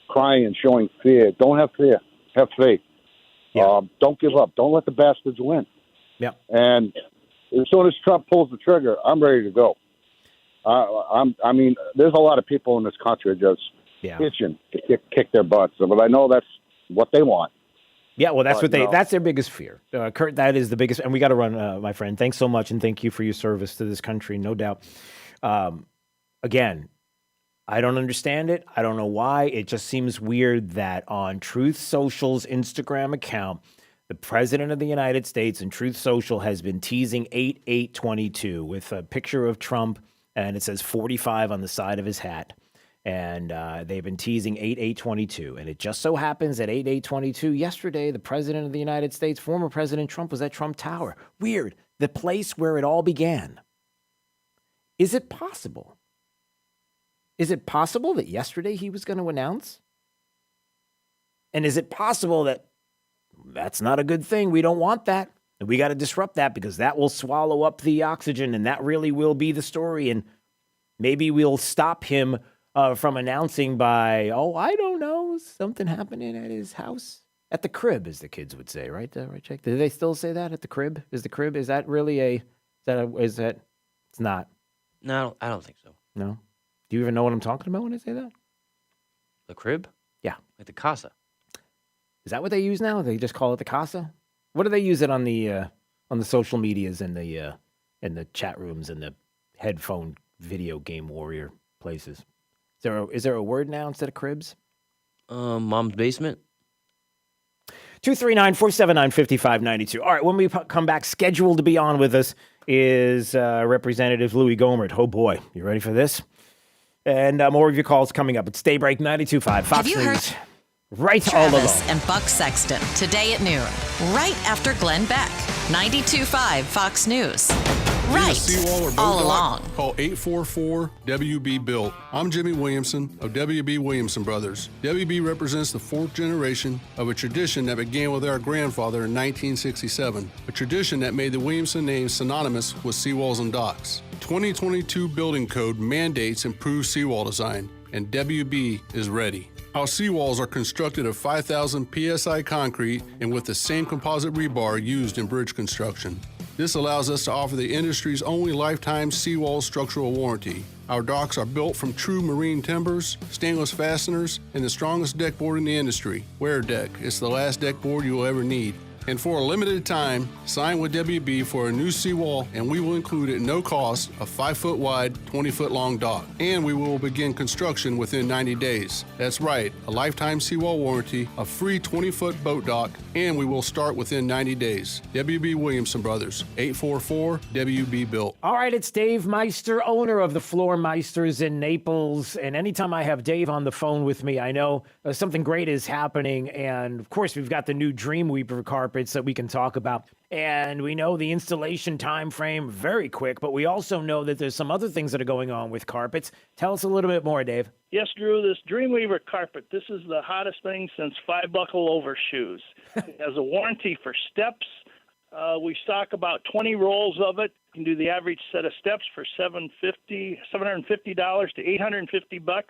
crying and showing fear. Don't have fear. Have faith. Yeah. Don't give up. Don't let the bastards win. Yeah. And as soon as Trump pulls the trigger, I'm ready to go. I mean, there's a lot of people in this country just itching to kick their butts, but I know that's what they want. Yeah, well, that's their biggest fear. Kurt, that is the biggest, and we got to run, my friend. Thanks so much, and thank you for your service to this country, no doubt. Again, I don't understand it. I don't know why. It just seems weird that on Truth Social's Instagram account, the President of the United States and Truth Social has been teasing 8/8/22 with a picture of Trump, and it says 45 on the side of his hat. And they've been teasing 8/8/22. And it just so happens that 8/8/22, yesterday, the President of the United States, former President Trump, was at Trump Tower. Weird. The place where it all began. Is it possible? Is it possible that yesterday he was going to announce? And is it possible that that's not a good thing? We don't want that. And we got to disrupt that because that will swallow up the oxygen and that really will be the story. And maybe we'll stop him from announcing by, I don't know, something happening at his house. At the crib, as the kids would say, right? Right, Jake? Do they still say that at the crib? Is that really is that, it's not? No, I don't think so. No? Do you even know what I'm talking about when I say that? The crib? Yeah. Like the casa. Is that what they use now? They just call it the casa? What do they use it on the social medias and the chat rooms and the headphone video game warrior places? Is there a word now instead of cribs? Mom's basement. 239-479-5592. All right, when we come back, scheduled to be on with us is Representative Louis Gohmert. Oh, boy. You ready for this? And more of your calls coming up. It's Daybreak 92.5 Fox News. Right all along. Travis and Buck Sexton, today at noon, right after Glenn Beck. 92.5 Fox News. Right. Seawall or boat All dock? along. Call 844-WB-BUILT. I'm Jimmy Williamson of WB Williamson Brothers. WB represents the fourth generation of a tradition that began with our grandfather in 1967, a tradition that made the Williamson name synonymous with seawalls and docks. 2022 building code mandates improved seawall design, and WB is ready. Our seawalls are constructed of 5,000 PSI concrete and with the same composite rebar used in bridge construction. This allows us to offer the industry's only lifetime seawall structural warranty. Our docks are built from true marine timbers, stainless fasteners, and the strongest deck board in the industry, Wear Deck. It's the last deck board you'll ever need. And for a limited time, sign with WB for a new seawall, and we will include at no cost a 5-foot wide, 20-foot long dock. And we will begin construction within 90 days. That's right, a lifetime seawall warranty, a free 20-foot boat dock, and we will start within 90 days. WB Williamson Brothers, 844-WB-BUILT. All right, it's Dave Meister, owner of the Floor Meisters in Naples. And anytime I have Dave on the phone with me, I know something great is happening. And of course, we've got the new Dreamweaver carpets that we can talk about. And we know the installation time frame very quick, but we also know that there's some other things that are going on with carpets. Tell us a little bit more, Dave. Yes, Drew, this Dreamweaver carpet, this is the hottest thing since 5-buckle-over shoes. It has a warranty for steps. We stock about 20 rolls of it. You can do the average set of steps for $750 to $850.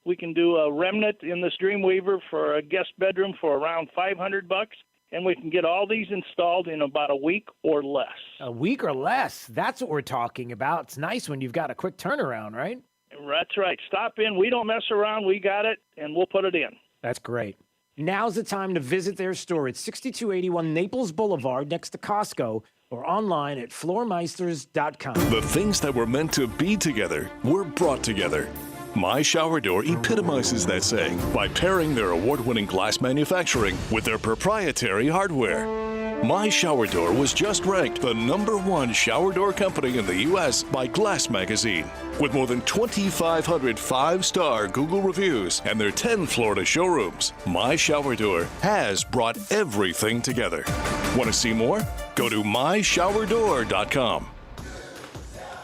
We can do a remnant in this Dreamweaver for a guest bedroom for around $500. And we can get all these installed in about a week or less. A week or less. That's what we're talking about. It's nice when you've got a quick turnaround, right? That's right. Stop in. We don't mess around. We got it, and we'll put it in. That's great. Now's the time to visit their store at 6281 Naples Boulevard next to Costco or online at floormeisters.com. The things that were meant to be together were brought together. My Shower Door epitomizes that saying by pairing their award-winning glass manufacturing with their proprietary hardware. My Shower Door was just ranked the #1 shower door company in the U.S. by Glass Magazine. With more than 2,500 5-star Google reviews and their 10 Florida showrooms, My Shower Door has brought everything together. Want to see more? Go to myshowerdoor.com.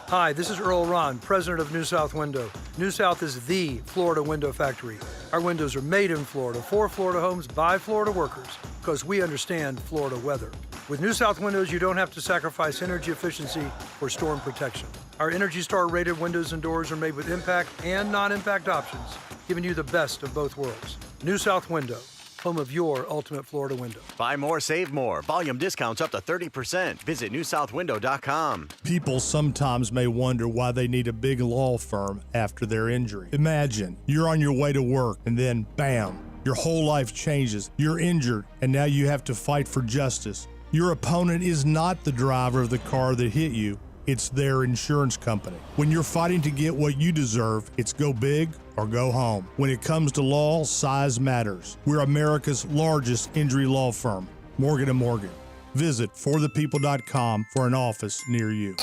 Hi, this is Earl Ron, president of New South Window. New South is the Florida window factory. Our windows are made in Florida, for Florida homes, by Florida workers, because we understand Florida weather. With New South Windows, you don't have to sacrifice energy efficiency for storm protection. Our Energy Star rated windows and doors are made with impact and non-impact options, giving you the best of both worlds. New South Window, home of your ultimate Florida window. Buy more, save more. Volume discounts up to 30%. Visit newsouthwindow.com. People sometimes may wonder why they need a big law firm after their injury. Imagine you're on your way to work and then bam, your whole life changes. You're injured and now you have to fight for justice. Your opponent is not the driver of the car that hit you. It's their insurance company. When you're fighting to get what you deserve, it's go big or go home. When it comes to law, size matters. We're America's largest injury law firm, Morgan & Morgan. Visit forthepeople.com for an office near you.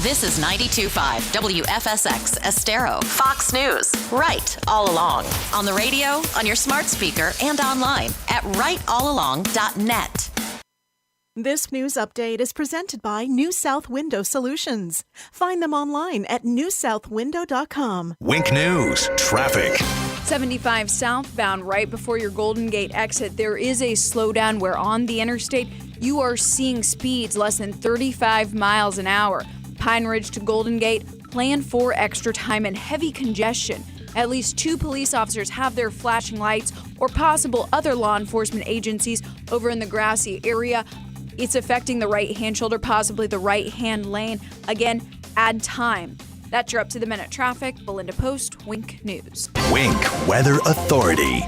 This is 92.5 WFSX Estero, Fox News. Right all along. On the radio, on your smart speaker, and online at rightallalong.net. This news update is presented by New South Window Solutions. Find them online at newsouthwindow.com. Wink News, traffic. 75 southbound right before your Golden Gate exit, there is a slowdown where on the interstate you are seeing speeds less than 35 miles an hour. Pine Ridge to Golden Gate, plan for extra time and heavy congestion. At least 2 police officers have their flashing lights or possible other law enforcement agencies over in the grassy area. It's affecting the right-hand shoulder, possibly the right-hand lane. Again, add time. That's your up-to-the-minute traffic. Belinda Post, Wink News. Wink Weather Authority.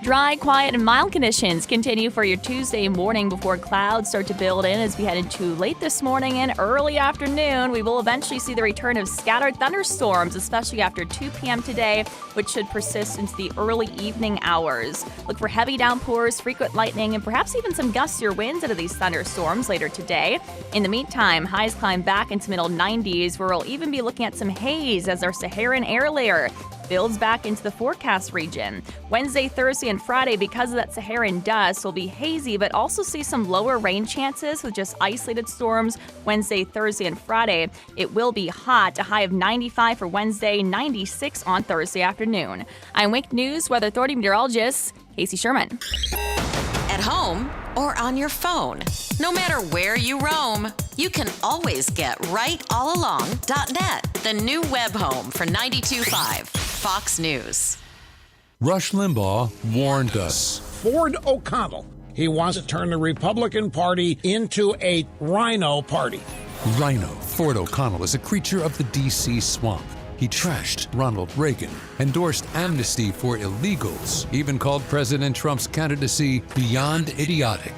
Dry, quiet, and mild conditions continue for your Tuesday morning before clouds start to build in as we head into late this morning and early afternoon. We will eventually see the return of scattered thunderstorms, especially after 2 p.m. today, which should persist into the early evening hours. Look for heavy downpours, frequent lightning, and perhaps even some gustier winds out of these thunderstorms later today. In the meantime, highs climb back into middle 90s, where we'll even be looking at some haze as our Saharan air layer builds back into the forecast region. Wednesday, Thursday, and Friday, because of that Saharan dust, will be hazy, but also see some lower rain chances with just isolated storms Wednesday, Thursday, and Friday. It will be hot, a high of 95 for Wednesday, 96 on Thursday afternoon. I'm Wink News Weather Authority meteorologist Casey Sherman. At home or on your phone, no matter where you roam, you can always get rightallalong.net, the new web home for 92.5 Fox News. Rush Limbaugh warned us. Ford O'Connell. He wants to turn the Republican Party into a rhino party. Rhino. Ford O'Connell is a creature of the D.C. swamp. He trashed Ronald Reagan, endorsed amnesty for illegals, even called President Trump's candidacy beyond idiotic.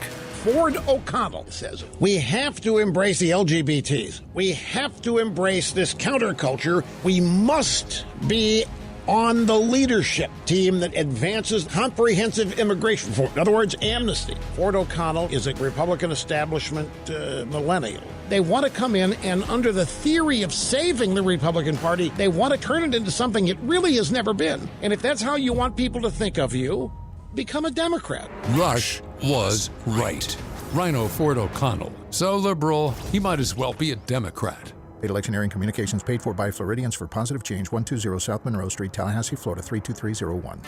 Ford O'Connell says we have to embrace the LGBTs. We have to embrace this counterculture. We must be on the leadership team that advances comprehensive immigration reform. In other words, amnesty. Ford O'Connell is a Republican establishment millennial. They want to come in and under the theory of saving the Republican Party, they want to turn it into something it really has never been. And if that's how you want people to think of you, become a Democrat. Rush was right. Rhino Ford O'Connell. So liberal, he might as well be a Democrat. Paid electioneering communications paid for by Floridians for Positive Change, 120 South Monroe Street, Tallahassee, Florida, 32301.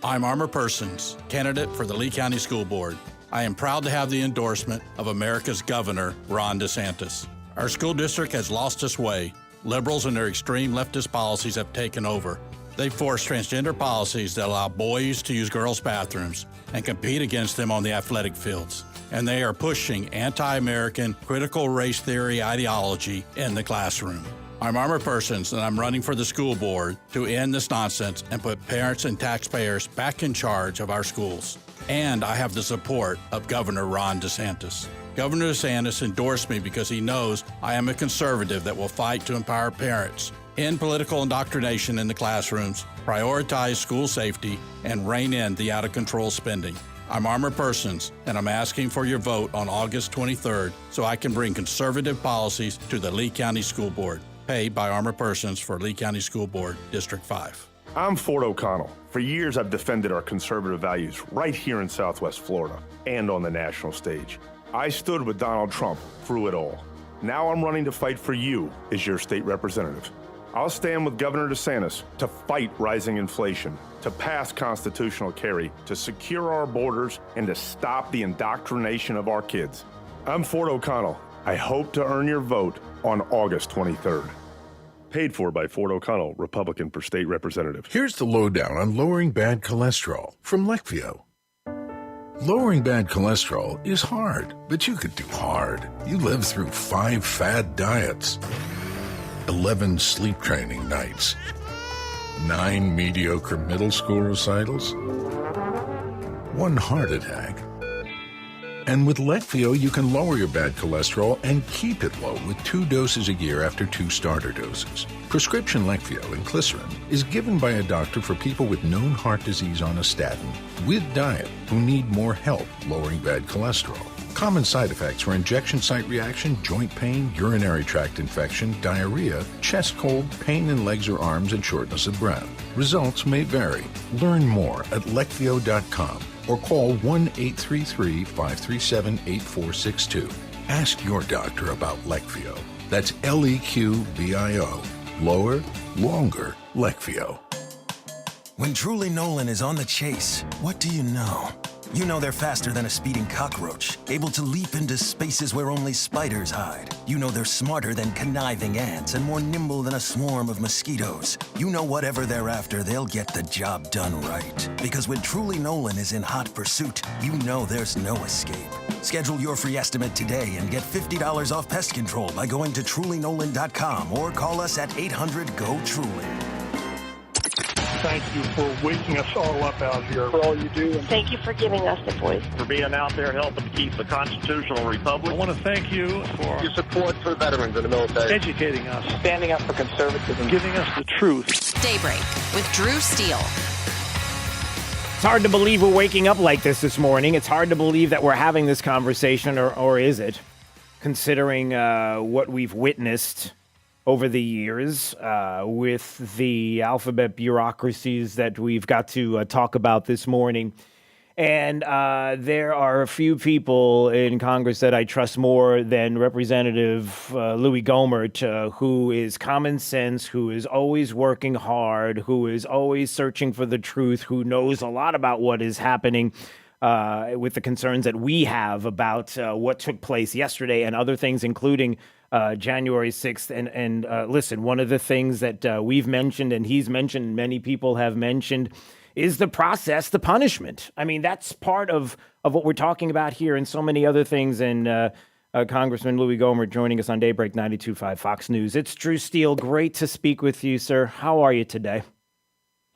I'm Armor Persons, candidate for the Lee County School Board. I am proud to have the endorsement of America's Governor, Ron DeSantis. Our school district has lost its way. Liberals and their extreme leftist policies have taken over. They force transgender policies that allow boys to use girls' bathrooms and compete against them on the athletic fields. And they are pushing anti-American critical race theory ideology in the classroom. I'm Armor Persons, and I'm running for the school board to end this nonsense and put parents and taxpayers back in charge of our schools. And I have the support of Governor Ron DeSantis. Governor DeSantis endorsed me because he knows I am a conservative that will fight to empower parents, end political indoctrination in the classrooms, prioritize school safety, and rein in the out-of-control spending. I'm Armor Persons, and I'm asking for your vote on August 23rd so I can bring conservative policies to the Lee County School Board. Paid by Armor Persons for Lee County School Board, District 5. I'm Ford O'Connell. For years, I've defended our conservative values right here in Southwest Florida and on the national stage. I stood with Donald Trump through it all. Now I'm running to fight for you as your state representative. I'll stand with Governor DeSantis to fight rising inflation, to pass constitutional carry, to secure our borders, and to stop the indoctrination of our kids. I'm Ford O'Connell. I hope to earn your vote on August 23rd. Paid for by Ford O'Connell, Republican for state representative. Here's the lowdown on lowering bad cholesterol from Leqvio. Lowering bad cholesterol is hard, but you could do hard. You lived through 5 fad diets, 11 sleep training nights, 9 mediocre middle school recitals, 1 heart attack. And with Leqvio, you can lower your bad cholesterol and keep it low with 2 doses a year after 2 starter doses. Prescription Leqvio and glycerin is given by a doctor for people with known heart disease on a statin with diet who need more help lowering bad cholesterol. Common side effects were injection site reaction, joint pain, urinary tract infection, diarrhea, chest cold, pain in legs or arms, and shortness of breath. Results may vary. Learn more at leqvio.com or call 1-833-537-8462. Ask your doctor about Leqvio. That's Leqvio. Lower, longer, Leqvio. When Truly Nolan is on the chase, what do you know? You know they're faster than a speeding cockroach, able to leap into spaces where only spiders hide. You know they're smarter than conniving ants and more nimble than a swarm of mosquitoes. You know whatever they're after, they'll get the job done right. Because when Truly Nolan is in hot pursuit, you know there's no escape. Schedule your free estimate today and get $50 off pest control by going to TrulyNolan.com or call us at 800-GO-TRULY. Thank you for waking us all up out here, for all you do. And thank you for giving us the voice. For being out there helping to keep the constitutional republic. I want to thank you for your support for veterans in the military. Educating us. Standing up for conservatism. Giving us the truth. Daybreak with Drew Steele. It's hard to believe we're waking up like this morning. It's hard to believe that we're having this conversation, or is it? Considering what we've witnessed over the years with the alphabet bureaucracies that we've got to talk about this morning. And there are a few people in Congress that I trust more than Representative Louis Gohmert, who is common sense, who is always working hard, who is always searching for the truth, who knows a lot about what is happening with the concerns that we have about what took place yesterday and other things, including January 6th. And listen, one of the things that we've mentioned and he's mentioned, many people have mentioned, is the process, the punishment. I mean, that's part of what we're talking about here and so many other things. And Congressman Louis Gohmert joining us on Daybreak 92.5 Fox News. It's Drew Steele. Great to speak with you, sir. How are you today?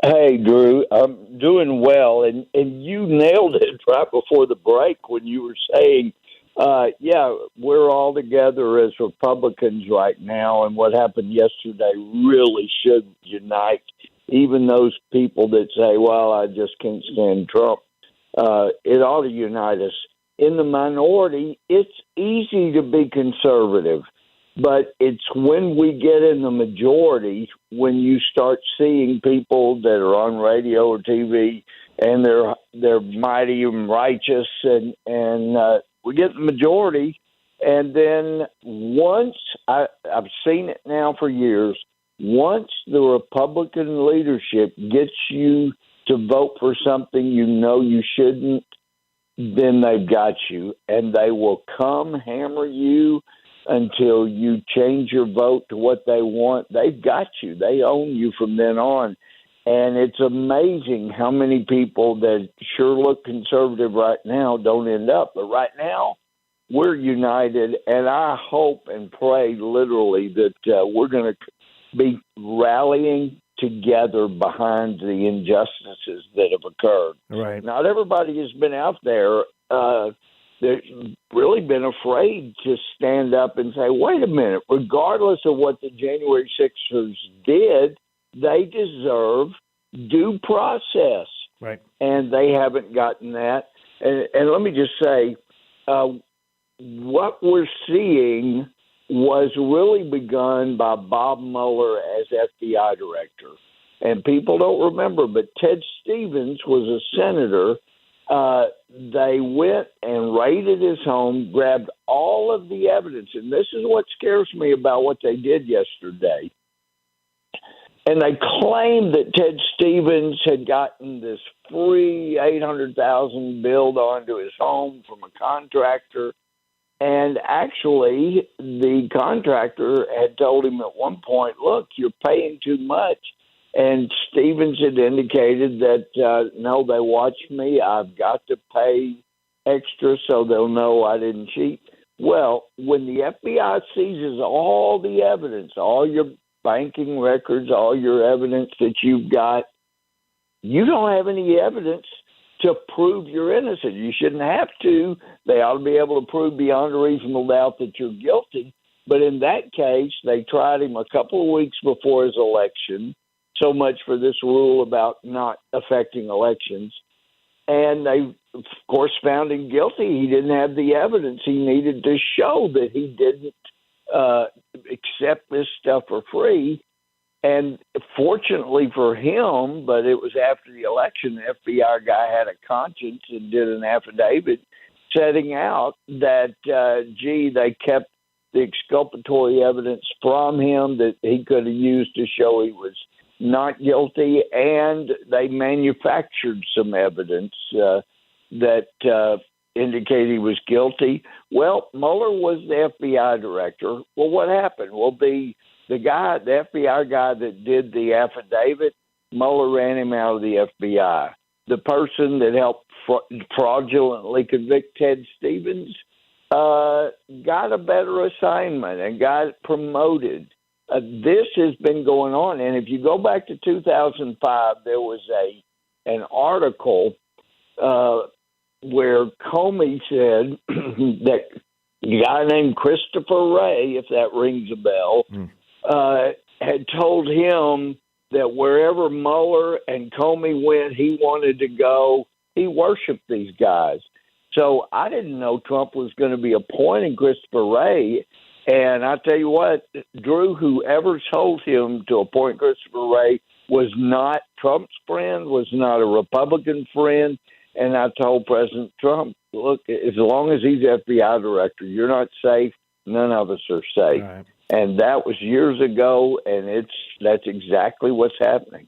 Hey, Drew. I'm doing well. And you nailed it right before the break when you were saying, yeah, we're all together as Republicans right now. And what happened yesterday really should unite even those people that say, well, I just can't stand Trump. It ought to unite us. In the minority, it's easy to be conservative, but it's when we get in the majority, when you start seeing people that are on radio or TV and they're mighty and righteous, and we get the majority. And then once, I've seen it now for years, once the Republican leadership gets you to vote for something you know you shouldn't, then they've got you, and they will come hammer you until you change your vote to what they want. They've got you. They own you from then on. And it's amazing how many people that sure look conservative right now don't end up. But right now, we're united, and I hope and pray literally that we're going to be rallying together behind the injustices that have occurred. Right. Not everybody has been out there. They've really been afraid to stand up and say, wait a minute, regardless of what the January 6ers did, they deserve due process. Right. And they haven't gotten that. And let me just say, what we're seeing was really begun by Bob Mueller as FBI director. And people don't remember, but Ted Stevens was a senator. They went and raided his home, grabbed all of the evidence. And this is what scares me about what they did yesterday. And they claimed that Ted Stevens had gotten this free $800,000 billed onto his home from a contractor. And actually, the contractor had told him at one point, look, you're paying too much. And Stevens had indicated that, no, they watched me. I've got to pay extra so they'll know I didn't cheat. Well, when the FBI seizes all the evidence, all your banking records, all your evidence that you've got, you don't have any evidence to prove you're innocent. You shouldn't have to. They ought to be able to prove beyond a reasonable doubt that you're guilty. But in that case, they tried him a couple of weeks before his election. So much for this rule about not affecting elections. And they, of course, found him guilty. He didn't have the evidence he needed to show that he didn't accept this stuff for free. And fortunately for him, but it was after the election, the FBI guy had a conscience and did an affidavit setting out that, they kept the exculpatory evidence from him that he could have used to show he was not guilty, and they manufactured some evidence that indicated he was guilty. Well, Mueller was the FBI director. Well, what happened? Well, the FBI guy that did the affidavit, Mueller ran him out of the FBI. The person that helped fraudulently convict Ted Stevens got a better assignment and got promoted. This has been going on, and if you go back to 2005, there was an article where Comey said that a guy named Christopher Wray, if that rings a bell, had told him that wherever Mueller and Comey went, he wanted to go. He worshiped these guys. So I didn't know Trump was going to be appointing Christopher Wray And I tell you what, Drew, whoever told him to appoint Christopher Wray was not Trump's friend, was not a Republican friend. And I told President Trump, look, as long as he's FBI director, you're not safe. None of us are safe. Right. And that was years ago, and that's exactly what's happening.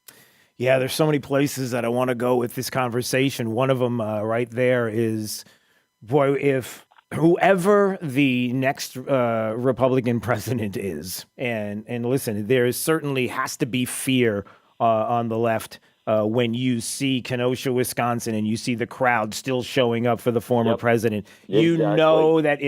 Yeah, there's so many places that I want to go with this conversation. One of them right there is, boy, if whoever the next Republican president is, and listen, there certainly has to be fear on the left when you see Kenosha, Wisconsin, and you see the crowd still showing up for the former president. You Exactly. know that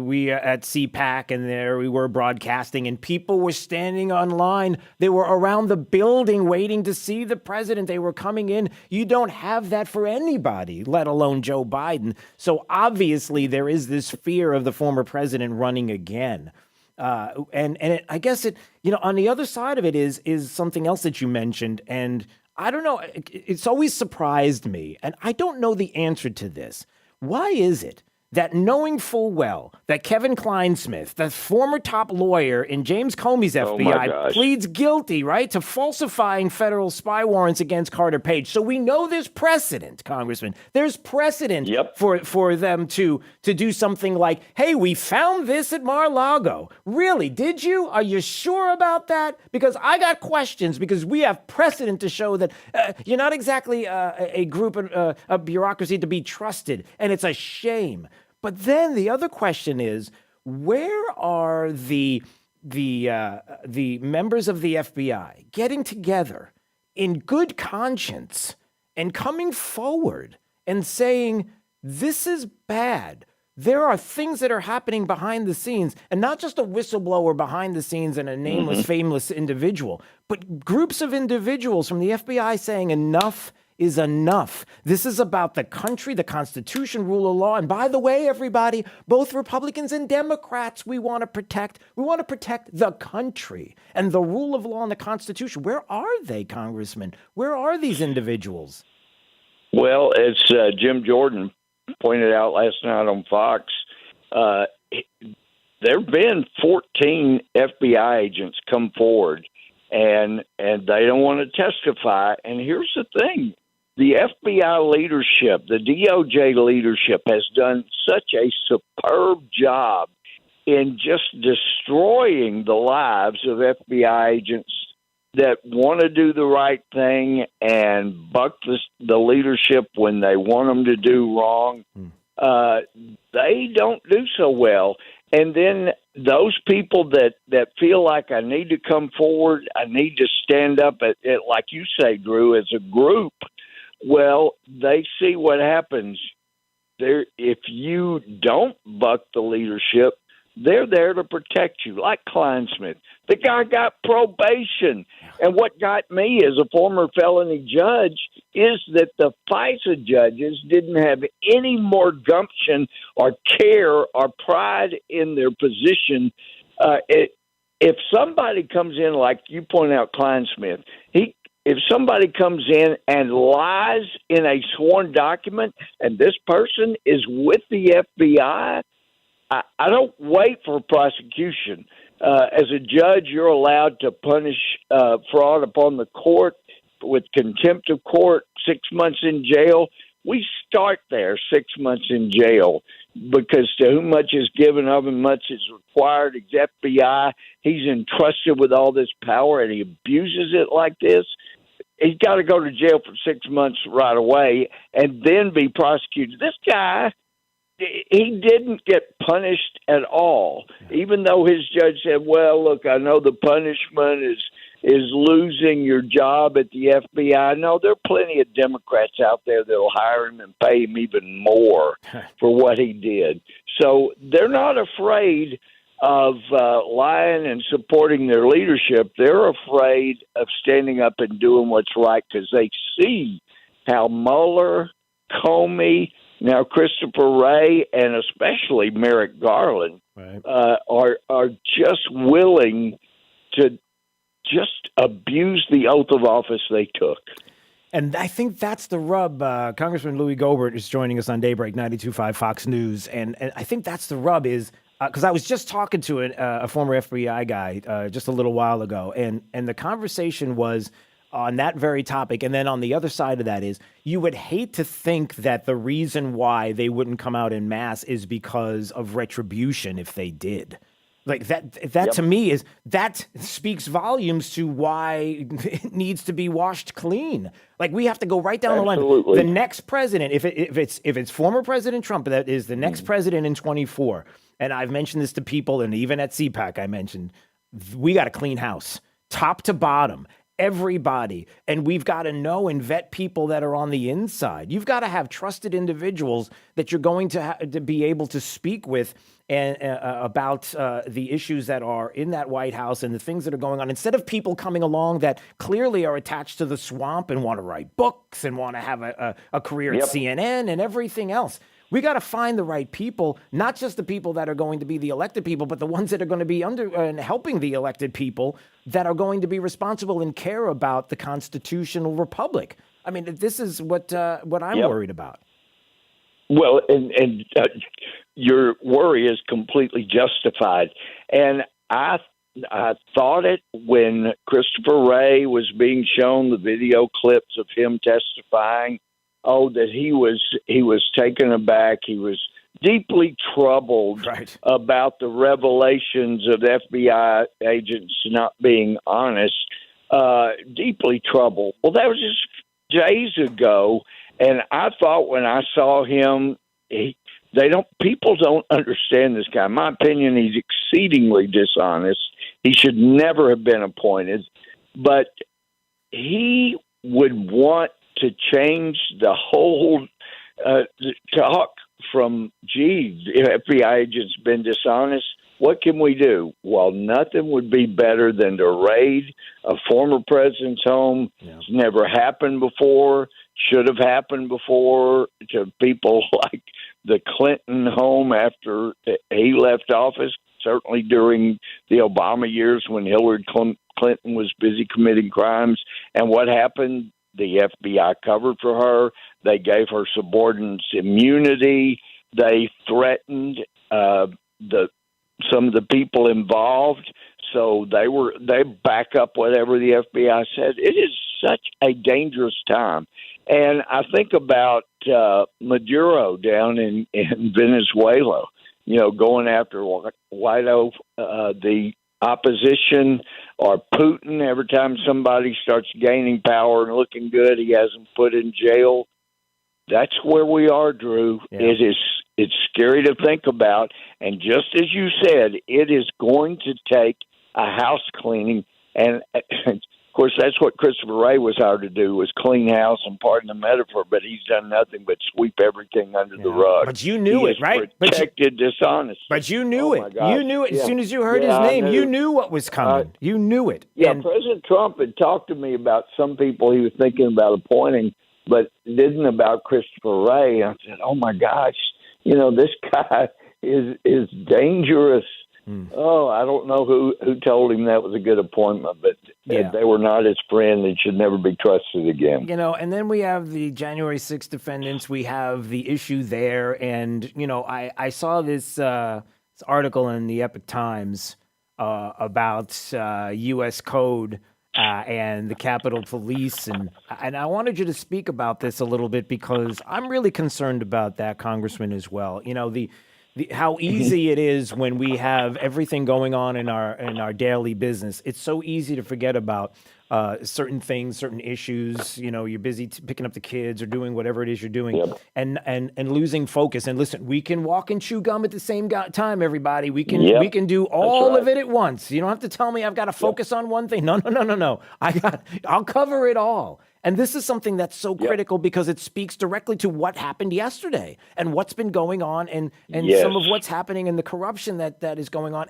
we at CPAC, and there we were broadcasting, and people were standing online. They were around the building waiting to see the president. They were coming in. You don't have that for anybody, let alone Joe Biden. So obviously there is this fear of the former president running again. I guess on the other side of it is something else that you mentioned, and I don't know, it's always surprised me, and I don't know the answer to this. Why is it that knowing full well that Kevin Kleinsmith, the former top lawyer in James Comey's FBI, pleads guilty, right, to falsifying federal spy warrants against Carter Page. So we know there's precedent, Congressman. There's precedent for them to do something like, hey, we found this at Mar-a-Lago. Really? Did you? Are you sure about that? Because I got questions, because we have precedent to show that you're not exactly a group, a bureaucracy to be trusted, and it's a shame. But then the other question is, where are the members of the FBI getting together in good conscience and coming forward and saying, this is bad? There are things that are happening behind the scenes, and not just a whistleblower behind the scenes and a nameless, fameless individual, but groups of individuals from the FBI saying enough is enough. This is about the country, the Constitution, rule of law. And by the way, everybody, both Republicans and Democrats, we want to protect the country and the rule of law and the Constitution. Where are they, Congressman? Where are these individuals? Well, as Jim Jordan pointed out last night on Fox, there have been 14 FBI agents come forward, and they don't want to testify. And here's the thing. The FBI leadership, the DOJ leadership, has done such a superb job in just destroying the lives of FBI agents that want to do the right thing and buck the leadership when they want them to do wrong. They don't do so well. And then those people that feel like I need to come forward, I need to stand up at like you say, Drew, as a group, well, they see what happens. If you don't buck the leadership, they're there to protect you, like Kleinsmith. The guy got probation. And what got me as a former felony judge is that the FISA judges didn't have any more gumption or care or pride in their position. If somebody comes in, like you point out, Kleinsmith, if somebody comes in and lies in a sworn document and this person is with the FBI, I don't wait for prosecution. As a judge, you're allowed to punish fraud upon the court with contempt of court, 6 months in jail. We start there, 6 months in jail, because to whom much is given, of him much is required. He's FBI. He's entrusted with all this power, and he abuses it like this. He's got to go to jail for 6 months right away and then be prosecuted. This guy, he didn't get punished at all, even though his judge said, well, look, I know the punishment is losing your job at the FBI. No, there are plenty of Democrats out there that will hire him and pay him even more for what he did. So they're not afraid of lying and supporting their leadership. They're afraid of standing up and doing what's right because they see how Mueller, Comey, now Christopher Wray, and especially Merrick Garland are just willing to just abuse the oath of office they took. And I think that's the rub. Congressman Louis Gohmert is joining us on Daybreak 92.5 Fox News. And I think that's the rub is because I was just talking to a former FBI guy just a little while ago, and the conversation was on that very topic. And then on the other side of that is you would hate to think that the reason why they wouldn't come out en masse is because of retribution if they did. Like that to me that speaks volumes to why it needs to be washed clean. Like we have to go right down the line. The next president, if it's former President Trump, that is the next president in 24. And I've mentioned this to people, and even at CPAC, I mentioned we got a clean house, top to bottom. Everybody. And we've got to know and vet people that are on the inside. You've got to have trusted individuals that you're going to be able to speak with and about the issues that are in that White House and the things that are going on. Instead of people coming along that clearly are attached to the swamp and want to write books and want to have a career at CNN and everything else. We got to find the right people, not just the people that are going to be the elected people, but the ones that are going to be under and helping the elected people that are going to be responsible and care about the constitutional republic. I mean, this is what I'm worried about. Well, and your worry is completely justified. And I thought it when Christopher Wray was being shown the video clips of him testifying. Oh, that he was taken aback. He was deeply troubled about the revelations of FBI agents not being honest. Deeply troubled. Well, that was just days ago, and I thought when I saw him, people don't understand this guy. In my opinion, he's exceedingly dishonest. He should never have been appointed, but he would want to change the whole talk from, gee, the FBI agent's been dishonest. What can we do? Well, nothing would be better than to raid a former president's home. It's never happened before, should have happened before to people like the Clinton home after he left office, certainly during the Obama years when Hillary Clinton was busy committing crimes. And what happened? The FBI covered for her. They gave her subordinates immunity. They threatened some of the people involved. So they back up whatever the FBI said. It is such a dangerous time. And I think about Maduro down in Venezuela, going after Guaido, the opposition, or Putin. Every time somebody starts gaining power and looking good, he has them put in jail. That's where we are, Drew. Yeah. It's scary to think about. And just as you said, it is going to take a house cleaning. And of course, that's what Christopher Wray was hired to do, was clean house, and pardon the metaphor, but he's done nothing but sweep everything under the rug. But you knew it, right? Protected dishonest. But you knew it. You knew it. As soon as you heard his name, you knew what was coming. You knew it. Yeah, and President Trump had talked to me about some people he was thinking about appointing, but didn't about Christopher Wray. I said, oh, my gosh, this guy is dangerous. Oh, I don't know who told him that was a good appointment, but they were not his friend and should never be trusted again. And then we have the January 6th defendants. We have the issue there. And, I saw this article in the Epoch Times about U.S. Code and the Capitol Police. And I wanted you to speak about this a little bit because I'm really concerned about that, Congressman, as well. How easy it is when we have everything going on in our daily business. It's so easy to forget about certain things, certain issues. You're busy picking up the kids or doing whatever it is you're doing, and losing focus. And listen, we can walk and chew gum at the same time. Everybody, we can do all of it at once. You don't have to tell me I've got to focus on one thing. No. I'll cover it all. And this is something that's so critical because it speaks directly to what happened yesterday and what's been going on and some of what's happening and the corruption that is going on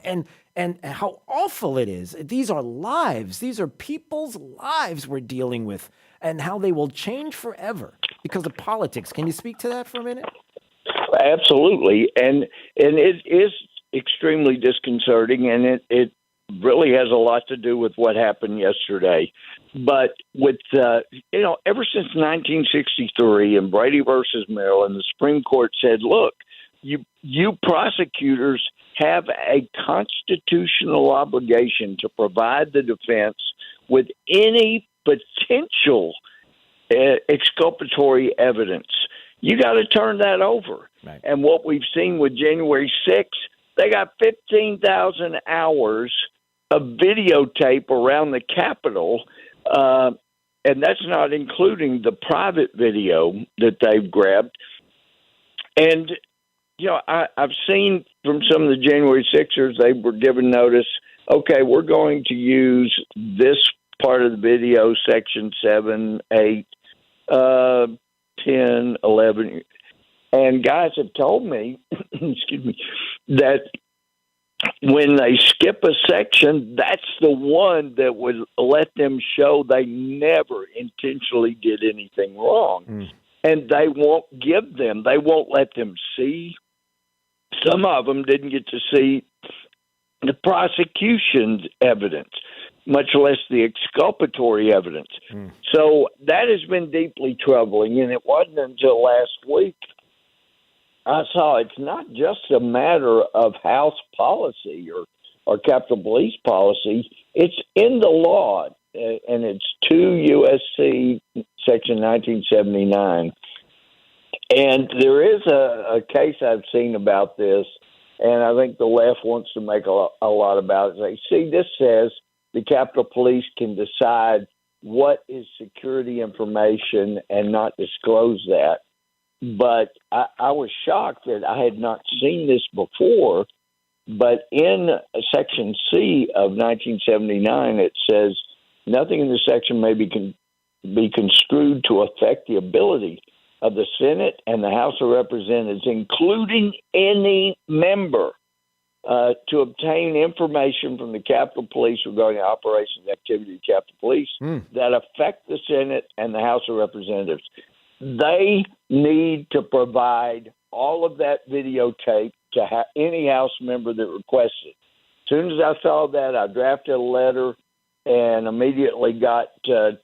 and how awful it is. These are lives. These are people's lives we're dealing with and how they will change forever because of politics. Can you speak to that for a minute? Absolutely. And it is extremely disconcerting, and it really has a lot to do with what happened yesterday. But with, ever since 1963 and Brady versus Maryland, the Supreme Court said, look, you prosecutors have a constitutional obligation to provide the defense with any potential exculpatory evidence. You got to turn that over. Right. And what we've seen with January 6th, they got 15,000 hours of videotape around the Capitol, and that's not including the private video that they've grabbed. And, I've seen from some of the January 6ers, they were given notice, okay, we're going to use this part of the video, Section 7, 8, 10, 11. And guys have told me, excuse me, that when they skip a section, that's the one that would let them show they never intentionally did anything wrong. And they won't let them see. Some of them didn't get to see the prosecution's evidence, much less the exculpatory evidence. So that has been deeply troubling, and it wasn't until last week I saw it's not just a matter of House policy or Capitol Police policy. It's in the law, and it's 2 U.S.C. Section 1979. And there is a case I've seen about this, and I think the left wants to make a lot about it. They see this says the Capitol Police can decide what is security information and not disclose that. But I was shocked that I had not seen this before. But in Section C of 1979, it says nothing in the section may be construed to affect the ability of the Senate and the House of Representatives, including any member, to obtain information from the Capitol Police regarding operations and activity of the Capitol Police that affect the Senate and the House of Representatives. They need to provide all of that videotape to any House member that requests it. As soon as I saw that, I drafted a letter and immediately got the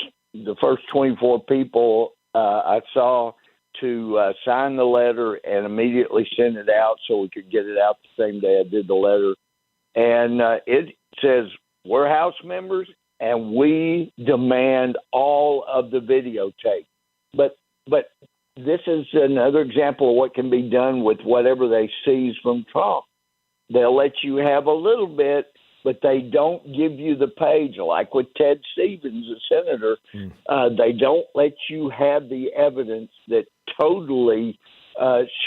first 24 people I saw to sign the letter and immediately send it out so we could get it out the same day I did the letter. And it says, we're House members and we demand all of the videotape. But this is another example of what can be done with whatever they seize from Trump. They'll let you have a little bit, but they don't give you the page. Like with Ted Stevens, the senator, they don't let you have the evidence that totally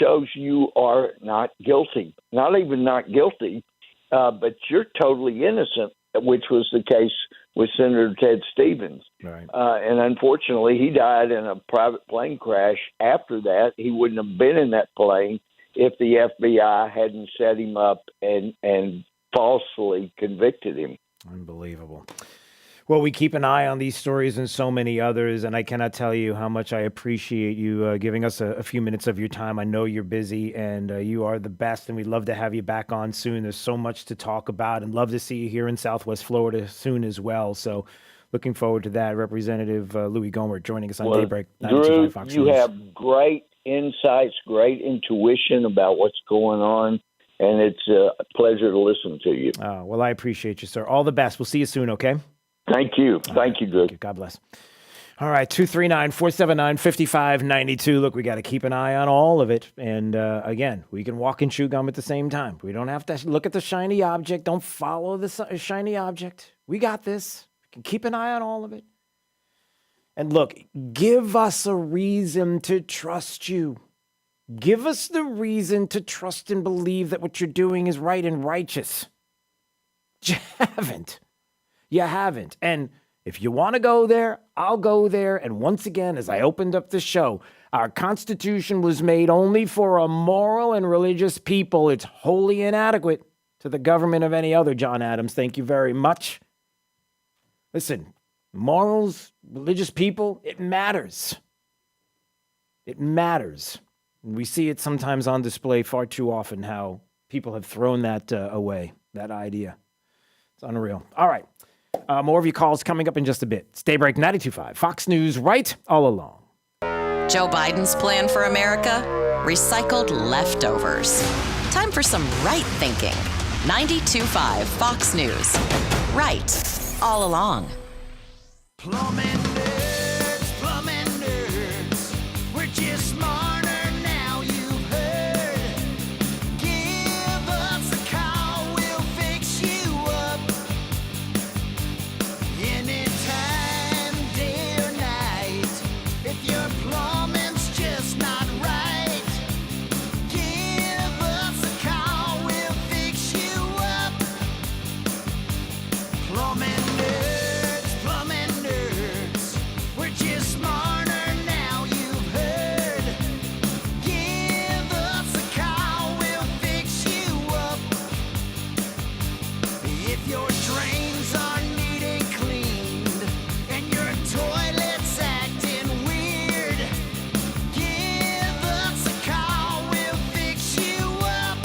shows you are not guilty. Not even not guilty, but you're totally innocent, which was the case with Senator Ted Stevens. Right. And unfortunately, he died in a private plane crash. After that, he wouldn't have been in that plane if the FBI hadn't set him up and falsely convicted him. Unbelievable. Well, we keep an eye on these stories and so many others, and I cannot tell you how much I appreciate you giving us a few minutes of your time. I know you're busy, and you are the best, and we'd love to have you back on soon. There's so much to talk about, and love to see you here in Southwest Florida soon as well. So looking forward to that. Representative Louis Gohmert joining us on Daybreak. Drew, Fox you News. have great insights, great intuition about what's going on, and it's a pleasure to listen to you. Oh, well, I appreciate you, sir. All the best. We'll see you soon, okay? Thank you. Thank you, Drew. God bless. All right, 239-479-5592. Look, we got to keep an eye on all of it. And again, we can walk and chew gum at the same time. We don't have to look at the shiny object. Don't follow the shiny object. We got this. We can keep an eye on all of it. And look, give us a reason to trust you. Give us the reason to trust and believe that what you're doing is right and righteous. You haven't. You haven't. And if you want to go there, I'll go there. And once again, as I opened up the show, our Constitution was made only for a moral and religious people. It's wholly inadequate to the government of any other. John Adams, thank you very much. Listen, morals, religious people, it matters. It matters. And we see it sometimes on display far too often, how people have thrown that away, that idea. It's unreal. All right. More of your calls coming up in just a bit. It's Daybreak 92.5, Fox News, right all along. Joe Biden's plan for America? Recycled leftovers. Time for some right thinking. 92.5 Fox News. Right all along. Plumbing nerds, we're just smarter now, you've heard. Give us a call, we'll fix you up. Anytime, day or night, if your plumbing's just not right, give us a call, we'll fix you up. Plumbing nerds, we're just smarter now, you've heard. Give us a call, we'll fix you up. If your drains are needing cleaned and your toilet's acting weird, give us a call, we'll fix you up.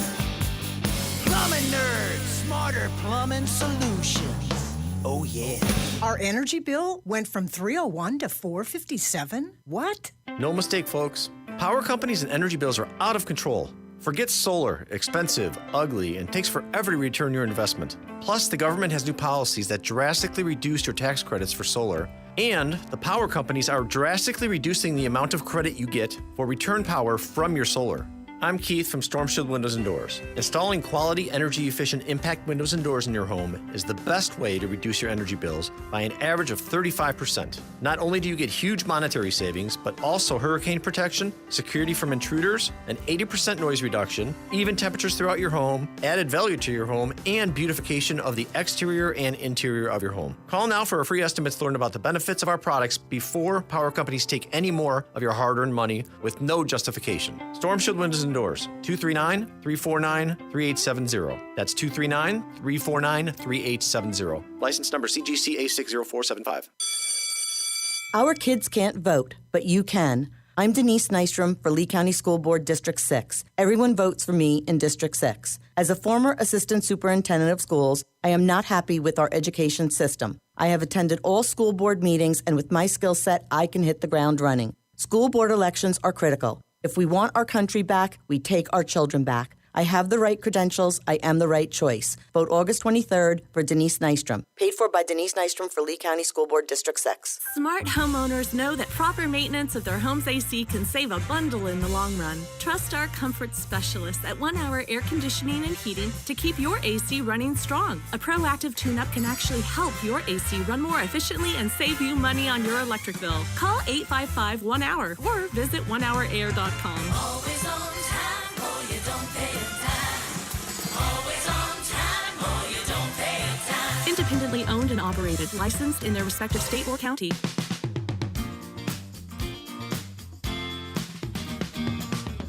Plumbing nerds, smarter plumbing solutions. Oh yeah. Our energy bill went from $301 to $457? What? No mistake, folks. Power companies and energy bills are out of control. Forget solar, expensive, ugly, and takes forever to return your investment. Plus, the government has new policies that drastically reduce your tax credits for solar, and the power companies are drastically reducing the amount of credit you get for return power from your solar. I'm Keith from Storm Shield Windows and Doors. Installing quality, energy-efficient impact windows and doors in your home is the best way to reduce your energy bills by an average of 35%. Not only do you get huge monetary savings, but also hurricane protection, security from intruders, an 80% noise reduction, even temperatures throughout your home, added value to your home, and beautification of the exterior and interior of your home. Call now for a free estimate to learn about the benefits of our products before power companies take any more of your hard-earned money with no justification. Storm Shield Windows and Doors, 239-349-3870. That's 239-349-3870. License number CGC A60475. Our kids can't vote, but you can. I'm Denise Nystrom for Lee County School Board District 6. Everyone votes for me in District 6. As a former assistant superintendent of schools, I am not happy with our education system. I have attended all school board meetings, and with my skill set, I can hit the ground running. School board elections are critical. If we want our country back, we take our children back. I have the right credentials. I am the right choice. Vote August 23rd for Denise Nystrom. Paid for by Denise Nystrom for Lee County School Board District 6. Smart homeowners know that proper maintenance of their home's AC can save a bundle in the long run. Trust our comfort specialists at 1 Hour Air Conditioning and Heating to keep your AC running strong. A proactive tune-up can actually help your AC run more efficiently and save you money on your electric bill. Call 855-1-HOUR or visit onehourair.com. Always on time, or you don't pay a dime. Always on time, or you don't pay a dime. Independently owned and operated, licensed in their respective state or county.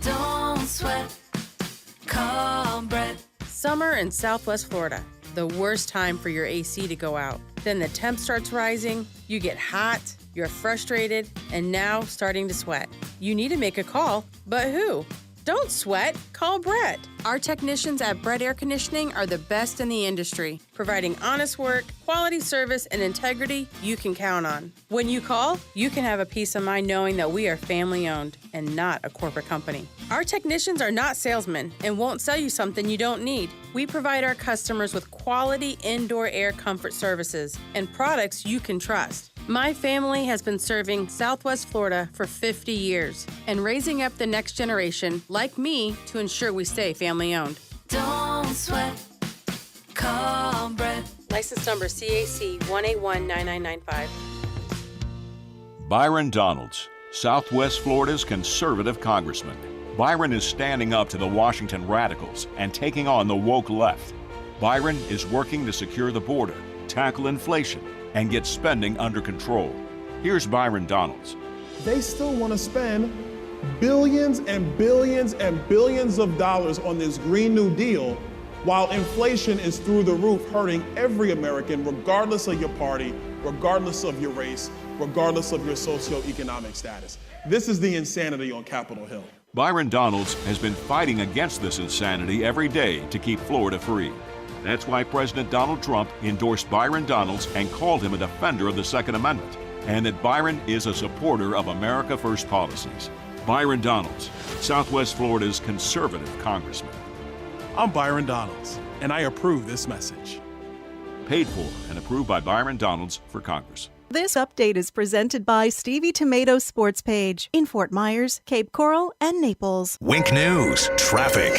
Don't sweat, call Brett. Summer in Southwest Florida, the worst time for your AC to go out. Then the temp starts rising, you get hot, you're frustrated, and now starting to sweat. You need to make a call, but who? Don't sweat, call Brett. Our technicians at Brett Air Conditioning are the best in the industry, providing honest work, quality service, and integrity you can count on. When you call, you can have a peace of mind knowing that we are family-owned and not a corporate company. Our technicians are not salesmen and won't sell you something you don't need. We provide our customers with quality indoor air comfort services and products you can trust. My family has been serving Southwest Florida for 50 years and raising up the next generation, like me, to ensure we stay family-owned. Don't sweat, call Brett. License number CAC 1819995. Byron Donalds, Southwest Florida's conservative congressman. Byron is standing up to the Washington radicals and taking on the woke left. Byron is working to secure the border, tackle inflation, and get spending under control. Here's Byron Donalds. They still want to spend billions and billions and billions of dollars on this Green New Deal while inflation is through the roof, hurting every American, regardless of your party, regardless of your race, regardless of your socioeconomic status. This is the insanity on Capitol Hill. Byron Donalds has been fighting against this insanity every day to keep Florida free. That's why President Donald Trump endorsed Byron Donalds and called him a defender of the Second Amendment, and that Byron is a supporter of America First policies. Byron Donalds, Southwest Florida's conservative congressman. I'm Byron Donalds, and I approve this message. Paid for and approved by Byron Donalds for Congress. This update is presented by Stevie Tomato Sports Page in Fort Myers, Cape Coral, and Naples. Wink News, traffic.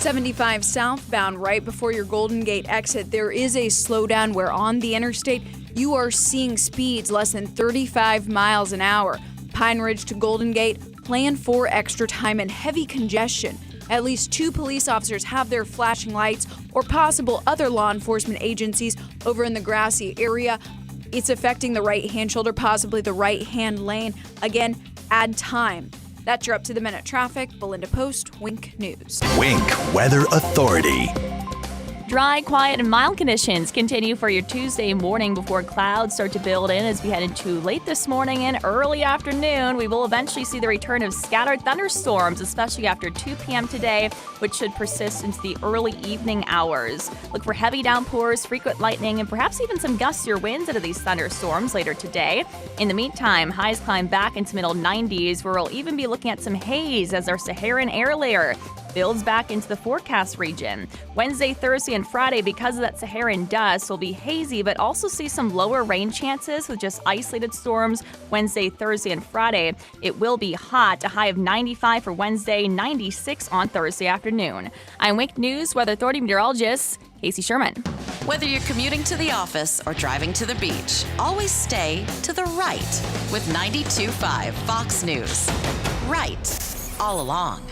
75 southbound right before your Golden Gate exit. There is a slowdown where on the interstate you are seeing speeds less than 35 miles an hour. Pine Ridge to Golden Gate, plan for extra time and heavy congestion. At least 2 police officers have their flashing lights or possible other law enforcement agencies over in the grassy area. It's affecting the right-hand shoulder, possibly the right-hand lane. Again, add time. That's your up-to-the-minute traffic. Belinda Post, Wink News. Wink Weather Authority. Dry, quiet, and mild conditions continue for your Tuesday morning before clouds start to build in as we head into late this morning and early afternoon. We will eventually see the return of scattered thunderstorms, especially after 2 p.m. today, which should persist into the early evening hours. Look for heavy downpours, frequent lightning, and perhaps even some gustier winds into these thunderstorms later today. In the meantime, highs climb back into middle 90s, where we'll even be looking at some haze as our Saharan air layer builds back into the forecast region. Wednesday, Thursday, and Friday, because of that Saharan dust, will be hazy, but also see some lower rain chances with just isolated storms Wednesday, Thursday, and Friday. It will be hot, a high of 95 for Wednesday, 96 on Thursday afternoon. I'm Wink News Weather Authority meteorologist Casey Sherman. Whether you're commuting to the office or driving to the beach, always stay to the right with 92.5 Fox News. Right all along.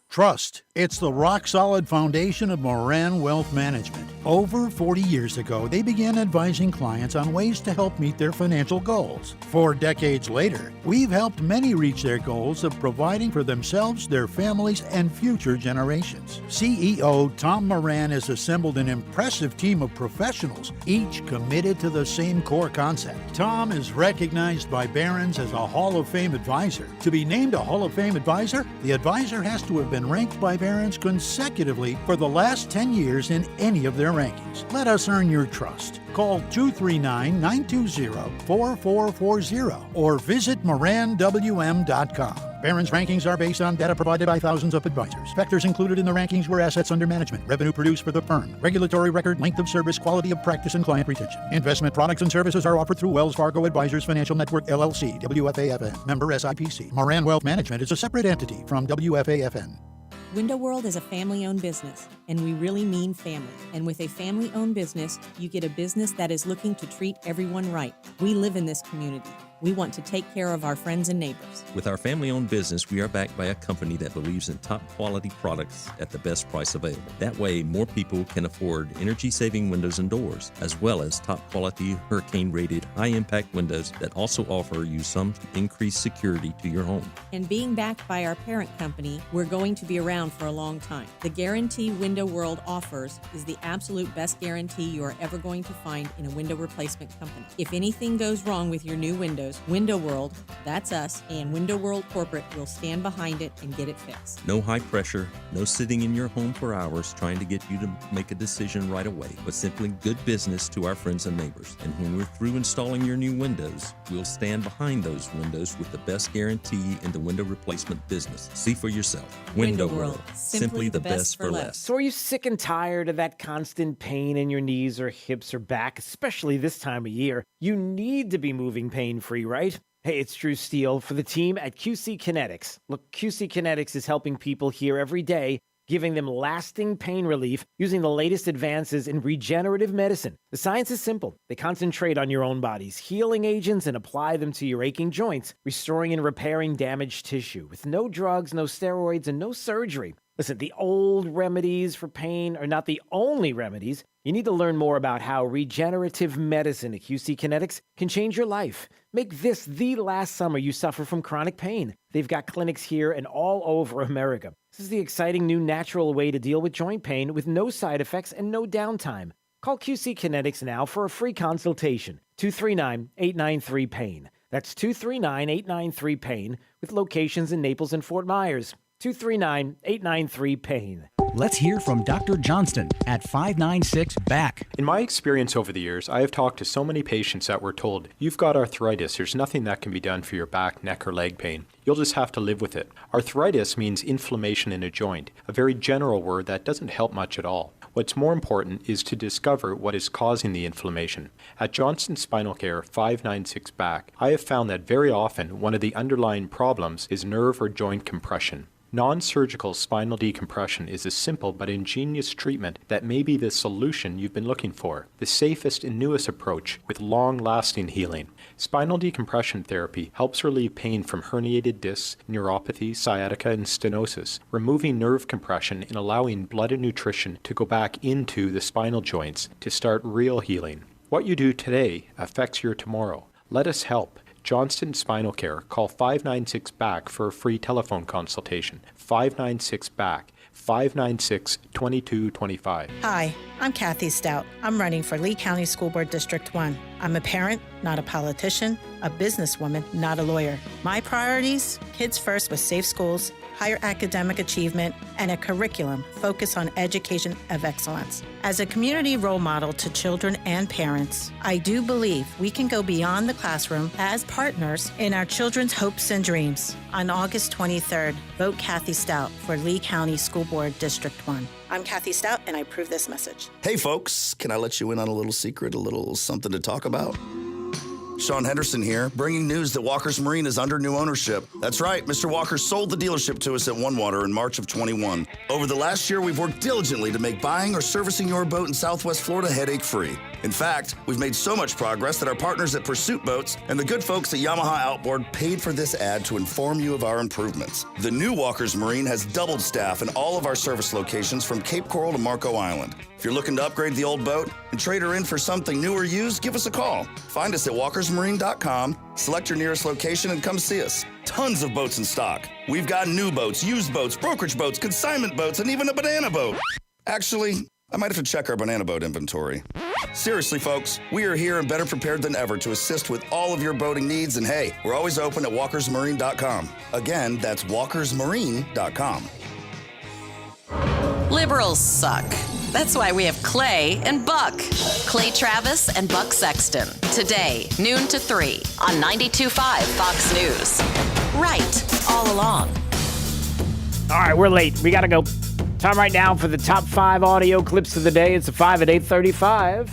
Trust. It's the rock-solid foundation of Moran Wealth Management. Over 40 years ago, they began advising clients on ways to help meet their financial goals. 4 decades later, we've helped many reach their goals of providing for themselves, their families, and future generations. CEO Tom Moran has assembled an impressive team of professionals, each committed to the same core concept. Tom is recognized by Barron's as a Hall of Fame advisor. To be named a Hall of Fame advisor, the advisor has to have been ranked by Barron's consecutively for the last 10 years in any of their rankings. Let us earn your trust. Call 239-920-4440 or visit moranwm.com. Barron's rankings are based on data provided by thousands of advisors. Factors included in the rankings were assets under management, revenue produced for the firm, regulatory record, length of service, quality of practice, and client retention. Investment products and services are offered through Wells Fargo Advisors Financial Network, LLC, WFAFN, member SIPC. Moran Wealth Management is a separate entity from WFAFN. Window World is a family-owned business, and we really mean family. And with a family-owned business, you get a business that is looking to treat everyone right. We live in this community. We want to take care of our friends and neighbors. With our family-owned business, we are backed by a company that believes in top-quality products at the best price available. That way, more people can afford energy-saving windows and doors, as well as top-quality, hurricane-rated, high-impact windows that also offer you some increased security to your home. And being backed by our parent company, we're going to be around for a long time. The guarantee Window World offers is the absolute best guarantee you are ever going to find in a window replacement company. If anything goes wrong with your new windows, Window World, that's us, and Window World Corporate will stand behind it and get it fixed. No high pressure, no sitting in your home for hours trying to get you to make a decision right away, but simply good business to our friends and neighbors. And when we're through installing your new windows, we'll stand behind those windows with the best guarantee in the window replacement business. See for yourself. Window World, simply the best for less. So are you sick and tired of that constant pain in your knees or hips or back, especially this time of year? You need to be moving pain-free, right? Hey, it's Drew Steele for the team at QC Kinetics. Look, QC Kinetics is helping people here every day, giving them lasting pain relief using the latest advances in regenerative medicine. The science is simple. They concentrate on your own body's healing agents and apply them to your aching joints, restoring and repairing damaged tissue with no drugs, no steroids, and no surgery. Listen, the old remedies for pain are not the only remedies. You need to learn more about how regenerative medicine at QC Kinetics can change your life. Make this the last summer you suffer from chronic pain. They've got clinics here and all over America. This is the exciting new natural way to deal with joint pain with no side effects and no downtime. Call QC Kinetics now for a free consultation. 239-893-PAIN. That's 239-893-PAIN with locations in Naples and Fort Myers. 239-893-PAIN. Let's hear from Dr. Johnston at 596-BACK. In my experience over the years, I have talked to so many patients that were told, you've got arthritis, there's nothing that can be done for your back, neck, or leg pain. You'll just have to live with it. Arthritis means inflammation in a joint, a very general word that doesn't help much at all. What's more important is to discover what is causing the inflammation. At Johnston Spinal Care 596-BACK, I have found that very often one of the underlying problems is nerve or joint compression. Non-surgical spinal decompression is a simple but ingenious treatment that may be the solution you've been looking for, the safest and newest approach with long-lasting healing. Spinal decompression therapy helps relieve pain from herniated discs, neuropathy, sciatica, and stenosis, removing nerve compression and allowing blood and nutrition to go back into the spinal joints to start real healing. What you do today affects your tomorrow. Let us help. Johnston Spinal Care. Call 596-BACK for a free telephone consultation. 596-BACK. 596-2225. Hi, I'm Kathy Stout. I'm running for Lee County School Board District 1. I'm a parent, not a politician, a businesswoman, not a lawyer. My priorities? Kids first with safe schools, higher academic achievement, and a curriculum focused on education of excellence. As a community role model to children and parents, I do believe we can go beyond the classroom as partners in our children's hopes and dreams. On August 23rd, vote Kathy Stout for Lee County School Board District 1. I'm Kathy Stout, and I approve this message. Hey, folks, can I let you in on a little secret, a little something to talk about? Sean Henderson here, bringing news that Walker's Marine is under new ownership. That's right, Mr. Walker sold the dealership to us at OneWater in March of 21. Over the last year, we've worked diligently to make buying or servicing your boat in Southwest Florida headache-free. In fact, we've made so much progress that our partners at Pursuit Boats and the good folks at Yamaha Outboard paid for this ad to inform you of our improvements. The new Walker's Marine has doubled staff in all of our service locations from Cape Coral to Marco Island. If you're looking to upgrade the old boat and trade her in for something new or used, give us a call. Find us at walkersmarine.com, select your nearest location, and come see us. Tons of boats in stock. We've got new boats, used boats, brokerage boats, consignment boats, and even a banana boat. Actually, I might have to check our banana boat inventory. Seriously, folks, we are here and better prepared than ever to assist with all of your boating needs. And hey, we're always open at walkersmarine.com. Again, that's walkersmarine.com. Liberals suck. That's why we have Clay and Buck. Clay Travis and Buck Sexton. Today, noon to 3 on 92.5 Fox News. Right, all along. All right, we're late. We got to go. Time right now for the top 5 audio clips of the day. It's a 5 at 8:35.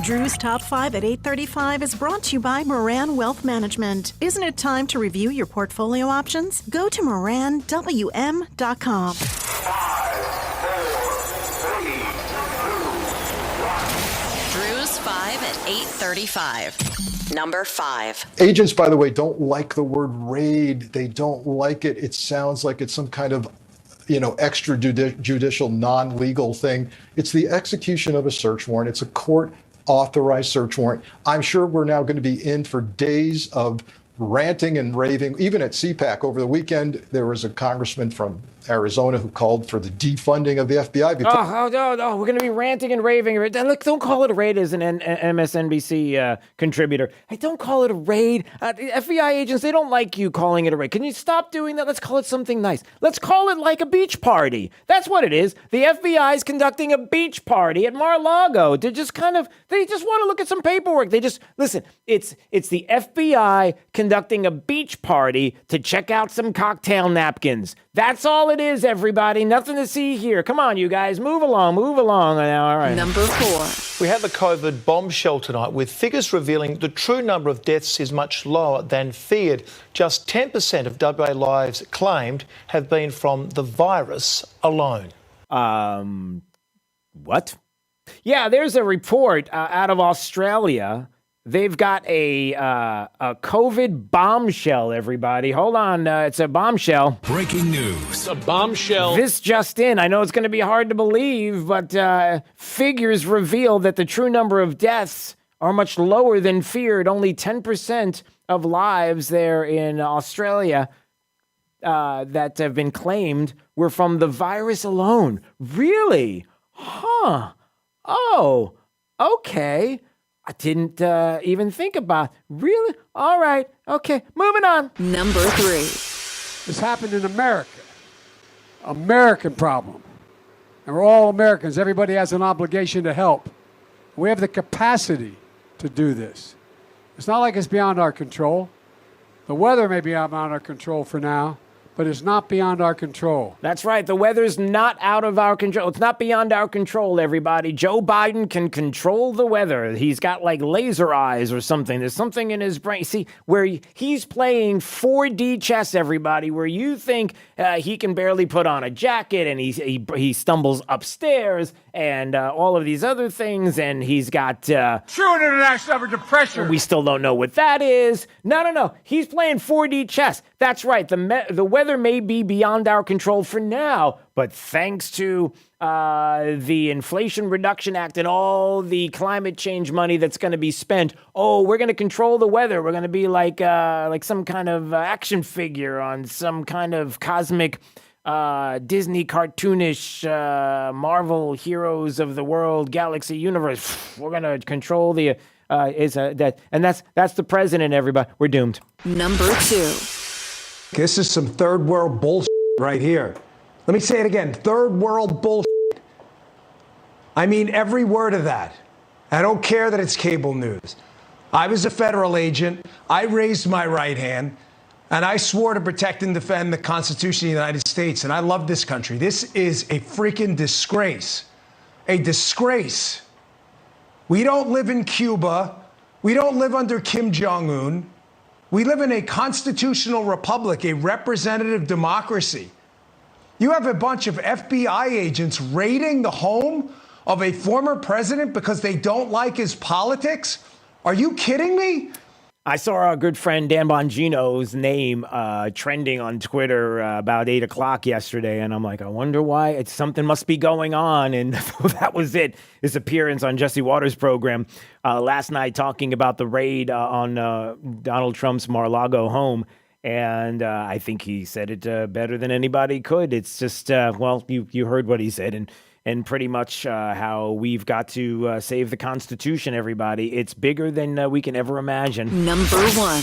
Drew's Top 5 at 8:35 is brought to you by Moran Wealth Management. Isn't it time to review your portfolio options? Go to moranwm.com. Drew's 5 at 8:35. Number 5. Agents, by the way, don't like the word raid. They don't like it. It sounds like it's some kind of extrajudicial, non-legal thing. It's the execution of a search warrant. It's a court-authorized search warrant. I'm sure we're now going to be in for days of ranting and raving. Even at CPAC over the weekend, there was a congressman from Arizona who called for the defunding of the FBI. Oh, we're going to be ranting and raving. Look, don't call it a raid as an MSNBC contributor. Hey, don't call it a raid. The FBI agents, they don't like you calling it a raid. Can you stop doing that? Let's call it something nice. Let's call it like a beach party. That's what it is. The FBI is conducting a beach party at Mar-a-Lago. They just want to look at some paperwork. Listen, it's the FBI conducting a beach party to check out some cocktail napkins. That's all it is, everybody. Nothing to see here. Come on, you guys. Move along. Now, all right. Number 4. We had the COVID bombshell tonight, with figures revealing the true number of deaths is much lower than feared. Just 10% of WA lives claimed have been from the virus alone. What? Yeah, there's a report out of Australia. They've got a COVID bombshell, everybody. Hold on, it's a bombshell. Breaking news. A bombshell. This just in. I know it's going to be hard to believe, but figures reveal that the true number of deaths are much lower than feared. Only 10% of lives there in Australia that have been claimed were from the virus alone. Really? Huh. Oh, okay. I didn't even think about. Really? All right. Okay. Moving on. Number 3. This happened in America. American problem. And we're all Americans. Everybody has an obligation to help. We have the capacity to do this. It's not like it's beyond our control. The weather may be beyond our control for now, but it's not beyond our control. That's right. The weather's not out of our control. It's not beyond our control, everybody. Joe Biden can control the weather. He's got like laser eyes or something. There's something in his brain. See, where he's playing 4D chess, everybody, where you think he can barely put on a jacket and he stumbles upstairs and all of these other things. And he's got... True international average of pressure. We still don't know what that is. No. He's playing 4D chess. That's right. The weather may be beyond our control for now, but thanks to the Inflation Reduction Act and all the climate change money that's going to be spent, we're going to control the weather. We're going to be like some kind of action figure on some kind of cosmic Disney cartoonish Marvel heroes of the world, galaxy, universe. We're going to control the that's the president, everybody. We're doomed. Number 2. This is some third world bullshit right here. Let me say it again. Third world bullshit. I mean every word of that. I don't care that it's cable news. I was a federal agent. I raised my right hand, and I swore to protect and defend the Constitution of the United States, and I love this country. This is a freaking disgrace. A disgrace. We don't live in Cuba. We don't live under Kim Jong-un. We live in a constitutional republic, a representative democracy. You have a bunch of FBI agents raiding the home of a former president because they don't like his politics? Are you kidding me? I saw our good friend Dan Bongino's name trending on Twitter about 8 o'clock yesterday, and I'm like, I wonder why. Something must be going on, and that was it. His appearance on Jesse Waters' program last night talking about the raid on Donald Trump's Mar-a-Lago home, and I think he said it better than anybody could. It's just, you heard what he said, and pretty much how we've got to save the Constitution, everybody. It's bigger than we can ever imagine. Number 1.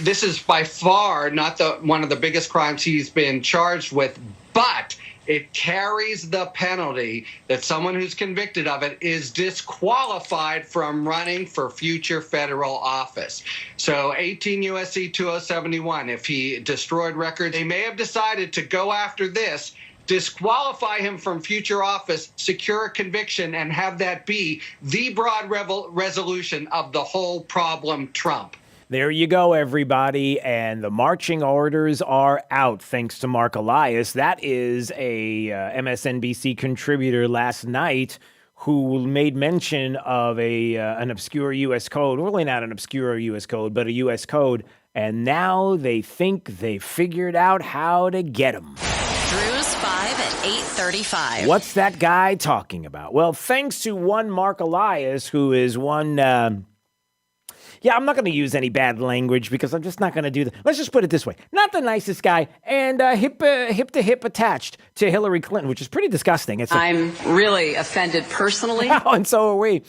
This is by far not one of the biggest crimes he's been charged with, but it carries the penalty that someone who's convicted of it is disqualified from running for future federal office. So 18 U.S.C. 2071, if he destroyed records, they may have decided to go after this, disqualify him from future office, secure a conviction, and have that be the broad resolution of the whole problem Trump. There you go, everybody. And the marching orders are out, thanks to Mark Elias. That is a MSNBC contributor last night who made mention of an obscure U.S. code. Really not an obscure U.S. code, but a U.S. code. And now they think they figured out how to get him. Drew's 5 at 8:35. What's that guy talking about? Well, thanks to one Mark Elias, who is one... I'm not going to use any bad language because I'm just not going to do that. Let's just put it this way. Not the nicest guy and hip to hip attached to Hillary Clinton, which is pretty disgusting. I'm really offended personally. And so are we.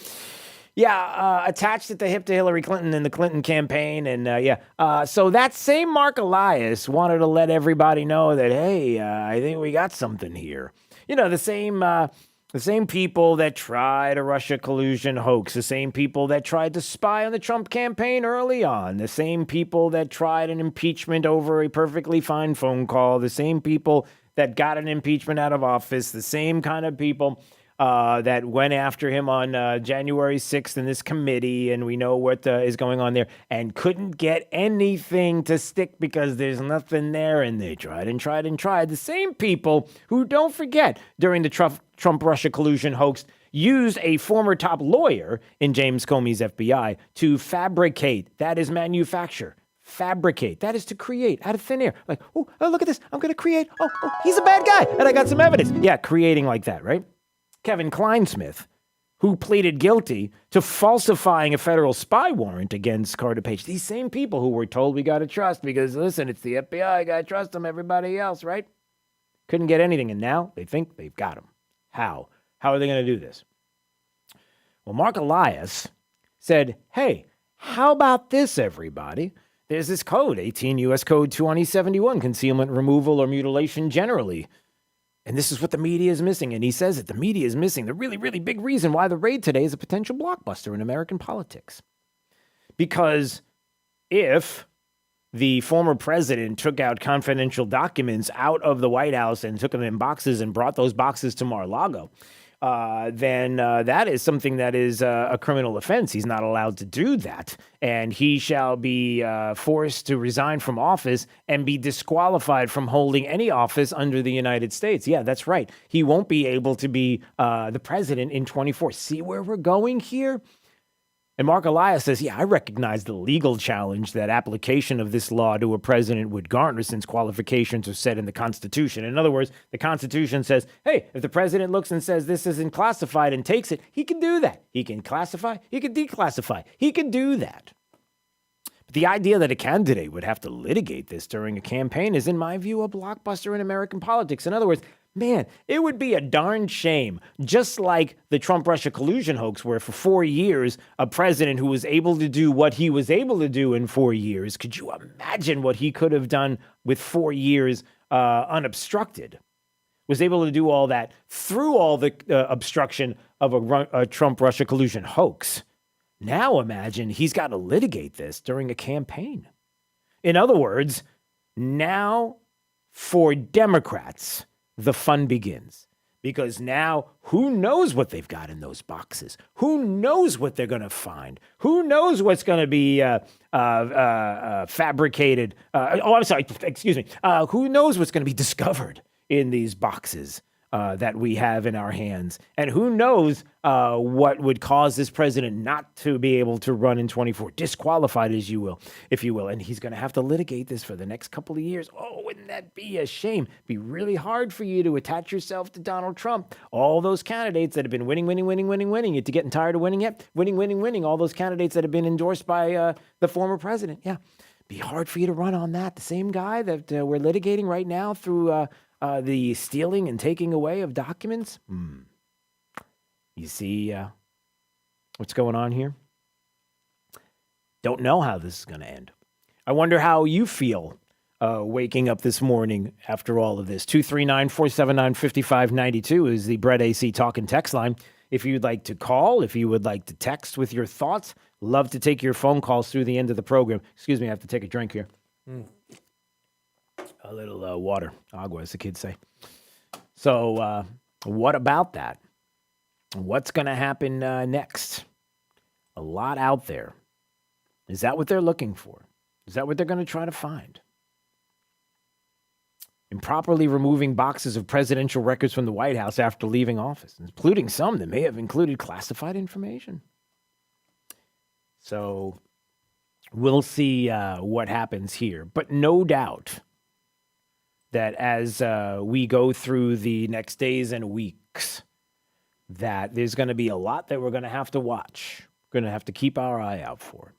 Attached at the hip to Hillary Clinton and the Clinton campaign. And so that same Mark Elias wanted to let everybody know that, hey, I think we got something here. You know, the same people that tried a Russia collusion hoax, the same people that tried to spy on the Trump campaign early on, the same people that tried an impeachment over a perfectly fine phone call, the same people that got an impeachment out of office, the same kind of people that went after him on January 6th in this committee, and we know what is going on there, and couldn't get anything to stick because there's nothing there, and they tried and tried and tried. The same people who, don't forget, during the Trump-Russia collusion hoax, used a former top lawyer in James Comey's FBI to fabricate, that is manufacture, fabricate, that is to create out of thin air. Like, oh, look at this, I'm going to create, oh, he's a bad guy, and I got some evidence. Yeah, creating like that, right? Kevin Kleinsmith, who pleaded guilty to falsifying a federal spy warrant against Carter Page. These same people who were told we got to trust because, listen, it's the FBI, got to trust them, everybody else, right? Couldn't get anything, and now they think they've got him. How? How are they going to do this? Well, Mark Elias said, hey, how about this, everybody? There's this code, 18 U.S. Code 2071, concealment, removal, or mutilation generally. And this is what the media is missing. And he says it. The media is missing the really, really big reason why the raid today is a potential blockbuster in American politics. Because if the former president took out confidential documents out of the White House and took them in boxes and brought those boxes to Mar-a-Lago, then that is something that is a criminal offense. He's not allowed to do that. And he shall be forced to resign from office and be disqualified from holding any office under the United States. Yeah, that's right. He won't be able to be the president in 24. See where we're going here? And Mark Elias says, yeah, I recognize the legal challenge that application of this law to a president would garner since qualifications are set in the Constitution. In other words, the Constitution says, hey, if the president looks and says this isn't classified and takes it, he can do that. He can classify, he can declassify, he can do that. But the idea that a candidate would have to litigate this during a campaign is, in my view, a blockbuster in American politics. In other words, man, it would be a darn shame, just like the Trump-Russia collusion hoax, where for 4 years, a president who was able to do what he was able to do in 4 years, could you imagine what he could have done with 4 years unobstructed? Was able to do all that through all the obstruction of a Trump-Russia collusion hoax. Now imagine he's got to litigate this during a campaign. In other words, now for Democrats, the fun begins, because now who knows what they've got in those boxes? Who knows what they're going to find? Who knows what's going to be fabricated? Who knows what's going to be discovered in these boxes that we have in our hands? And who knows what would cause this president not to be able to run in 24, disqualified, if you will. And he's going to have to litigate this for the next couple of years. Oh, wouldn't that be a shame? It'd be really hard for you to attach yourself to Donald Trump. All those candidates that have been winning. You're getting tired of winning yet? Winning. All those candidates that have been endorsed by the former president. Yeah, be hard for you to run on that. The same guy that we're litigating right now through the stealing and taking away of documents. You see what's going on here? Don't know how this is going to end. I wonder how you feel waking up this morning after all of this. 239-479-5592 is the Brett AC talk and text line. If you'd like to call, if you would like to text with your thoughts, love to take your phone calls through the end of the program. Excuse me, I have to take a drink here. A little water, agua, as the kids say. So what about that? What's going to happen next? A lot out there. Is that what they're looking for? Is that what they're going to try to find? Improperly removing boxes of presidential records from the White House after leaving office, including some that may have included classified information. So we'll see what happens here. But no doubt that as we go through the next days and weeks, that there's going to be a lot that we're going to have to watch. We're going to have to keep our eye out for.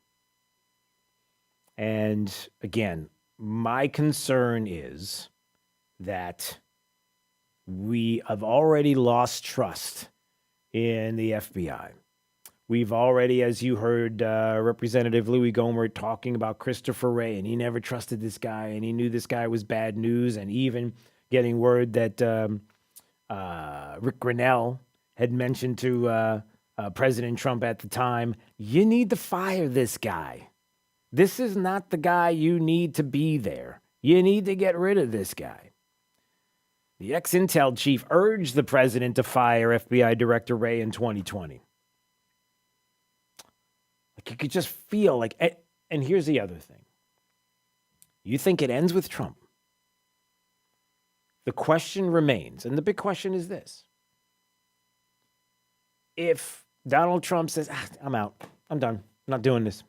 And again, my concern is that we have already lost trust in the FBI. We've already, as you heard Representative Louis Gohmert talking about Christopher Wray, and he never trusted this guy, and he knew this guy was bad news, and even getting word that Rick Grinnell had mentioned to President Trump at the time, you need to fire this guy. This is not the guy you need to be there. You need to get rid of this guy. The ex-Intel chief urged the president to fire FBI Director Wray in 2020. Like, you could just feel like, and here's the other thing. You think it ends with Trump? The question remains, and the big question is this. If Donald Trump says, I'm out, I'm done, I'm not doing this,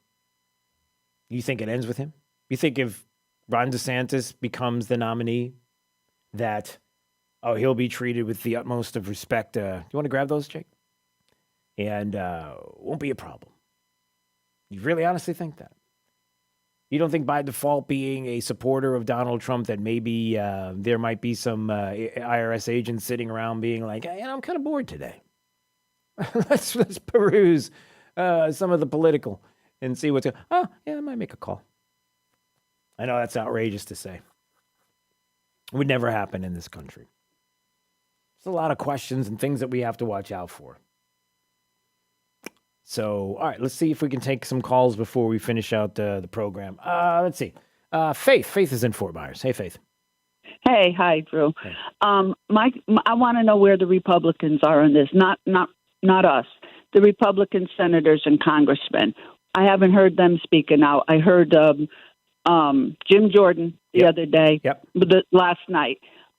you think it ends with him? You think if Ron DeSantis becomes the nominee, that, he'll be treated with the utmost of respect? You want to grab those, Jake? And won't be a problem. You really honestly think that? You don't think by default, being a supporter of Donald Trump, that maybe there might be some IRS agents sitting around being like, hey, I'm kind of bored today. let's peruse some of the political and see what's going on. Oh, yeah, I might make a call. I know that's outrageous to say. It would never happen in this country. There's a lot of questions and things that we have to watch out for. So, all right, let's see if we can take some calls before we finish out the program. Let's see. Faith is in Fort Myers. Hey, Faith. Hey, hi, Drew. Hey. I want to know where the Republicans are on this. Not us. The Republican senators and congressmen. I haven't heard them speaking out. I heard Jim Jordan the other day, last night.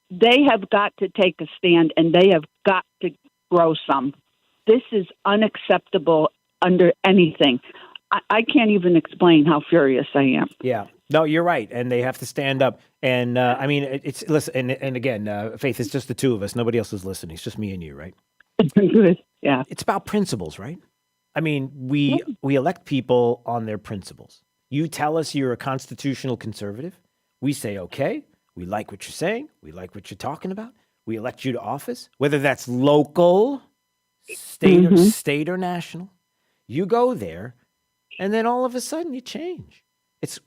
They have got to take a stand, and they have got to grow some. This is unacceptable under anything. I can't even explain how furious I am. Yeah. No, you're right. And they have to stand up. And I mean, it's listen. And again, Faith, it's just the two of us. Nobody else is listening. It's just me and you, right? Good. Yeah. It's about principles, right? I mean, we elect people on their principles. You tell us you're a constitutional conservative. We say, okay, we like what you're saying. We like what you're talking about. We elect you to office, whether that's local, state or national. You go there, and then all of a sudden you change.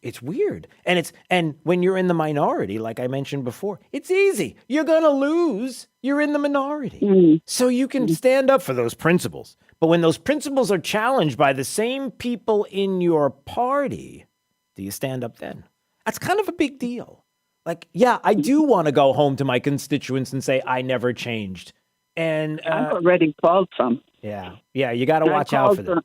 It's weird. And when you're in the minority, like I mentioned before, it's easy. You're going to lose. You're in the minority. So you can stand up for those principles. But when those principles are challenged by the same people in your party, do you stand up then? That's kind of a big deal. Like, yeah, I do want to go home to my constituents and say I never changed. And I've already called some. Yeah, you got to watch out for them.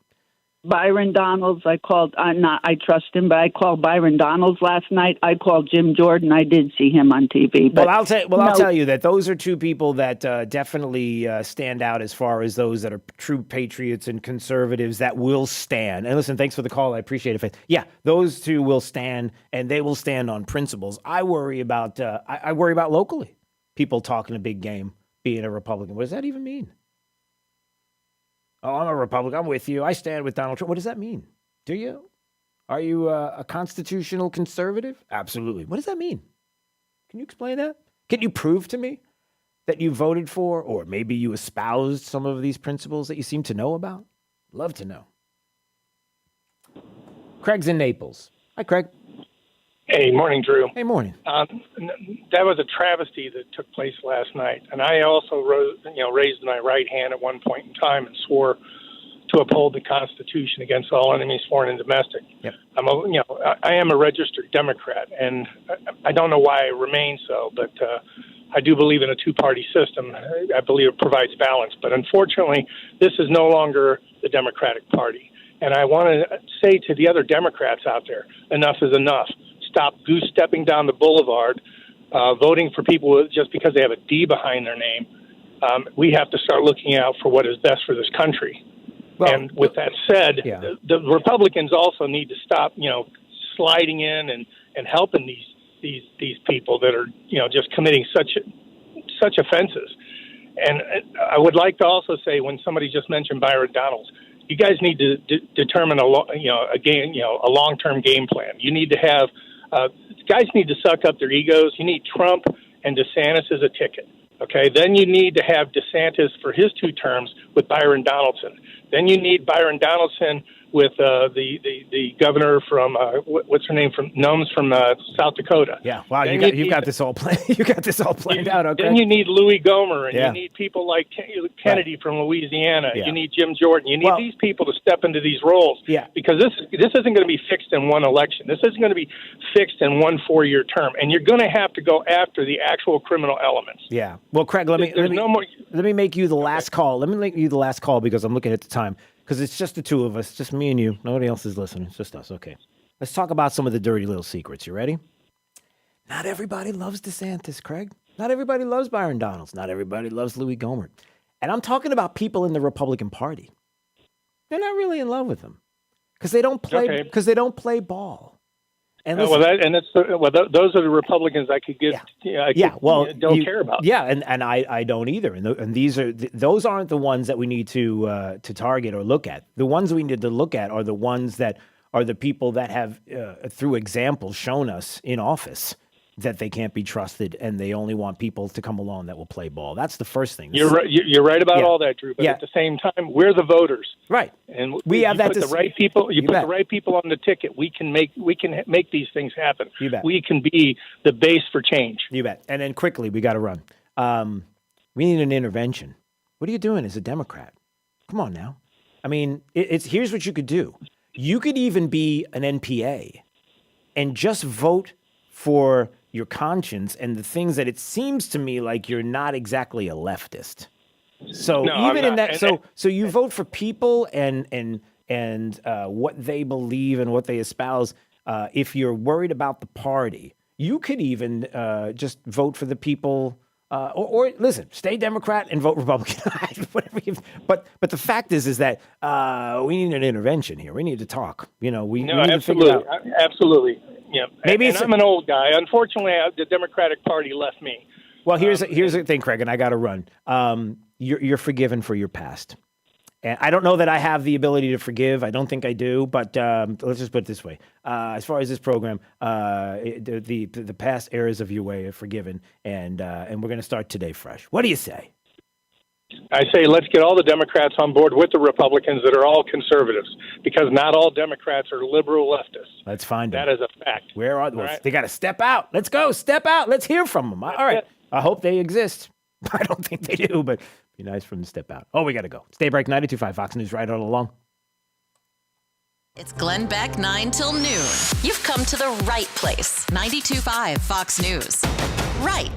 Byron Donalds, I trust him, but I called Byron Donalds last night. I called Jim Jordan. I did see him on TV. But I'll tell you that those are two people that definitely stand out as far as those that are true patriots and conservatives that will stand. And listen, thanks for the call. I appreciate it, Faith. Yeah, those two will stand, and they will stand on principles. I worry about locally people talking a big game, being a Republican. What does that even mean? Oh, I'm a Republican. I'm with you. I stand with Donald Trump. What does that mean? Do you? Are you a constitutional conservative? Absolutely. What does that mean? Can you explain that? Can you prove to me that you voted for, or maybe you espoused some of these principles that you seem to know about? Love to know. Craig's in Naples. Hi, Craig. Hey, morning, Drew. Hey, morning. That was a travesty that took place last night, and I also raised my right hand at one point in time and swore to uphold the Constitution against all enemies, foreign and domestic. Yep. I am a registered Democrat, and I don't know why I remain so, but I do believe in a two-party system. I believe it provides balance, but unfortunately, this is no longer the Democratic Party. And I want to say to the other Democrats out there, enough is enough. Stop goose-stepping down the boulevard, voting for people just because they have a D behind their name. We have to start looking out for what is best for this country. Well, and with that said, the Republicans also need to stop, sliding in and helping these people that are, just committing such offenses. And I would like to also say, when somebody just mentioned Byron Donalds, you guys need to determine a long-term game plan. You need to have guys need to suck up their egos. You need Trump and DeSantis as a ticket. Okay, then you need to have DeSantis for his 2 terms with Byron Donaldson. Then you need Byron Donaldson with the governor from what's her name from Gnomes from South Dakota. Yeah, wow, you've got this all planned. You got this all planned out. Okay. Then you need Louis Gohmert, and you need people like Kennedy from Louisiana. Yeah. You need Jim Jordan. You need these people to step into these roles. Yeah. Because this isn't going to be fixed in one election. This isn't going to be fixed in one 4-year term, and you're going to have to go after the actual criminal elements. Yeah. Well, Craig, let me make you the last call. Let me make you the last call because I'm looking at the time. Because it's just the two of us, just me and you. Nobody else is listening. It's just us. Okay. Let's talk about some of the dirty little secrets. You ready? Not everybody loves DeSantis, Craig. Not everybody loves Byron Donalds. Not everybody loves Louis Gohmert. And I'm talking about people in the Republican Party. They're not really in love with him because they don't play. Because they don't play ball. And those are the Republicans I could give. Don't care about. Yeah, and I don't either. And those aren't the ones that we need to target or look at. The ones we need to look at are the ones that are the people that have, through example, shown us in office that they can't be trusted, and they only want people to come along that will play ball. That's the first thing. You're right. You're right about all that, Drew. But at the same time, we're the voters, right? And we have that. The right people. You put the right people on the ticket. We can make these things happen. You bet. We can be the base for change. You bet. And then quickly, we got to run. We need an intervention. What are you doing as a Democrat? Come on now. I mean, here's what you could do. You could even be an NPA and just vote for your conscience and the things that it seems to me like you're not exactly a leftist. So No, even in that, and so you vote for people and what they believe and what they espouse. If you're worried about the party, you could even just vote for the people. Or listen, stay Democrat and vote Republican. But the fact is that we need an intervention here. We need to talk. We need to figure out. Absolutely. Yeah. Maybe I'm an old guy. Unfortunately, the Democratic Party left me. Well, here's the thing, Craig, and I got to run. You're forgiven for your past. And I don't know that I have the ability to forgive. I don't think I do. But let's just put it this way: as far as this program, the past errors of your way are forgiven, and we're going to start today fresh. What do you say? I say let's get all the Democrats on board with the Republicans that are all conservatives, because not all Democrats are liberal leftists. Let's find that them. is a fact. Where are they? Right. They got to step out. Let's go. Step out. Let's hear from them. All right. I hope they exist. I don't think they do, but it'd be nice for them to step out. Oh, we got to go. It's Daybreak 92.5 Fox News right all along. It's Glenn Beck 9 till noon. You've come to the right place. 92.5 Fox News. Right.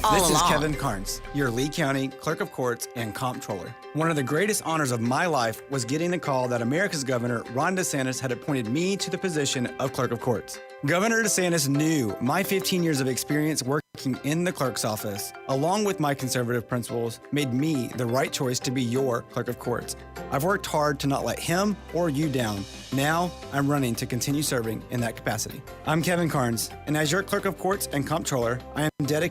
All This along. is Kevin Carnes, your Lee County Clerk of Courts and Comptroller. One of the greatest honors of my life was getting a call that America's Governor Ron DeSantis had appointed me to the position of Clerk of Courts. Governor DeSantis knew my 15 years of experience working in the clerk's office, along with my conservative principles, made me the right choice to be your Clerk of Courts. I've worked hard to not let him or you down. Now I'm running to continue serving in that capacity. I'm Kevin Carnes, and as your Clerk of Courts and Comptroller, I am dedicated